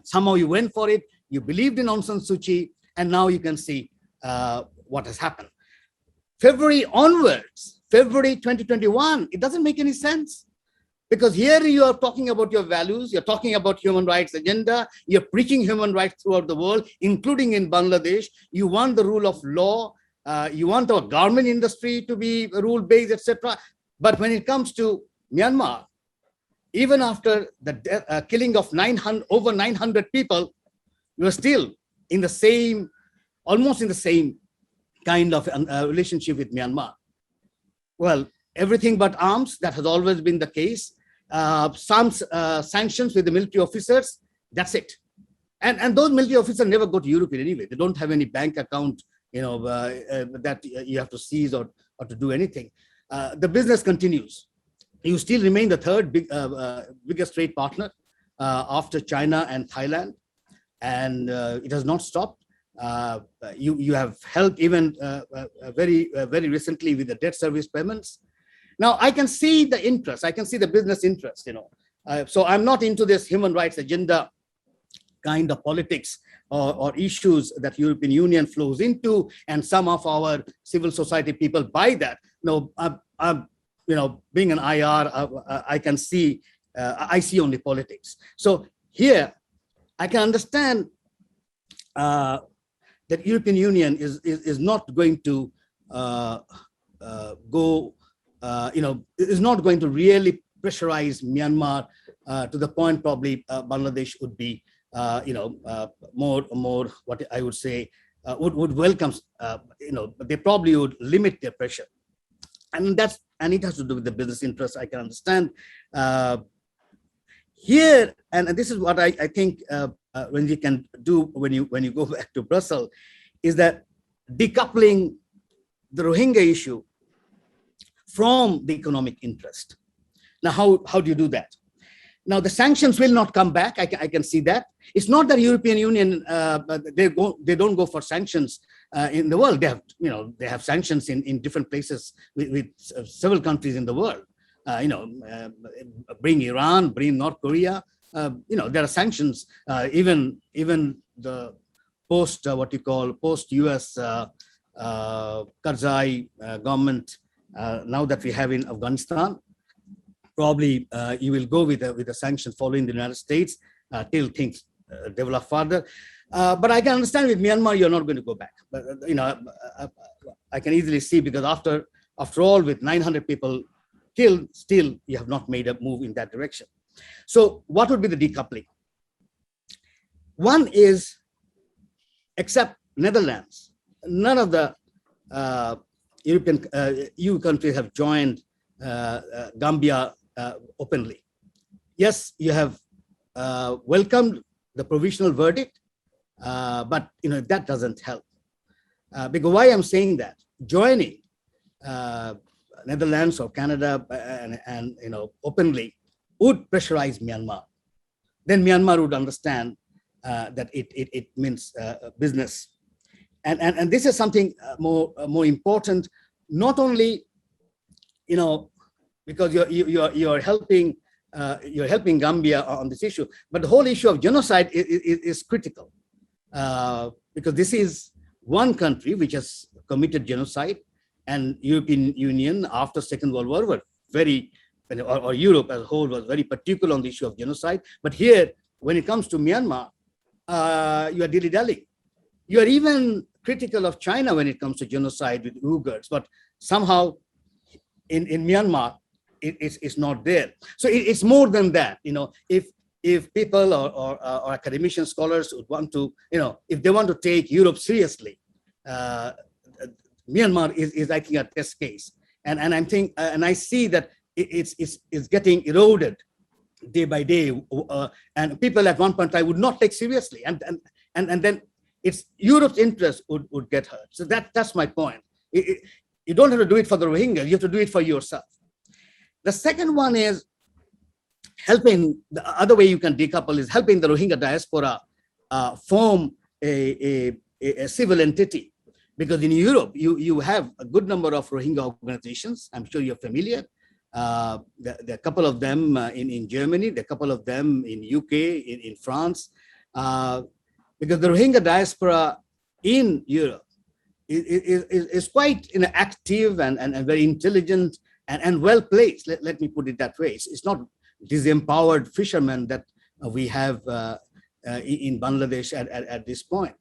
somehow you went for it, you believed in Aung San Suu Kyi, and now you can see what has happened. February onwards, February 2021, it doesn't make any sense. Because here you are talking about your values, you're talking about human rights agenda, you're preaching human rights throughout the world, including in Bangladesh. You want the rule of law, you want our garment industry to be rule-based, etc. But when it comes to Myanmar, even after the killing of over 900 people, you're still in the same, almost in the same kind of relationship with Myanmar. Well, everything but arms, that has always been the case. Some sanctions with the military officers, that's it. And those military officers never go to Europe anyway. They don't have any bank account, that you have to seize or to do anything. The business continues. You still remain the third biggest trade partner after China and Thailand, and it has not stopped. You have helped even very recently with the debt service payments. Now I can see the interest, I can see the business interest, so I'm not into this human rights agenda kind of politics or issues that European Union flows into, and some of our civil society people buy that. No, I'm being an IR, I can see, I see only politics. So here I can understand that European Union is not going to is not going to really pressurize Myanmar to the point probably Bangladesh would be, more what I would say would welcome, they probably would limit their pressure, and it has to do with the business interests. I can understand here, and this is what I think when you can do when you go back to Brussels, is that decoupling the Rohingya issue from the economic interest. Now, how do you do that? Now, the sanctions will not come back. I can see that. It's not that European Union they don't go for sanctions in the world. They have sanctions in different places with several countries in the world. Bring Iran, bring North Korea. There are sanctions. Even the post-US Karzai government. Now that we have in Afghanistan, probably you will go with a sanction following the United States till things develop further. But I can understand with Myanmar, you're not going to go back. But I can easily see, because after all, with 900 people killed, still you have not made a move in that direction. So what would be the decoupling? One is, except Netherlands, none of the European EU countries have joined Gambia openly. Yes, you have welcomed the provisional verdict, but that doesn't help. Because why I'm saying that, joining Netherlands or Canada and openly would pressurize Myanmar. Then Myanmar would understand that it means business. And this is something more important, not only because you're helping Gambia on this issue, but the whole issue of genocide is critical, because this is one country which has committed genocide, and European Union after Second World War were very, or Europe as a whole was very particular on the issue of genocide. But here, when it comes to Myanmar, you are dilly-dallying. You are even critical of China when it comes to genocide with Uyghurs, but somehow in Myanmar, it's not there. So it's more than that. If people or academician scholars would want to, if they want to take Europe seriously, Myanmar is I think a test case, and I see that it's getting eroded day by day, and people at one point I would not take seriously, and then it's Europe's interest would get hurt. So that's my point. You don't have to do it for the Rohingya, you have to do it for yourself. The second one is helping. The other way you can decouple is helping the Rohingya diaspora form a a civil entity. Because in Europe, you have a good number of Rohingya organizations. I'm sure you're familiar. There are a couple of them in Germany, there are a couple of them in UK, in France. Because the Rohingya diaspora in Europe is quite active and very intelligent and well placed. Let me put it that way. It's not disempowered fishermen that we have in Bangladesh at this point.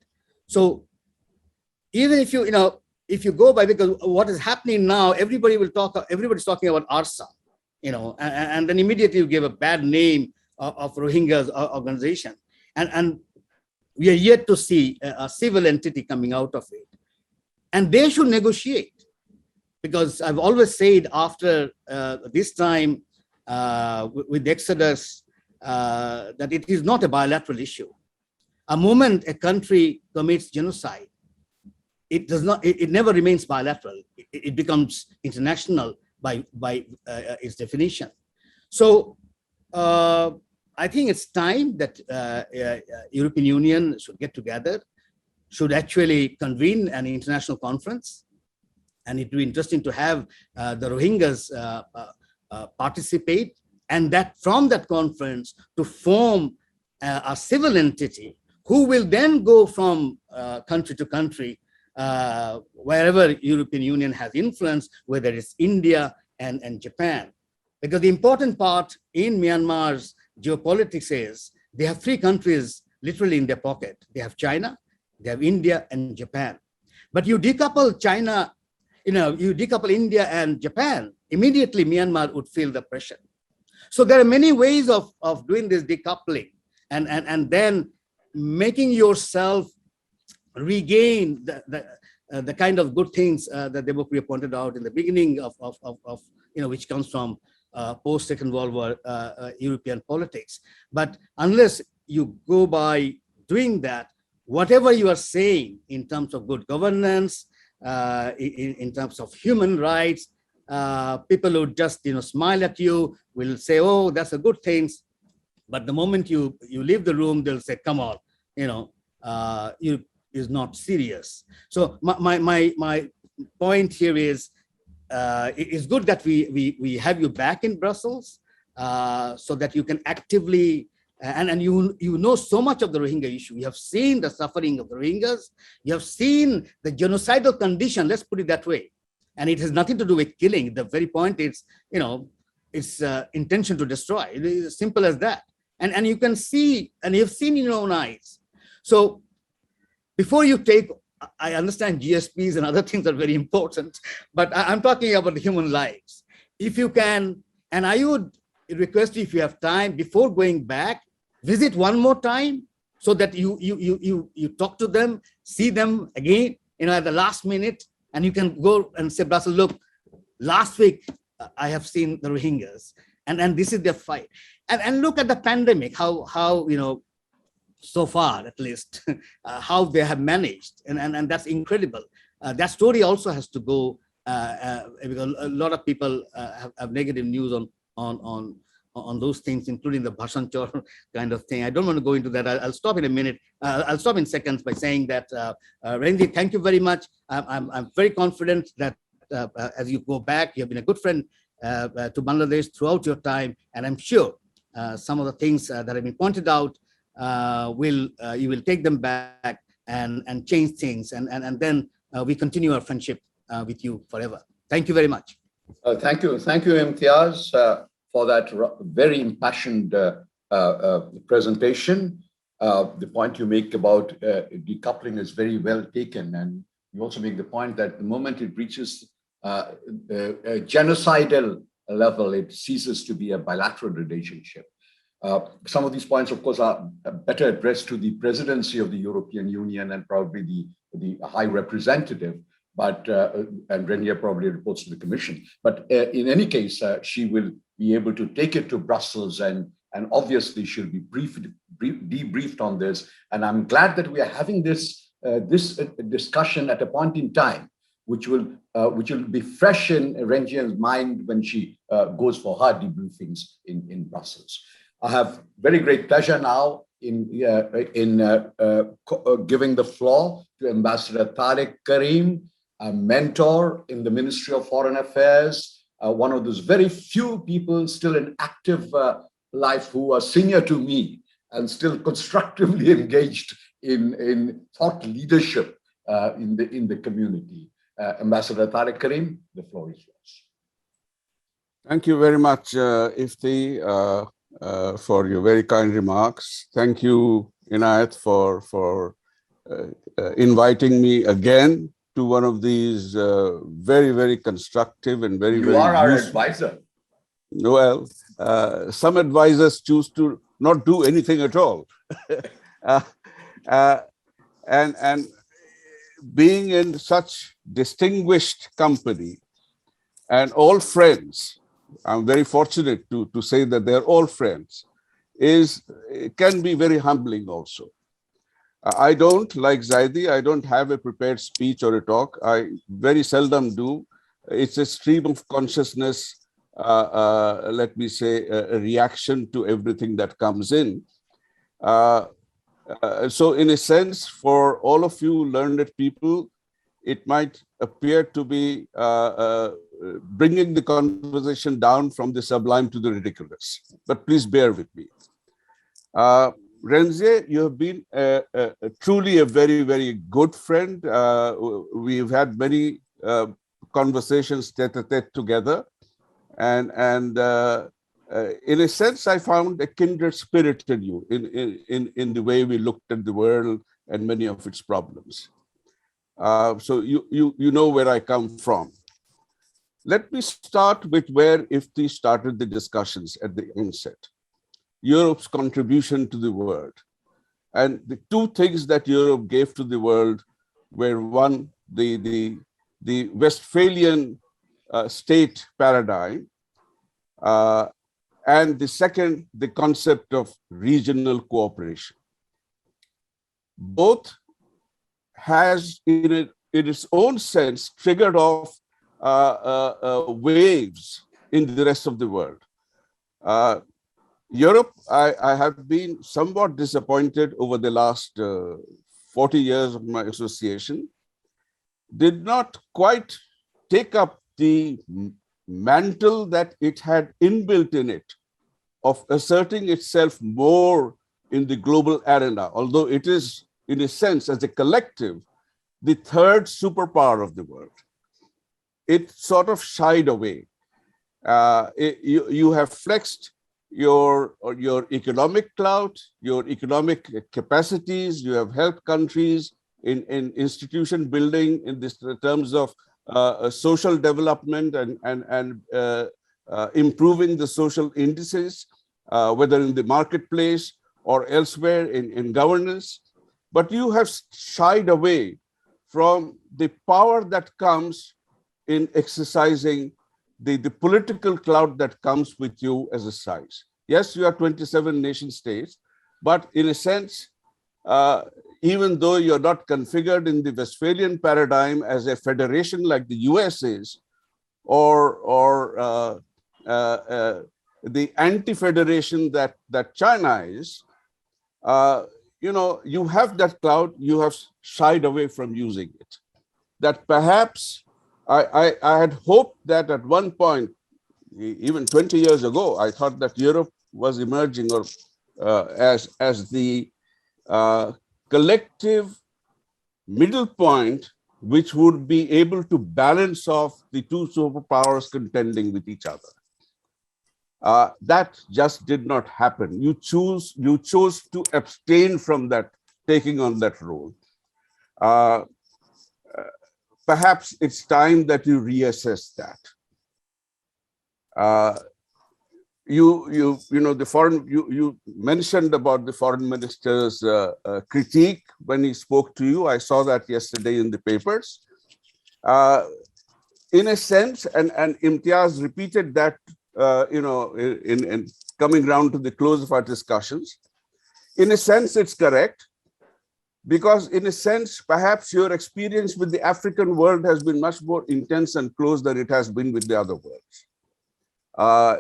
So even if if you go by, because what is happening now, everybody's talking about ARSA, and then immediately you give a bad name of Rohingya's organization. And we are yet to see a civil entity coming out of it. And they should negotiate, because I've always said after this time with the Exodus that it is not a bilateral issue. A moment a country commits genocide, it never remains bilateral. It becomes international by its definition. So I think it's time that European Union should get together, should actually convene an international conference. And it would be interesting to have the Rohingyas participate, and that from that conference to form a civil entity who will then go from country to country, wherever European Union has influence, whether it's India and Japan. Because the important part in Myanmar's geopolitics is they have three countries literally in their pocket. They have China, they have India and Japan. But you decouple China, you decouple India and Japan, immediately Myanmar would feel the pressure. So there are many ways of doing this decoupling and then making yourself regain the kind of good things that Debokri pointed out in the beginning of which comes from post-Second World War European politics. But unless you go by doing that, whatever you are saying in terms of good governance, in terms of human rights, people who just smile at you will say, oh, that's a good thing. But the moment you leave the room, they'll say, come on, you is not serious. So my point here is, it's good that we have you back in Brussels so that you can actively, and you know so much of the Rohingya issue. You have seen the suffering of the Rohingyas. You have seen the genocidal condition, let's put it that way. And it has nothing to do with killing. The very point is, it's intention to destroy. It is as simple as that. And you can see, and you've seen in your own eyes. So before you take, I understand GSPs and other things are very important, but I'm talking about the human lives. If you can, and I would request you, if you have time, before going back, visit one more time so that you talk to them, see them again, at the last minute, and you can go and say, Brussels, look, last week I have seen the Rohingyas, and this is their fight. And look at the pandemic, how so far at least, how they have managed, and that's incredible. That story also has to go, because a lot of people have negative news on those things, including the Bhasanchar kind of thing. I don't want to go into that. I'll stop in a minute. I'll stop in seconds by saying that, Randy, thank you very much. I'm very confident that as you go back, you have been a good friend to Bangladesh throughout your time, and I'm sure some of the things that have been pointed out you will take them back and change things, and then we continue our friendship with you forever. Thank you very much. Thank you, Imtiaz, for that very impassioned presentation. The point you make about decoupling is very well taken, and you also make the point that the moment it reaches a genocidal level, it ceases to be a bilateral relationship. Some of these points, of course, are better addressed to the presidency of the European Union and probably the High Representative, but and Renia probably reports to the Commission. But in any case, she will be able to take it to Brussels, and obviously she'll be debriefed on this. And I'm glad that we are having this discussion at a point in time which will be fresh in Renia's mind when she goes for her debriefings in Brussels. I have very great pleasure now giving the floor to Ambassador Tariq Karim, a mentor in the Ministry of Foreign Affairs, one of those very few people still in active life who are senior to me and still constructively engaged in thought leadership in the community. Ambassador Tariq Karim, the floor is yours. Thank you very much, Ifti, for your very kind remarks. Thank you, Inayat, for inviting me again to one of these very, very constructive and very, You are our advisor. Well, some advisors choose to not do anything at all. And being in such distinguished company and all friends, I'm very fortunate to say that they're all friends, can be very humbling also. I don't, like Zaidi, I don't have a prepared speech or a talk. I very seldom do. It's a stream of consciousness, let me say, a reaction to everything that comes in. So in a sense, for all of you learned people, it might appear to be bringing the conversation down from the sublime to the ridiculous, but please bear with me. Renze, you have been truly a very, very good friend. We've had many conversations tete-a-tete together. And in a sense, I found a kindred spirit in you in the way we looked at the world and many of its problems. So you know where I come from. Let me start with where Ifti started the discussions at the onset. Europe's contribution to the world. And the two things that Europe gave to the world were one, the Westphalian state paradigm, and the second, the concept of regional cooperation. Both has, in its own sense, triggered off waves in the rest of the world. Europe, I have been somewhat disappointed over the last 40 years of my association, did not quite take up the mantle that it had inbuilt in it of asserting itself more in the global arena, although it is, in a sense, as a collective, the third superpower of the world. It sort of shied away. You have flexed your economic clout, your economic capacities. You have helped countries in institution building in this terms of social development and improving the social indices, whether in the marketplace or elsewhere in governance. But you have shied away from the power that comes in exercising the political clout that comes with you as a size. Yes, you are 27 nation states, but in a sense, even though you're not configured in the Westphalian paradigm as a federation like the US is, or the anti-federation that China is, you have that clout, you have shied away from using it. That perhaps I had hoped that at one point, even 20 years ago, I thought that Europe was emerging or as the collective middle point, which would be able to balance off the two superpowers contending with each other. That just did not happen. You chose to abstain from that, taking on that role. Perhaps it's time that you reassess that. You mentioned about the foreign minister's critique when he spoke to you. I saw that yesterday in the papers. In a sense, and Imtiaz repeated that, in coming round to the close of our discussions. In a sense, it's correct. Because in a sense, perhaps your experience with the African world has been much more intense and close than it has been with the other worlds.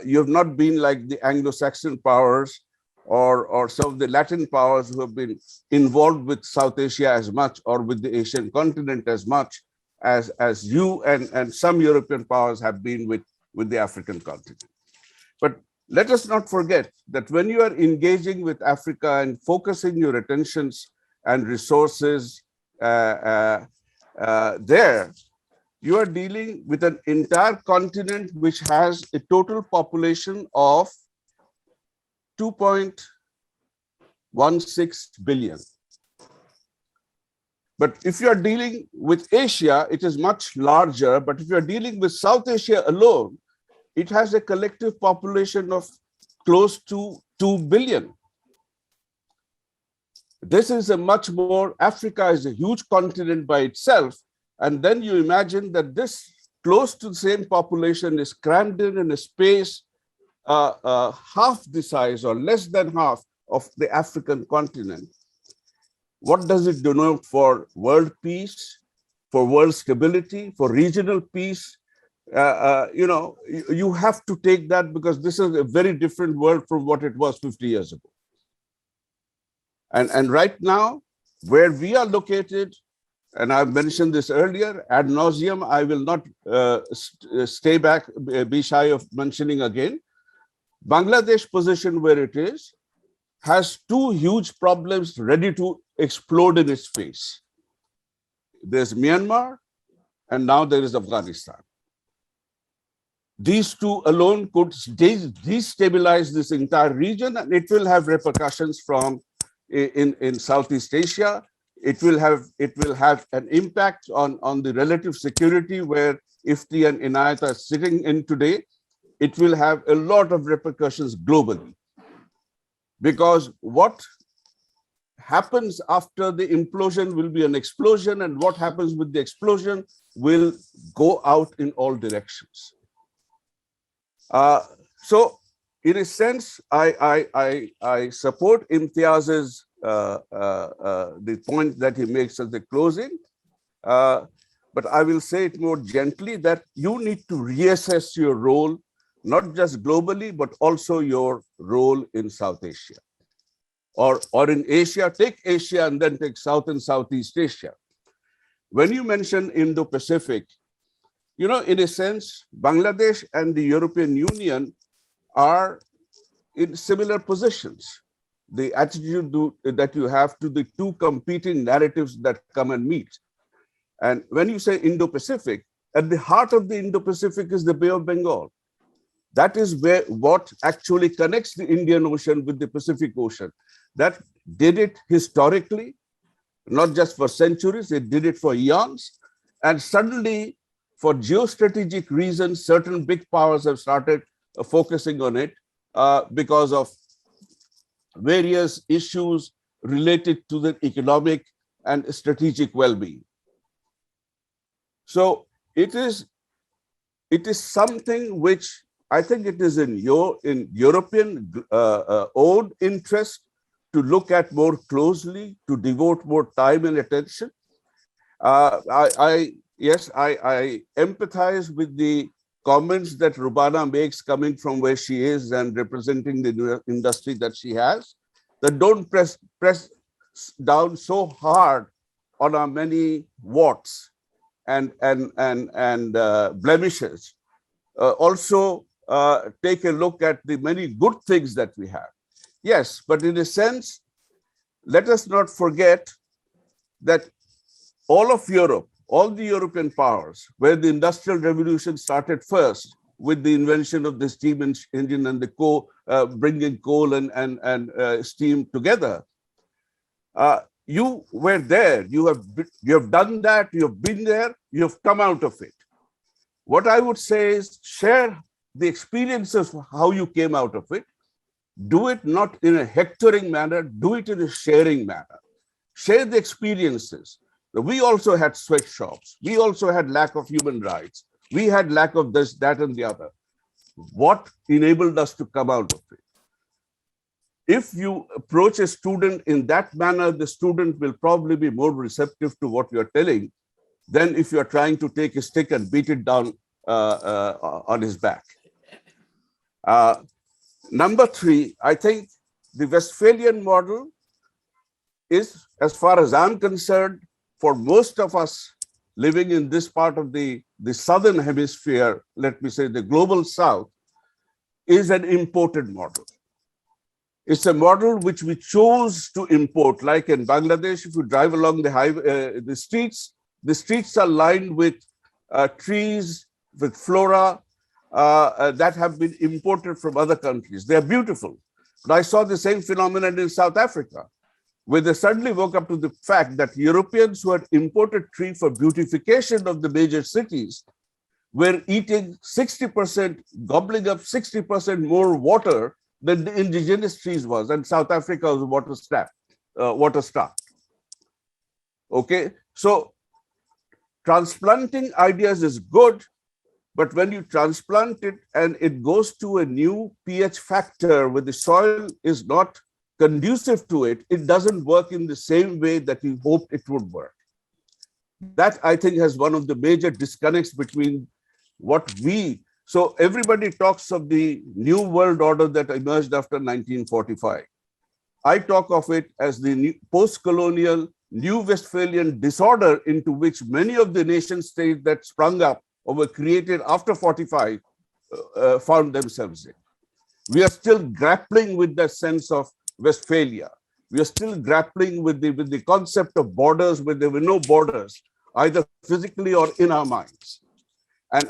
You have not been like the Anglo-Saxon powers or some of the Latin powers who have been involved with South Asia as much or with the Asian continent as much as you and some European powers have been with the African continent. But let us not forget that when you are engaging with Africa and focusing your attentions and resources there, you are dealing with an entire continent which has a total population of 2.16 billion. But if you are dealing with Asia, it is much larger. But if you are dealing with South Asia alone, it has a collective population of close to 2 billion. This is a much more, Africa is a huge continent by itself. And then you imagine that this close to the same population is crammed in a space half the size or less than half of the African continent. What does it denote for world peace, for world stability, for regional peace? You have to take that because this is a very different world from what it was 50 years ago. And right now, where we are located, and I've mentioned this earlier, ad nauseum, I will not be shy of mentioning again. Bangladesh position where it is has two huge problems ready to explode in its face. There's Myanmar, and now there is Afghanistan. These two alone could destabilize this entire region, and it will have repercussions from in Southeast Asia. It will have an impact on the relative security where IFTI and Inayat are sitting in today. It will have a lot of repercussions globally. Because what happens after the implosion will be an explosion, and what happens with the explosion will go out in all directions. So, in a sense, I support Imtiaz's the point that he makes at the closing, but I will say it more gently that you need to reassess your role, not just globally, but also your role in South Asia. Or in Asia, take Asia and then take South and Southeast Asia. When you mention Indo-Pacific, in a sense, Bangladesh and the European Union are in similar positions. The attitude that you have to the two competing narratives that come and meet. And when you say Indo-Pacific, at the heart of the Indo-Pacific is the Bay of Bengal. That is what actually connects the Indian Ocean with the Pacific Ocean. That did it historically, not just for centuries, it did it for eons. And suddenly, for geostrategic reasons, certain big powers have started focusing on it because of various issues related to the economic and strategic well-being. So it is something which I think it is in European own interest to look at more closely, to devote more time and attention. I empathize with the comments that Rubana makes coming from where she is and representing the industry that she has, that don't press down so hard on our many warts and blemishes. Also take a look at the many good things that we have. Yes, but in a sense, let us not forget that all of Europe, all the European powers, where the Industrial Revolution started first with the invention of the steam engine and the bringing coal and steam together, you were there. You have done that. You have been there. You have come out of it. What I would say is share the experiences of how you came out of it. Do it not in a hectoring manner. Do it in a sharing manner. Share the experiences. We also had sweatshops. We also had lack of human rights. We had lack of this, that, and the other. What enabled us to come out of it? If you approach a student in that manner, the student will probably be more receptive to what you're telling than if you're trying to take a stick and beat it down on his back. Number three, I think the Westphalian model is, as far as I'm concerned, for most of us living in this part of the southern hemisphere, let me say the global south, is an imported model. It's a model which we chose to import. Like in Bangladesh, if you drive along the highway, the streets are lined with trees, with flora that have been imported from other countries. They're beautiful. But I saw the same phenomenon in South Africa, where they suddenly woke up to the fact that Europeans who had imported tree for beautification of the major cities were eating 60%, gobbling up 60% more water than the indigenous trees was, and South Africa was water starved. Okay, so transplanting ideas is good, but when you transplant it and it goes to a new pH factor where the soil is not conducive to it, it doesn't work in the same way that we hoped it would work. That, I think, has one of the major disconnects between what we, so everybody talks of the new world order that emerged after 1945. I talk of it as the post-colonial new Westphalian disorder into which many of the nation states that sprung up or were created after 45 found themselves in. We are still grappling with that sense of Westphalia. We are still grappling with the concept of borders where there were no borders, either physically or in our minds.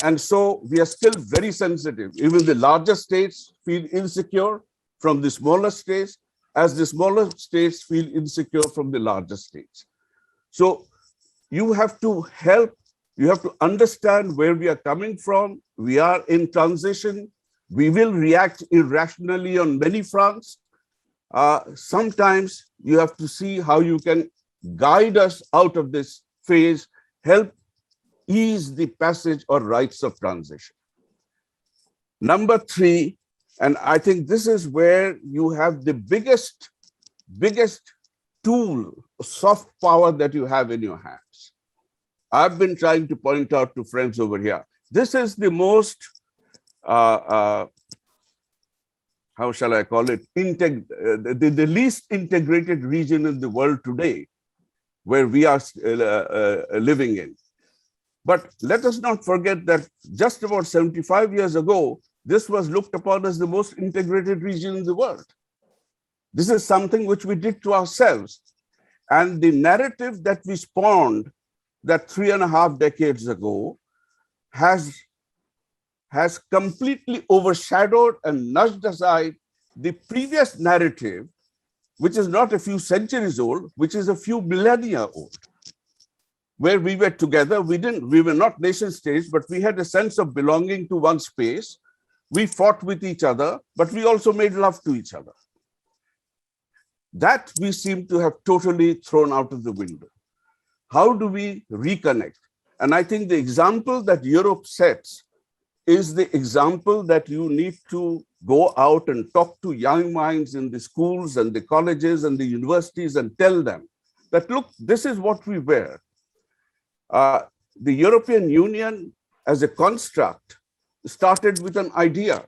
And so we are still very sensitive. Even the larger states feel insecure from the smaller states, as the smaller states feel insecure from the larger states. So you have to help, you have to understand where we are coming from. We are in transition. We will react irrationally on many fronts. Sometimes you have to see how you can guide us out of this phase, help ease the passage or rites of transition. Number three, and I think this is where you have the biggest tool, soft power that you have in your hands. I've been trying to point out to friends over here. This is the most, how shall I call it, the least integrated region in the world today, where we are living in. But let us not forget that just about 75 years ago, this was looked upon as the most integrated region in the world. This is something which we did to ourselves. And the narrative that we spawned that 3.5 decades ago has completely overshadowed and nudged aside the previous narrative, which is not a few centuries old, which is a few millennia old, where we were together. We were not nation states, but we had a sense of belonging to one space. We fought with each other, but we also made love to each other. That we seem to have totally thrown out of the window. How do we reconnect? And I think the example that Europe sets is the example that you need to go out and talk to young minds in the schools and the colleges and the universities and tell them that, look, this is what we were. The European Union as a construct started with an idea.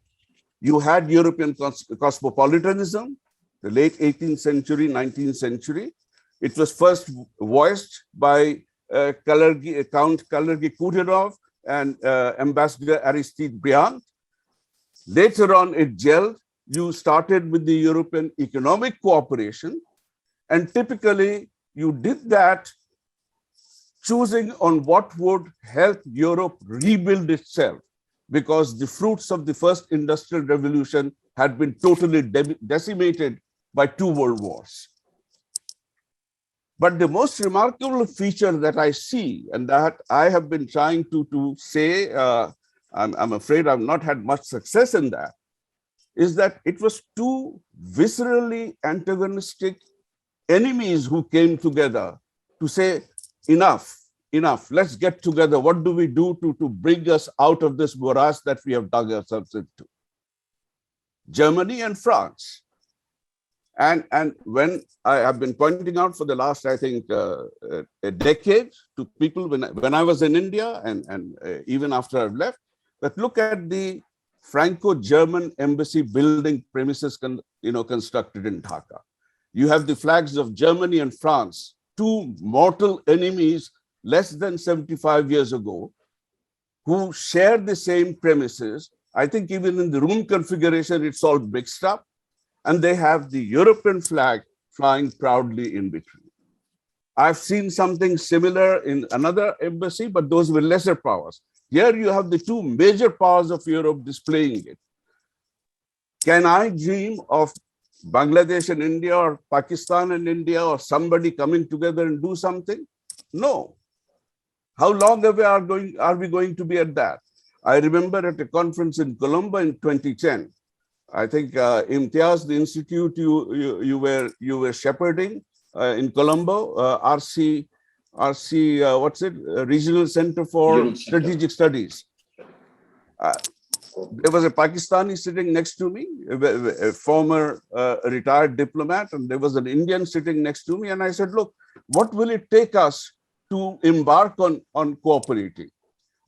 You had European cosmopolitanism, the late 18th century, 19th century. It was first voiced by Count Kalergi-Kudenov and Ambassador Aristide Briand. Later on, it gelled. You started with the European economic cooperation, and typically you did that choosing on what would help Europe rebuild itself, because the fruits of the first industrial revolution had been totally decimated by 2 world wars. But the most remarkable feature that I see, and that I have been trying to say, I'm afraid I've not had much success in that, is that it was 2 viscerally antagonistic enemies who came together to say, enough, let's get together. What do we do to bring us out of this morass that we have dug ourselves into? Germany and France. And when I have been pointing out for the last, I think, a decade to people when I was in India and even after I've left, that look at the Franco-German embassy building premises constructed in Dhaka. You have the flags of Germany and France, two mortal enemies less than 75 years ago, who share the same premises. I think even in the room configuration, it's all mixed up. And they have the European flag flying proudly in between. I've seen something similar in another embassy, but those were lesser powers. Here you have the two major powers of Europe displaying it. Can I dream of Bangladesh and India or Pakistan and India or somebody coming together and do something? No. How long are we going to be at that? I remember at a conference in Colombo in 2010, I think Imtiaz, the institute you were shepherding in Colombo, RC, what's it? Regional Center for Strategic Studies. There was a Pakistani sitting next to me, a former retired diplomat, and there was an Indian sitting next to me. And I said, look, what will it take us to embark on cooperating?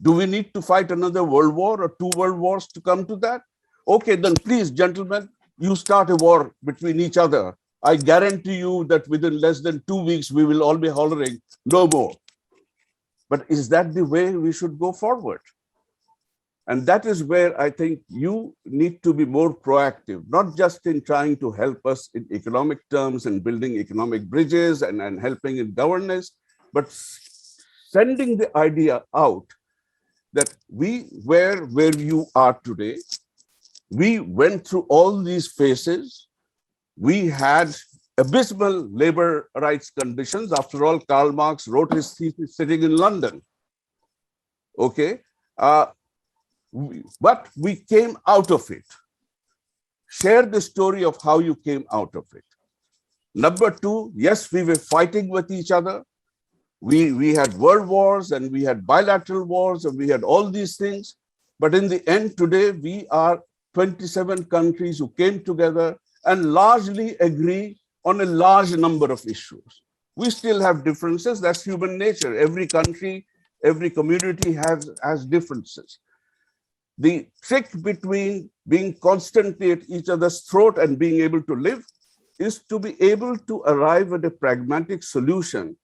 Do we need to fight another world war or two world wars to come to that? Okay, then please, gentlemen, you start a war between each other. I guarantee you that within less than 2 weeks, we will all be hollering, no more. But is that the way we should go forward? And that is where I think you need to be more proactive, not just in trying to help us in economic terms and building economic bridges and helping in governance, but sending the idea out that we were where you are today. We went through all these phases. We had abysmal labor rights conditions. After all, Karl Marx wrote his thesis sitting in London. Okay. But we came out of it. Share the story of how you came out of it. Number two, yes, we were fighting with each other. We had world wars and we had bilateral wars and we had all these things. But in the end, today, we are 27 countries who came together and largely agree on a large number of issues. We still have differences. That's human nature. Every country, every community has differences. The trick between being constantly at each other's throat and being able to live is to be able to arrive at a pragmatic solution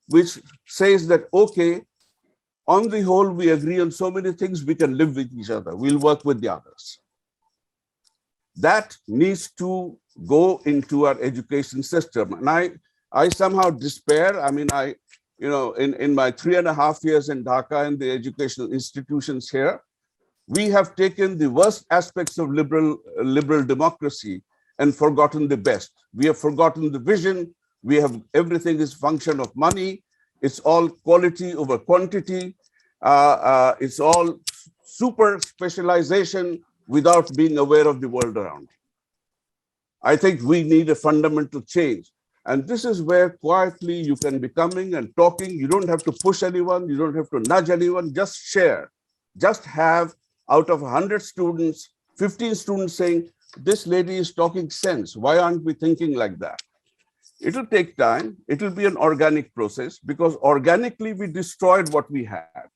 which says that, okay, on the whole, we agree on so many things, we can live with each other. We'll work with the others. That needs to go into our education system. And I somehow despair. I mean, in my 3.5 years in Dhaka and the educational institutions here, we have taken the worst aspects of liberal democracy and forgotten the best. We have forgotten the vision. We have everything is function of money. It's all quality over quantity. It's all super specialization without being aware of the world around. I think we need a fundamental change. And this is where quietly you can be coming and talking. You don't have to push anyone. You don't have to nudge anyone. Just share. Just have out of 100 students, 15 students saying, this lady is talking sense. Why aren't we thinking like that? It'll take time. It'll be an organic process because organically we destroyed what we had.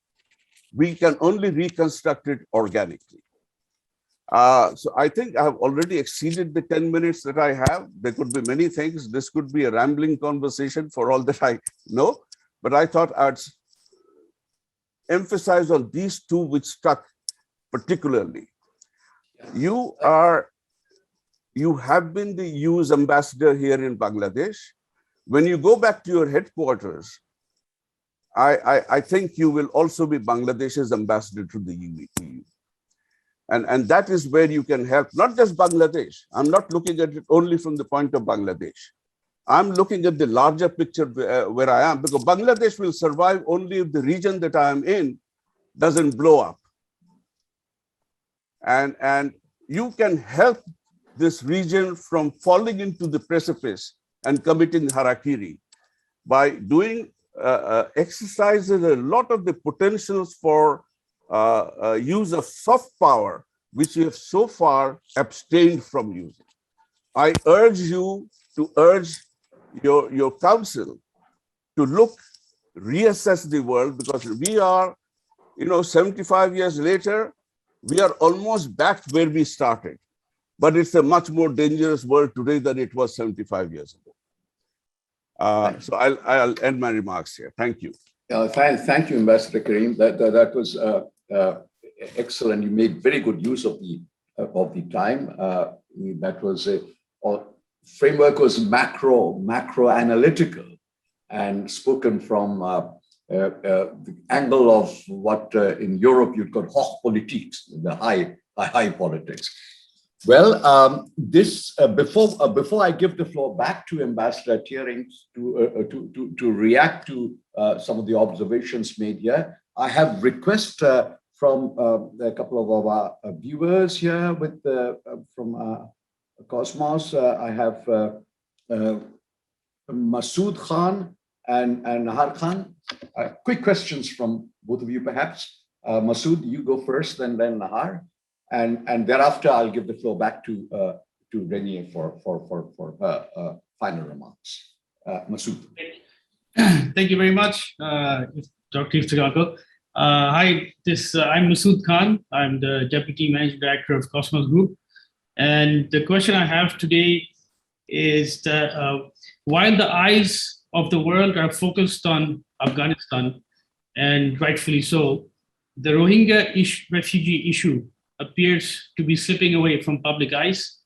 We can only reconstruct it organically. So I think I've already exceeded the 10 minutes that I have. There could be many things. This could be a rambling conversation for all that I know, but I thought I'd emphasize on these two which struck particularly. You have been the EU's ambassador here in Bangladesh. When you go back to your headquarters, I think you will also be Bangladesh's ambassador to the EU. And that is where you can help, not just Bangladesh. I'm not looking at it only from the point of Bangladesh. I'm looking at the larger picture where I am, because Bangladesh will survive only if the region that I am in doesn't blow up. And you can help this region from falling into the precipice and committing harakiri by doing exercises a lot of the potentials for use of soft power, which you have so far abstained from using. I urge you to urge your council to reassess the world, because we are, 75 years later, We are almost back where we started, but it's a much more dangerous world today than it was 75 years ago. So I'll end my remarks here. Thank you. Thank you, Ambassador Karim. That was excellent. You made very good use of the time. That was framework was macro analytical, and spoken from the angle of what in Europe you'd call Hochpolitik, the high politics. Well, before I give the floor back to Ambassador Thiering to react to some of the observations made here, I have request from a couple of our viewers here from Cosmos. I have Masood Khan and Nahar Khan. Quick questions from both of you, perhaps. Masood, you go first, and then Nahar. And thereafter, I'll give the floor back to Renier for her final remarks. Masood. Thank you very much, Dr. Iftikhar. Hi, I'm Masood Khan. I'm the Deputy Managing Director of Cosmos Group. And the question I have today is that while the eyes of the world are focused on Afghanistan, and rightfully so, the Rohingya refugee issue appears to be slipping away from public eyes.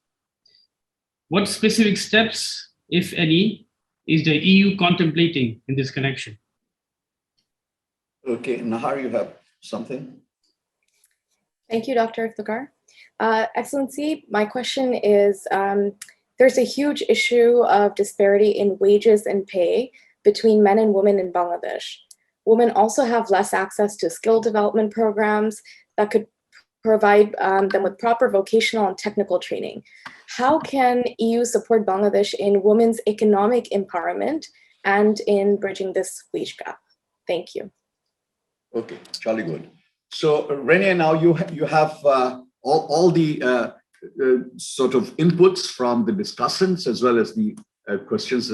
What specific steps, if any, is the EU contemplating in this connection? Okay, Nahar, you have something? Thank you, Dr. Iftikhar. Excellency, my question is, there's a huge issue of disparity in wages and pay between men and women in Bangladesh. Women also have less access to skill development programs that could provide them with proper vocational and technical training. How can EU support Bangladesh in women's economic empowerment and in bridging this wage gap? Thank you. Okay, jolly good. So Renier, now you have all the sort of inputs from the discussants as well as the questions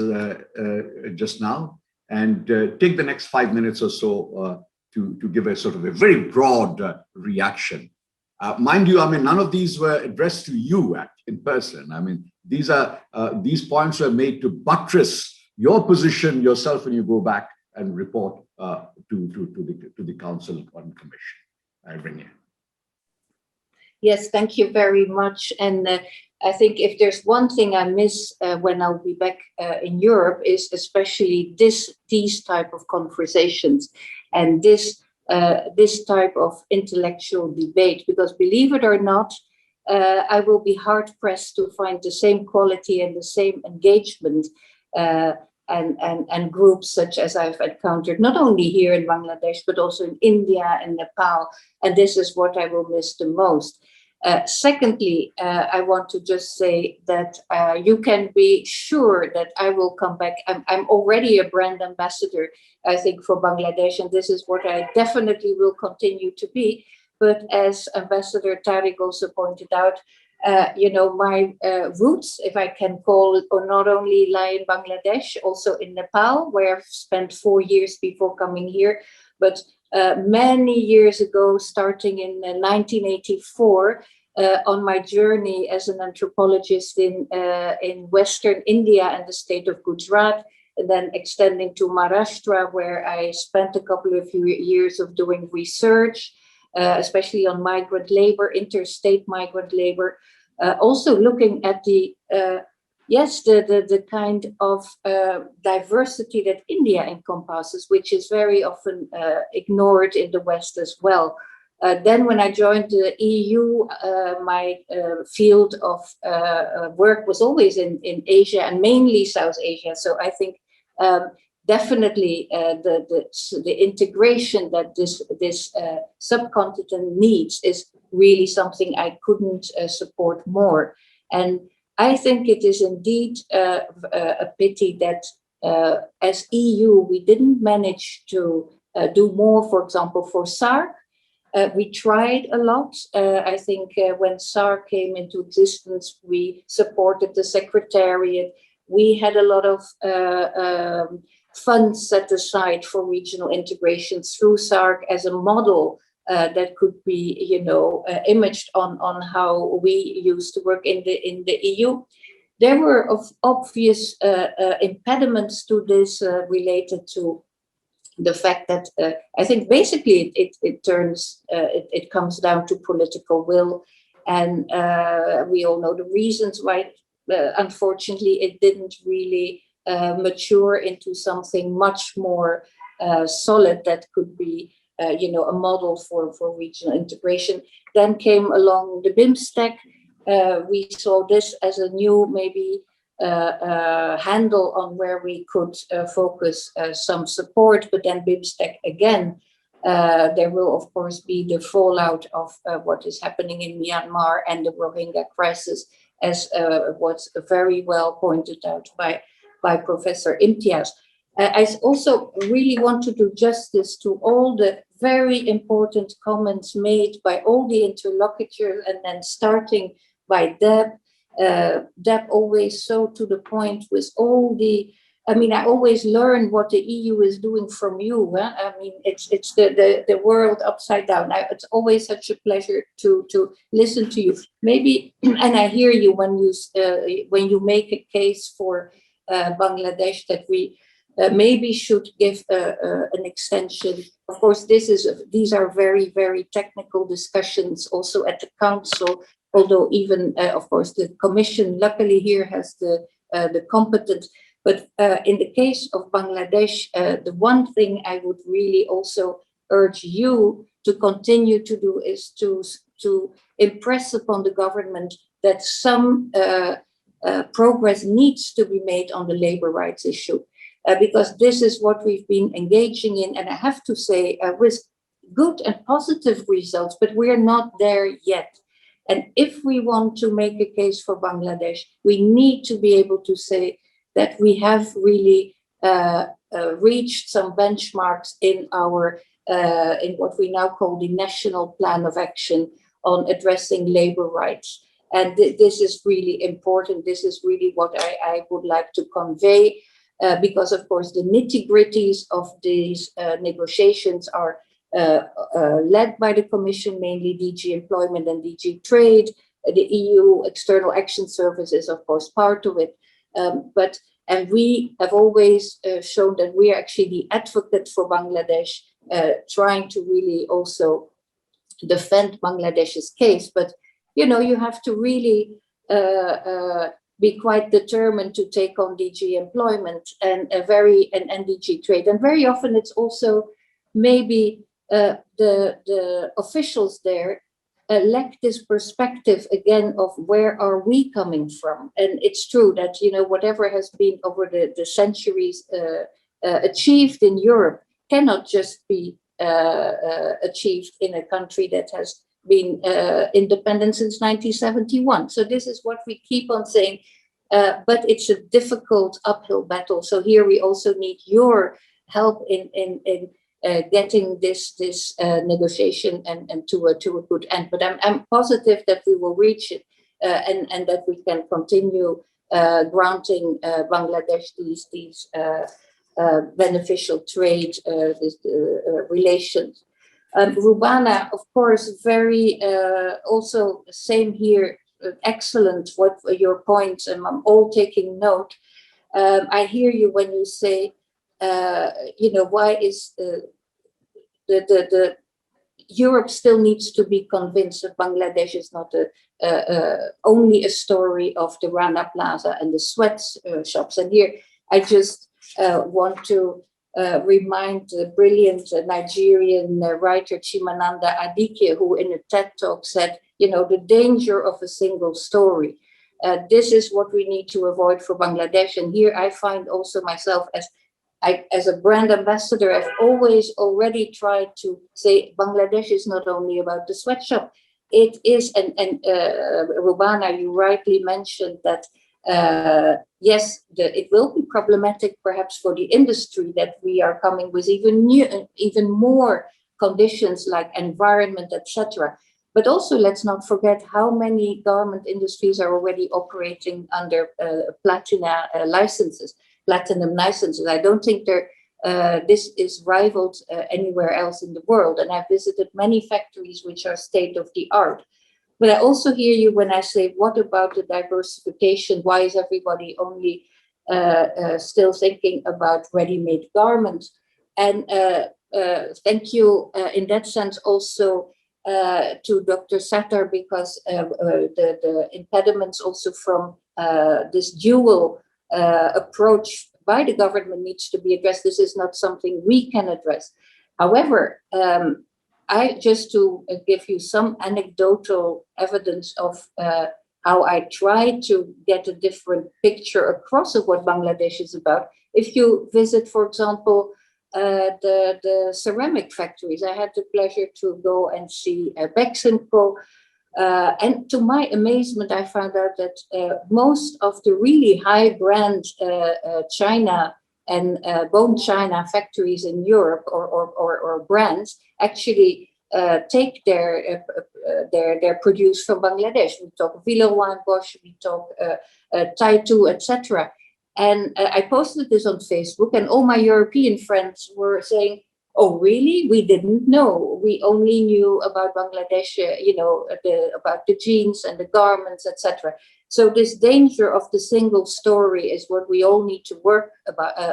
just now, and take the next 5 minutes or so to give a sort of a very broad reaction. Mind you, I mean, none of these were addressed to you in person. I mean, these points were made to buttress your position yourself when you go back and report to the Council and Commission. Renier. Yes, thank you very much. And I think if there's one thing I miss when I'll be back in Europe is especially these type of conversations and this type of intellectual debate, because believe it or not, I will be hard pressed to find the same quality and the same engagement and groups such as I've encountered, not only here in Bangladesh, but also in India and Nepal. And this is what I will miss the most. Secondly, I want to just say that you can be sure that I will come back. I'm already a brand ambassador, I think, for Bangladesh, and this is what I definitely will continue to be. But as Ambassador Tariq also pointed out, my roots, if I can call it, or not only lie in Bangladesh, also in Nepal, where I've spent 4 years before coming here, but many years ago, starting in 1984, on my journey as an anthropologist in Western India and the state of Gujarat, and then extending to Maharashtra, where I spent a couple of years of doing research, especially on migrant labor, interstate migrant labor, also looking at the kind of diversity that India encompasses, which is very often ignored in the West as well. Then when I joined the EU, my field of work was always in Asia and mainly South Asia. So I think definitely the integration that this subcontinent needs is really something I couldn't support more. And I think it is indeed a pity that as EU, we didn't manage to do more, for example, for SAARC. We tried a lot. I think when SAARC came into existence, we supported the Secretariat. We had a lot of funds set aside for regional integration through SAARC as a model that could be, imaged on how we used to work in the EU. There were obvious impediments to this related to the fact that I think basically it comes down to political will, and we all know the reasons why. Unfortunately, it didn't really mature into something much more solid that could be, a model for regional integration. Then came along the BIMSTEC. We saw this as a new maybe handle on where we could focus some support, but then BIMSTEC again. There will, of course, be the fallout of what is happening in Myanmar and the Rohingya crisis, as was very well pointed out by Professor Imtiaz. I also really want to do justice to all the very important comments made by all the interlocutors, and then starting by Deb. Deb always so to the point with all the, I always learn what the EU is doing from you. Huh? It's the world upside down. It's always such a pleasure to listen to you. Maybe, and I hear you when you make a case for Bangladesh that we maybe should give an extension. Of course, these are very, very technical discussions also at the Council. Although even, of course, the Commission luckily here has the competence. But in the case of Bangladesh, the one thing I would really also urge you to continue to do is to impress upon the government that some progress needs to be made on the labor rights issue. Because this is what we've been engaging in, and I have to say, with good and positive results, but we're not there yet. And if we want to make a case for Bangladesh, we need to be able to say that we have really reached some benchmarks in in what we now call the National Plan of Action on addressing labor rights. And this is really important. This is really what I would like to convey, because of course the nitty-gritties of these negotiations are led by the Commission, mainly DG Employment and DG Trade. The EU External Action Service is, of course, part of it. And we have always shown that we are actually the advocate for Bangladesh, trying to really also defend Bangladesh's case. But, you have to really be quite determined to take on DG Employment and DG Trade. And very often it's also maybe the officials there lack this perspective again of where are we coming from. And it's true that whatever has been over the centuries achieved in Europe cannot just be achieved in a country that has been independent since 1971. So this is what we keep on saying, but it's a difficult uphill battle. So here we also need your help in getting this negotiation and to a good end. But I'm positive that we will reach it and that we can continue granting Bangladesh these beneficial trade relations. Rubana, of course, very also same here. Excellent. What your points, and I'm all taking note. I hear you when you say, why is the Europe still needs to be convinced that Bangladesh is not only a story of the Rana Plaza and the sweatshops. And here I just want to remind the brilliant Nigerian writer Chimananda Adichie, who in a TED talk said, the danger of a single story. This is what we need to avoid for Bangladesh. And here I find also myself as a brand ambassador, I've always already tried to say Bangladesh is not only about the sweatshop. It is, and Rubana, you rightly mentioned that, yes, it will be problematic perhaps for the industry that we are coming with even more conditions like environment, etc. But also, let's not forget how many garment industries are already operating under platinum licenses. I don't think they're this is rivaled anywhere else in the world. And I've visited many factories which are state of the art. But I also hear you when I say, what about the diversification? Why is everybody only still thinking about ready-made garments? And thank you in that sense also to Dr. Sattar, because the impediments also from this dual approach by the government needs to be addressed. This is not something we can address. However, I just to give you some anecdotal evidence of how I try to get a different picture across of what Bangladesh is about. If you visit, for example, the ceramic factories, I had the pleasure to go and see Bexenco. And to my amazement, I found out that most of the really high brand China and bone China factories in Europe or brands actually take their produce from Bangladesh. We talk Villeroy Bosch, we talk Taitu, etc. And I posted this on Facebook, and all my European friends were saying, "Oh, really? We didn't know. We only knew about Bangladesh, about the jeans and the garments, etc." So this danger of the single story is what we all need to work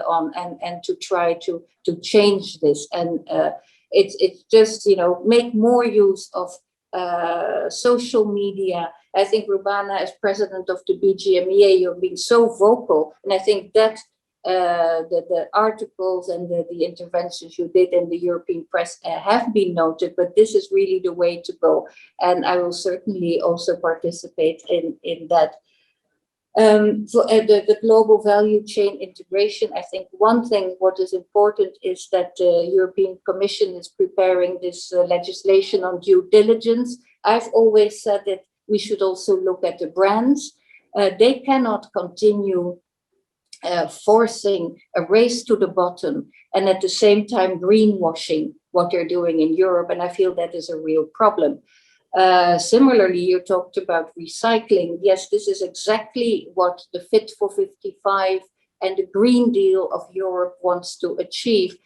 on and to try to change this. And it's just, make more use of social media. I think Rubana, as president of the BGMEA, you're being so vocal, and I think that the articles and the interventions you did in the European press have been noted, but this is really the way to go. And I will certainly also participate in that. So the global value chain integration, I think one thing what is important is that the European Commission is preparing this legislation on due diligence. I've always said that we should also look at the brands. They cannot continue forcing a race to the bottom and at the same time greenwashing what they're doing in Europe. And I feel that is a real problem. Similarly, you talked about recycling. Yes, this is exactly what the Fit for 55 and the Green Deal of Europe wants to achieve.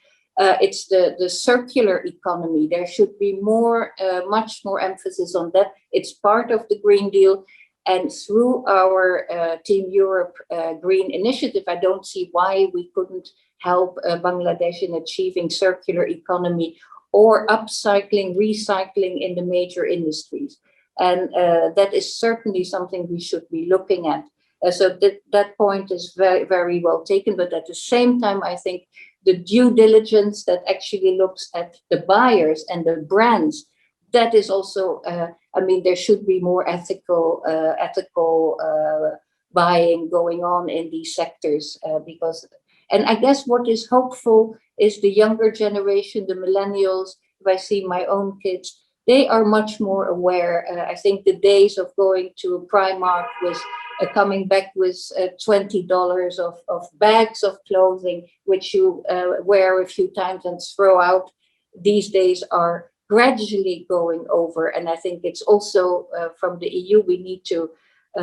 It's the circular economy. There should be much more emphasis on that. It's part of the Green Deal. And through our Team Europe Green Initiative, I don't see why we couldn't help Bangladesh in achieving circular economy or upcycling, recycling in the major industries. And that is certainly something we should be looking at. So that point is very, very well taken. But at the same time, I think the due diligence that actually looks at the buyers and the brands, that is also, there should be more ethical buying going on in these sectors and I guess what is hopeful is the younger generation, the millennials. If I see my own kids, they are much more aware. I think the days of going to a Primark was coming back with $20 of bags of clothing, which you wear a few times and throw out. These days are gradually going over. And I think it's also from the EU, we need to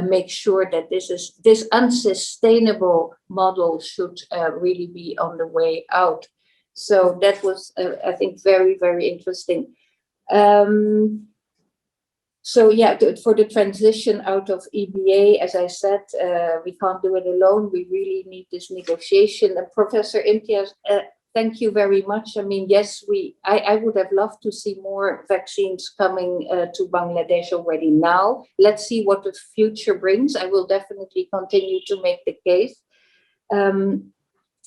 make sure that this unsustainable model should really be on the way out. So that was, I think, very, very interesting. So yeah, for the transition out of EBA, as I said, we can't do it alone. We really need this negotiation. And Professor Imtiaz, thank you very much. I mean, yes, I would have loved to see more vaccines coming to Bangladesh already now. Let's see what the future brings. I will definitely continue to make the case.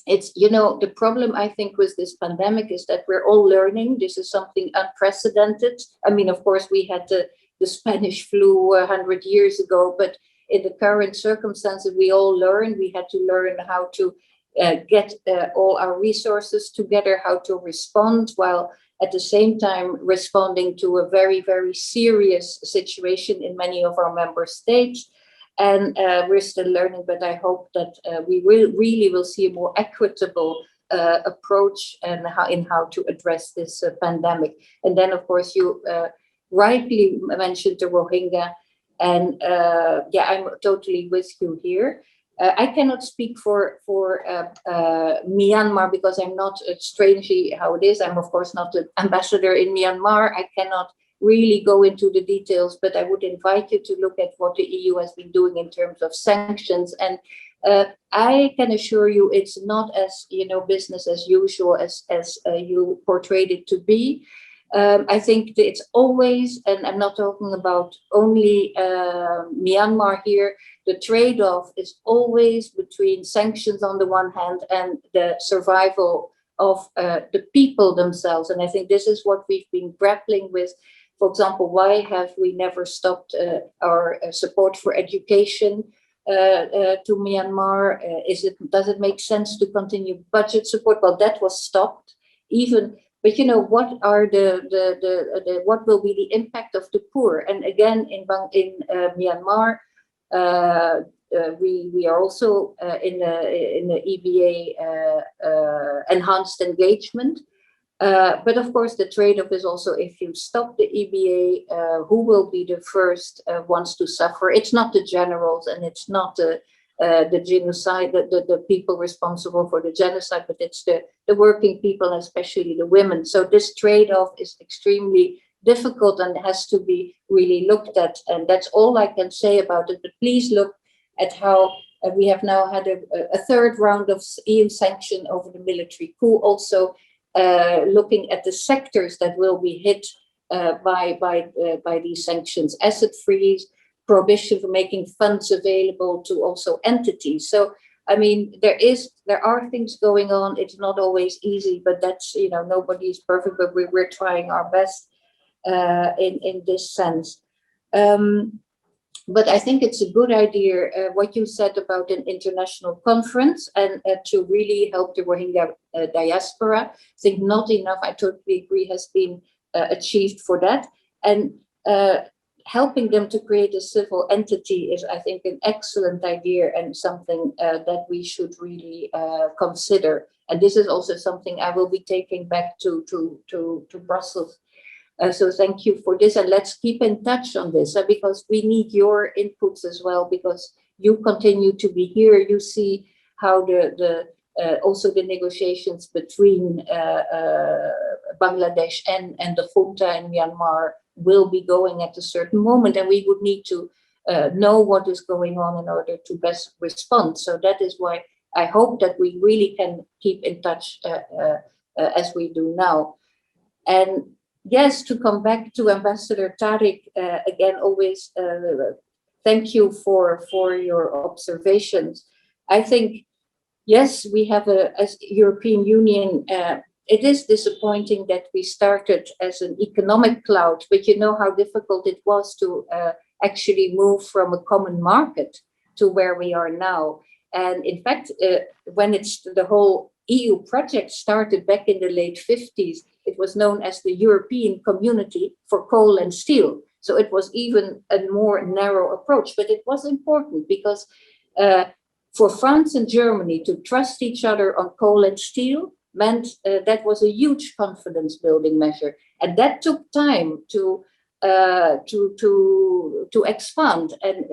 It's, the problem I think with this pandemic is that we're all learning. This is something unprecedented. I mean, of course, we had the Spanish flu 100 years ago, but in the current circumstances, we all learn. We had to learn how to get all our resources together, how to respond, while at the same time responding to a very, very serious situation in many of our member states. And we're still learning, but I hope that we will see a more equitable approach and how to address this pandemic. And then, of course, you rightly mentioned the Rohingya, and I'm totally with you here. I cannot speak for Myanmar because I'm not, strangely how it is. I'm of course not the ambassador in Myanmar. I cannot really go into the details, but I would invite you to look at what the EU has been doing in terms of sanctions. And I can assure you it's not as, business as usual as you portrayed it to be. I think that it's always, and I'm not talking about only Myanmar here, the trade-off is always between sanctions on the one hand and the survival of the people themselves. And I think this is what we've been grappling with. For example, why have we never stopped our support for education to Myanmar? Does it make sense to continue budget support? Well, that was stopped even. But what are what will be the impact of the poor? And again, in Myanmar, we are also in the EBA enhanced engagement. But of course, the trade-off is also if you stop the EBA, who will be the first ones to suffer? It's not the generals, and it's not the genocide, the people responsible for the genocide, but it's the working people, especially the women. So this trade-off is extremely difficult and has to be really looked at. And that's all I can say about it. But please look at how we have now had a third round of EU sanction over the military coup, also looking at the sectors that will be hit by these sanctions, asset freeze, prohibition for making funds available to also entities. So, I mean, there are things going on. It's not always easy, but that's, nobody is perfect, but we're trying our best in this sense. But I think it's a good idea what you said about an international conference and to really help the Rohingya diaspora. I think not enough, I totally agree, has been achieved for that. And helping them to create a civil entity is, I think, an excellent idea and something that we should really consider. And this is also something I will be taking back to Brussels. So thank you for this, and let's keep in touch on this because we need your inputs as well, because you continue to be here. You see how also the negotiations between Bangladesh and the junta in Myanmar will be going at a certain moment, and we would need to know what is going on in order to best respond. So that is why I hope that we really can keep in touch as we do now. And yes, to come back to Ambassador Tariq, again, always thank you for your observations. I think, yes, we have as European Union, it is disappointing that we started as an economic cloud, but you know how difficult it was to actually move from a common market to where we are now. And in fact, when the whole EU project started back in the late 50s, it was known as the European Community for Coal and Steel. So it was even a more narrow approach, but it was important because for France and Germany to trust each other on coal and steel meant that was a huge confidence building measure. And that took time to expand. And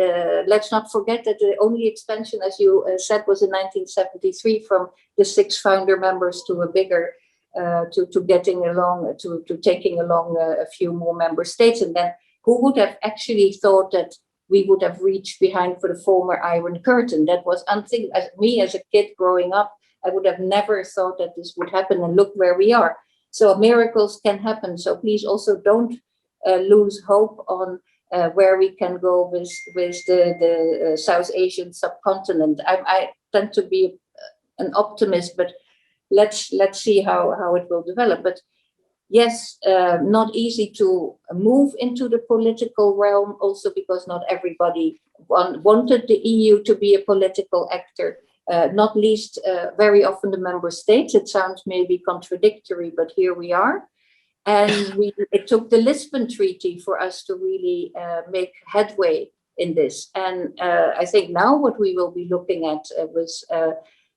let's not forget that the only expansion, as you said, was in 1973 from the 6 founder members to a bigger to getting along, to taking along a few more member states. And then who would have actually thought that we would have reached behind for the former Iron Curtain? That was unthinkable. Me as a kid growing up, I would have never thought that this would happen, and look where we are. So miracles can happen. So please also don't lose hope on where we can go with the South Asian subcontinent. I tend to be an optimist, but let's see how it will develop. But yes, not easy to move into the political realm, also because not everybody wanted the EU to be a political actor, not least very often the member states. It sounds maybe contradictory, but here we are. And it took the Lisbon Treaty for us to really make headway in this. And I think now what we will be looking at with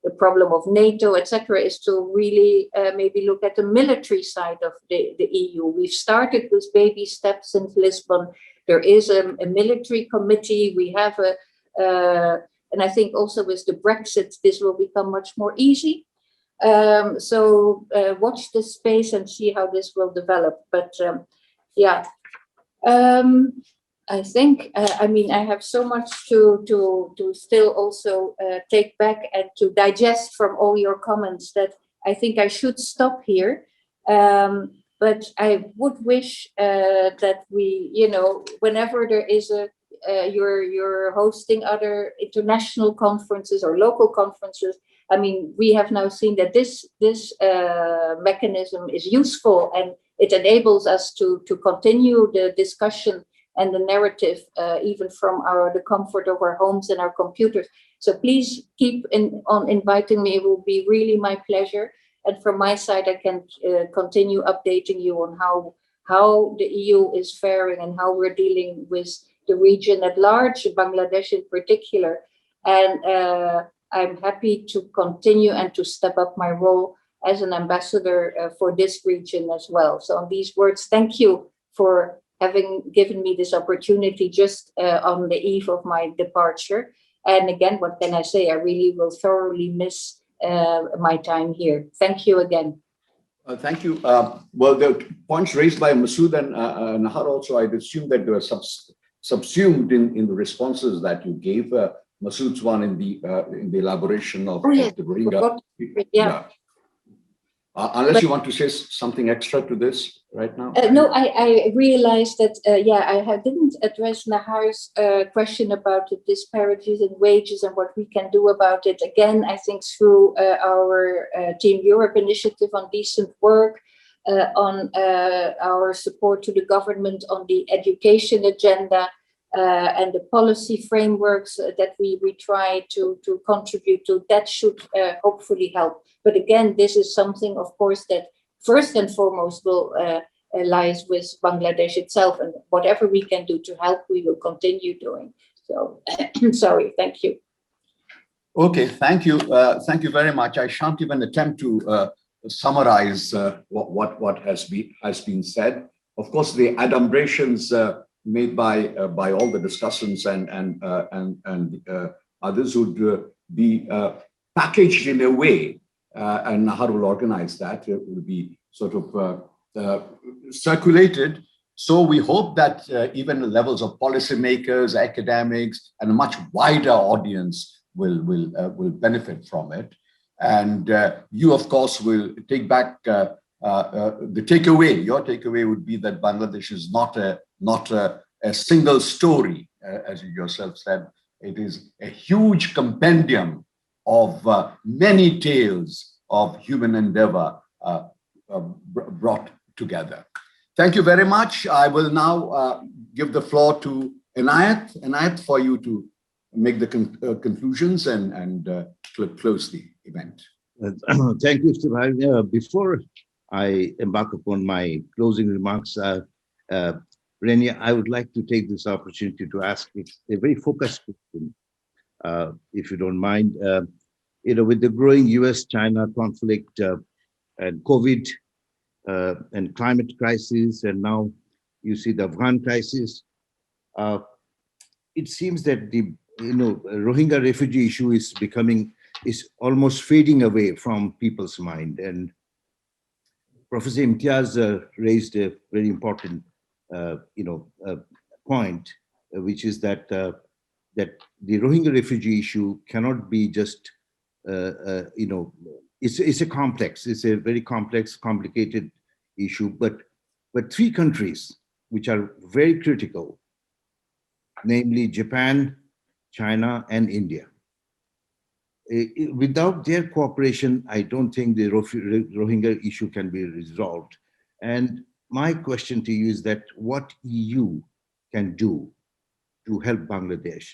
the problem of NATO, etc., is to really maybe look at the military side of the EU. We've started with baby steps since Lisbon. There is a military committee. We have And I think also with the Brexit, this will become much more easy. So watch this space and see how this will develop. But yeah, I think, I mean, I have so much to still also take back and to digest from all your comments that I think I should stop here. But I would wish that we, you know, whenever there is you're hosting other international conferences or local conferences. I mean, we have now seen that this mechanism is useful, and it enables us to continue the discussion and the narrative, even from the comfort of our homes and our computers. So please keep on inviting me. It will be really my pleasure. And from my side, I can continue updating you on how the EU is faring and how we're dealing with the region at large, Bangladesh in particular. And I'm happy to continue and to step up my role as an ambassador for this region as well. So on these words, thank you for having given me this opportunity just on the eve of my departure. And again, what can I say? I really will thoroughly miss my time here. Thank you again. Thank you. Well, the points raised by Masood and Nahar also, I'd assume that they were subsumed in the responses that you gave. Masood's one in the elaboration of the Rohingya. Yeah. Unless you want to say something extra to this right now. No, I realized that, I didn't address Nahar's question about the disparities in wages and what we can do about it. Again, I think through our Team Europe initiative on decent work, on our support to the government on the education agenda, and the policy frameworks that we try to contribute to, that should hopefully help. But again, this is something, of course, that first and foremost will lies with Bangladesh itself, and whatever we can do to help, we will continue doing. So, sorry, thank you. Okay, thank you. Thank you very much. I shan't even attempt to summarize what has been said. Of course, the adumbrations made by all the discussants and others would be packaged in a way, and Nahar will organize that. It will be sort of circulated. So we hope that even the levels of policymakers, academics, and a much wider audience will benefit from it. And you, of course, will take back the takeaway. Your takeaway would be that Bangladesh is not a single story, as you yourself said. It is a huge compendium of many tales of human endeavor brought together. Thank you very much. I will now give the floor to Inayat for you to make the conclusions and close the event. Thank you, Mr. Before I embark upon my closing remarks, Renia, I would like to take this opportunity to ask a very focused question, if you don't mind. With the growing US-China conflict and COVID and climate crisis, and now you see the Afghan crisis, it seems that the Rohingya refugee issue is almost fading away from people's mind. And Professor Imtiaz raised a very important point, which is that the Rohingya refugee issue cannot be just it's a very complex, complicated issue, but three countries which are very critical, namely Japan, China, and India. Without their cooperation, I don't think the Rohingya issue can be resolved. And my question to you is that what EU can do to help Bangladesh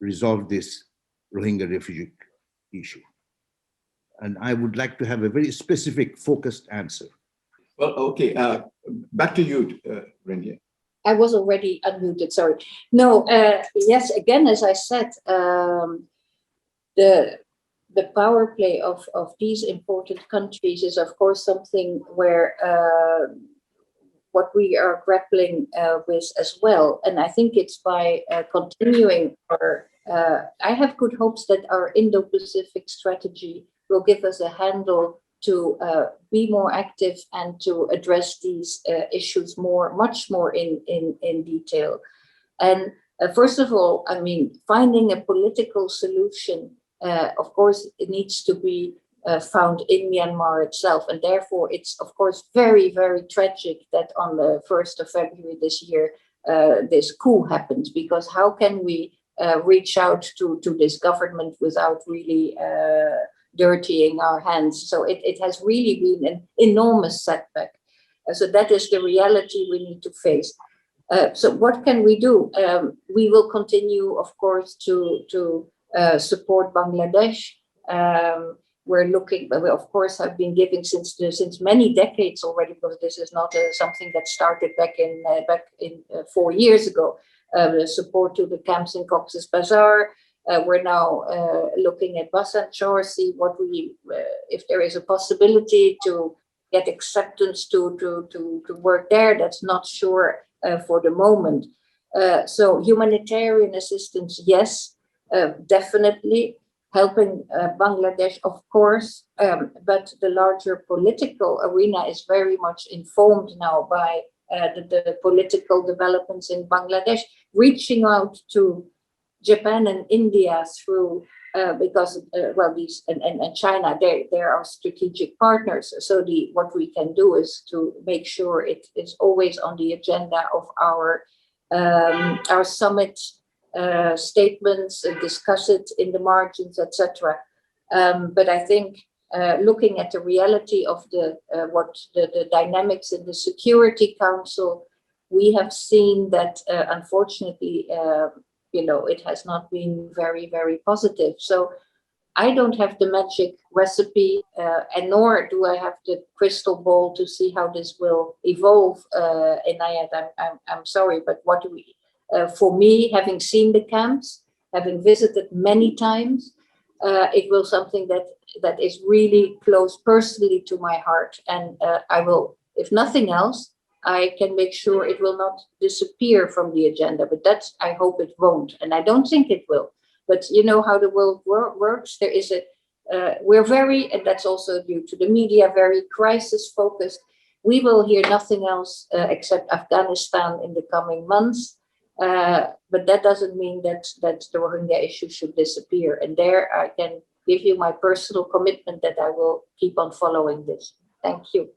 resolve this Rohingya refugee issue? And I would like to have a very specific, focused answer. Well, okay, back to you, Renia. I was already unmuted, sorry. No, yes, again, as I said, the power play of these important countries is, of course, something where what we are grappling with as well. And I think it's by continuing our I have good hopes that our Indo-Pacific strategy will give us a handle to be more active and to address these issues much more in detail. And first of all, I mean, finding a political solution, of course, it needs to be found in Myanmar itself. And therefore, it's, of course, very, very tragic that on the 1st of February this year, this coup happened, because how can we reach out to this government without really dirtying our hands? So it has really been an enormous setback. So that is the reality we need to face. So what can we do? We will continue, of course, to support Bangladesh. We're looking, we of course have been giving since many decades already, because this is not something that started back in 4 years ago. Support to the camps in Cox's Bazar. We're now looking at Basan Chor, see what we, if there is a possibility to get acceptance to work there. That's not sure for the moment. So humanitarian assistance, yes, definitely. Helping Bangladesh, of course, but the larger political arena is very much informed now by the political developments in Bangladesh, reaching out to Japan and India through, because, well, these, and China, they're our strategic partners. So what we can do is to make sure it is always on the agenda of our summit statements, and discuss it in the margins, etc. But I think looking at the reality of the dynamics in the Security Council, we have seen that unfortunately, it has not been very, very positive. So I don't have the magic recipe, and nor do I have the crystal ball to see how this will evolve. Inayat, I'm sorry, but what do we? For me, having seen the camps, having visited many times, it will something that is really close personally to my heart. And I will, if nothing else, I can make sure it will not disappear from the agenda. But that's, I hope it won't. And I don't think it will. But you know how the world works. There is we're very, and that's also due to the media, very crisis focused. We will hear nothing else except Afghanistan in the coming months. But that doesn't mean that the Rohingya issue should disappear. And there I can give you my personal commitment that I will keep on following this. Thank you.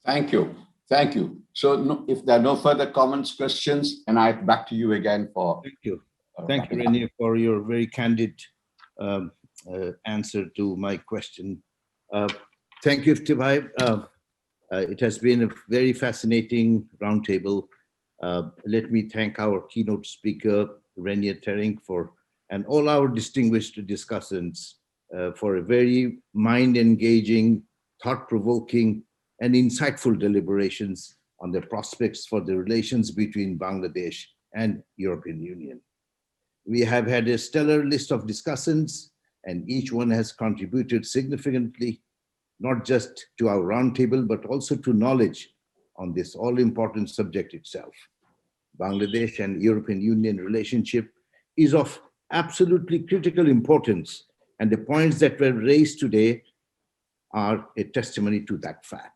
Thank you. Thank you. So if there are no further comments, questions, and I back to you again for. Thank you. Thank you, Renia, for your very candid answer to my question. Thank you, Ifti. It has been a very fascinating roundtable. Let me thank our keynote speaker, Renia Tering, and all our distinguished discussants for a very mind-engaging, thought-provoking, and insightful deliberations on the prospects for the relations between Bangladesh and European Union. We have had a stellar list of discussants, and each one has contributed significantly, not just to our roundtable, but also to knowledge on this all-important subject itself. Bangladesh and European Union relationship is of absolutely critical importance, and the points that were raised today are a testimony to that fact.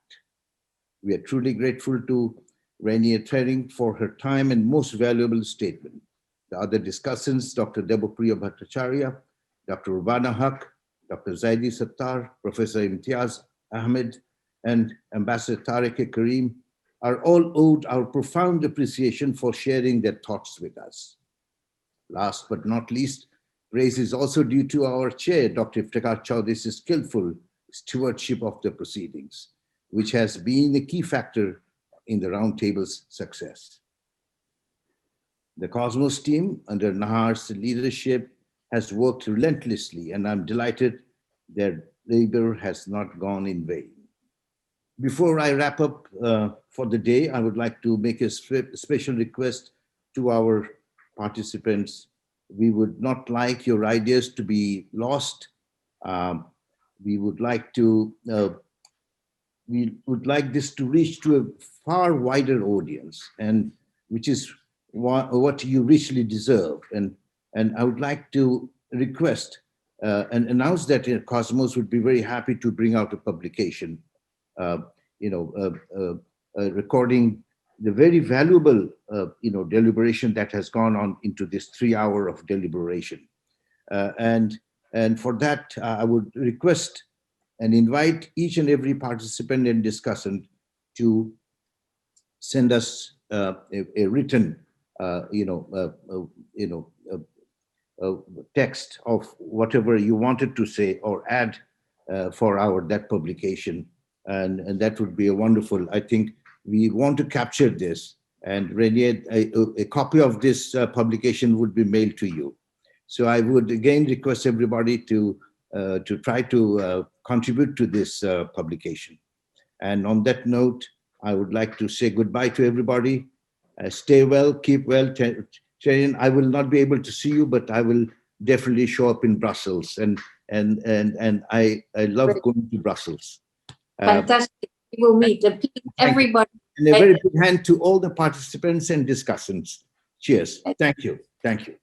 We are truly grateful to Renia Tering for her time and most valuable statement. The other discussants, Dr. Debopriya Bhattacharya, Dr. Rubana Haq, Dr. Zaidi Sattar, Professor Imtiaz Ahmed, and Ambassador Tariq Karim, are all owed our profound appreciation for sharing their thoughts with us. Last but not least, praise is also due to our chair, Dr. Iftikhar Chaudhry's skillful stewardship of the proceedings, which has been a key factor in the roundtable's success. The Cosmos team, under Nahar's leadership, has worked relentlessly, and I'm delighted their labor has not gone in vain. Before I wrap up for the day, I would like to make a special request to our participants. We would not like your ideas to be lost. We would like this to reach to a far wider audience, and which is what you richly deserve. And And I would like to request and announce that Cosmos would be very happy to bring out a publication, recording the very valuable, deliberation that has gone on into this 3 hour of deliberation. And for that, I would request and invite each and every participant and discussant to send us a written, text of whatever you wanted to say or add for that publication, and that would be a wonderful. I think we want to capture this, and Renier, a copy of this publication would be mailed to you. So I would again request everybody to try to contribute to this publication. And on that note, I would like to say goodbye to everybody. Stay well, keep well. Sharon, I will not be able to see you, but I will definitely show up in Brussels. And I love going to Brussels. Fantastic. We will meet. And please, everybody. And a very big hand to all the participants and discussants. Cheers. Thank you. Thank you.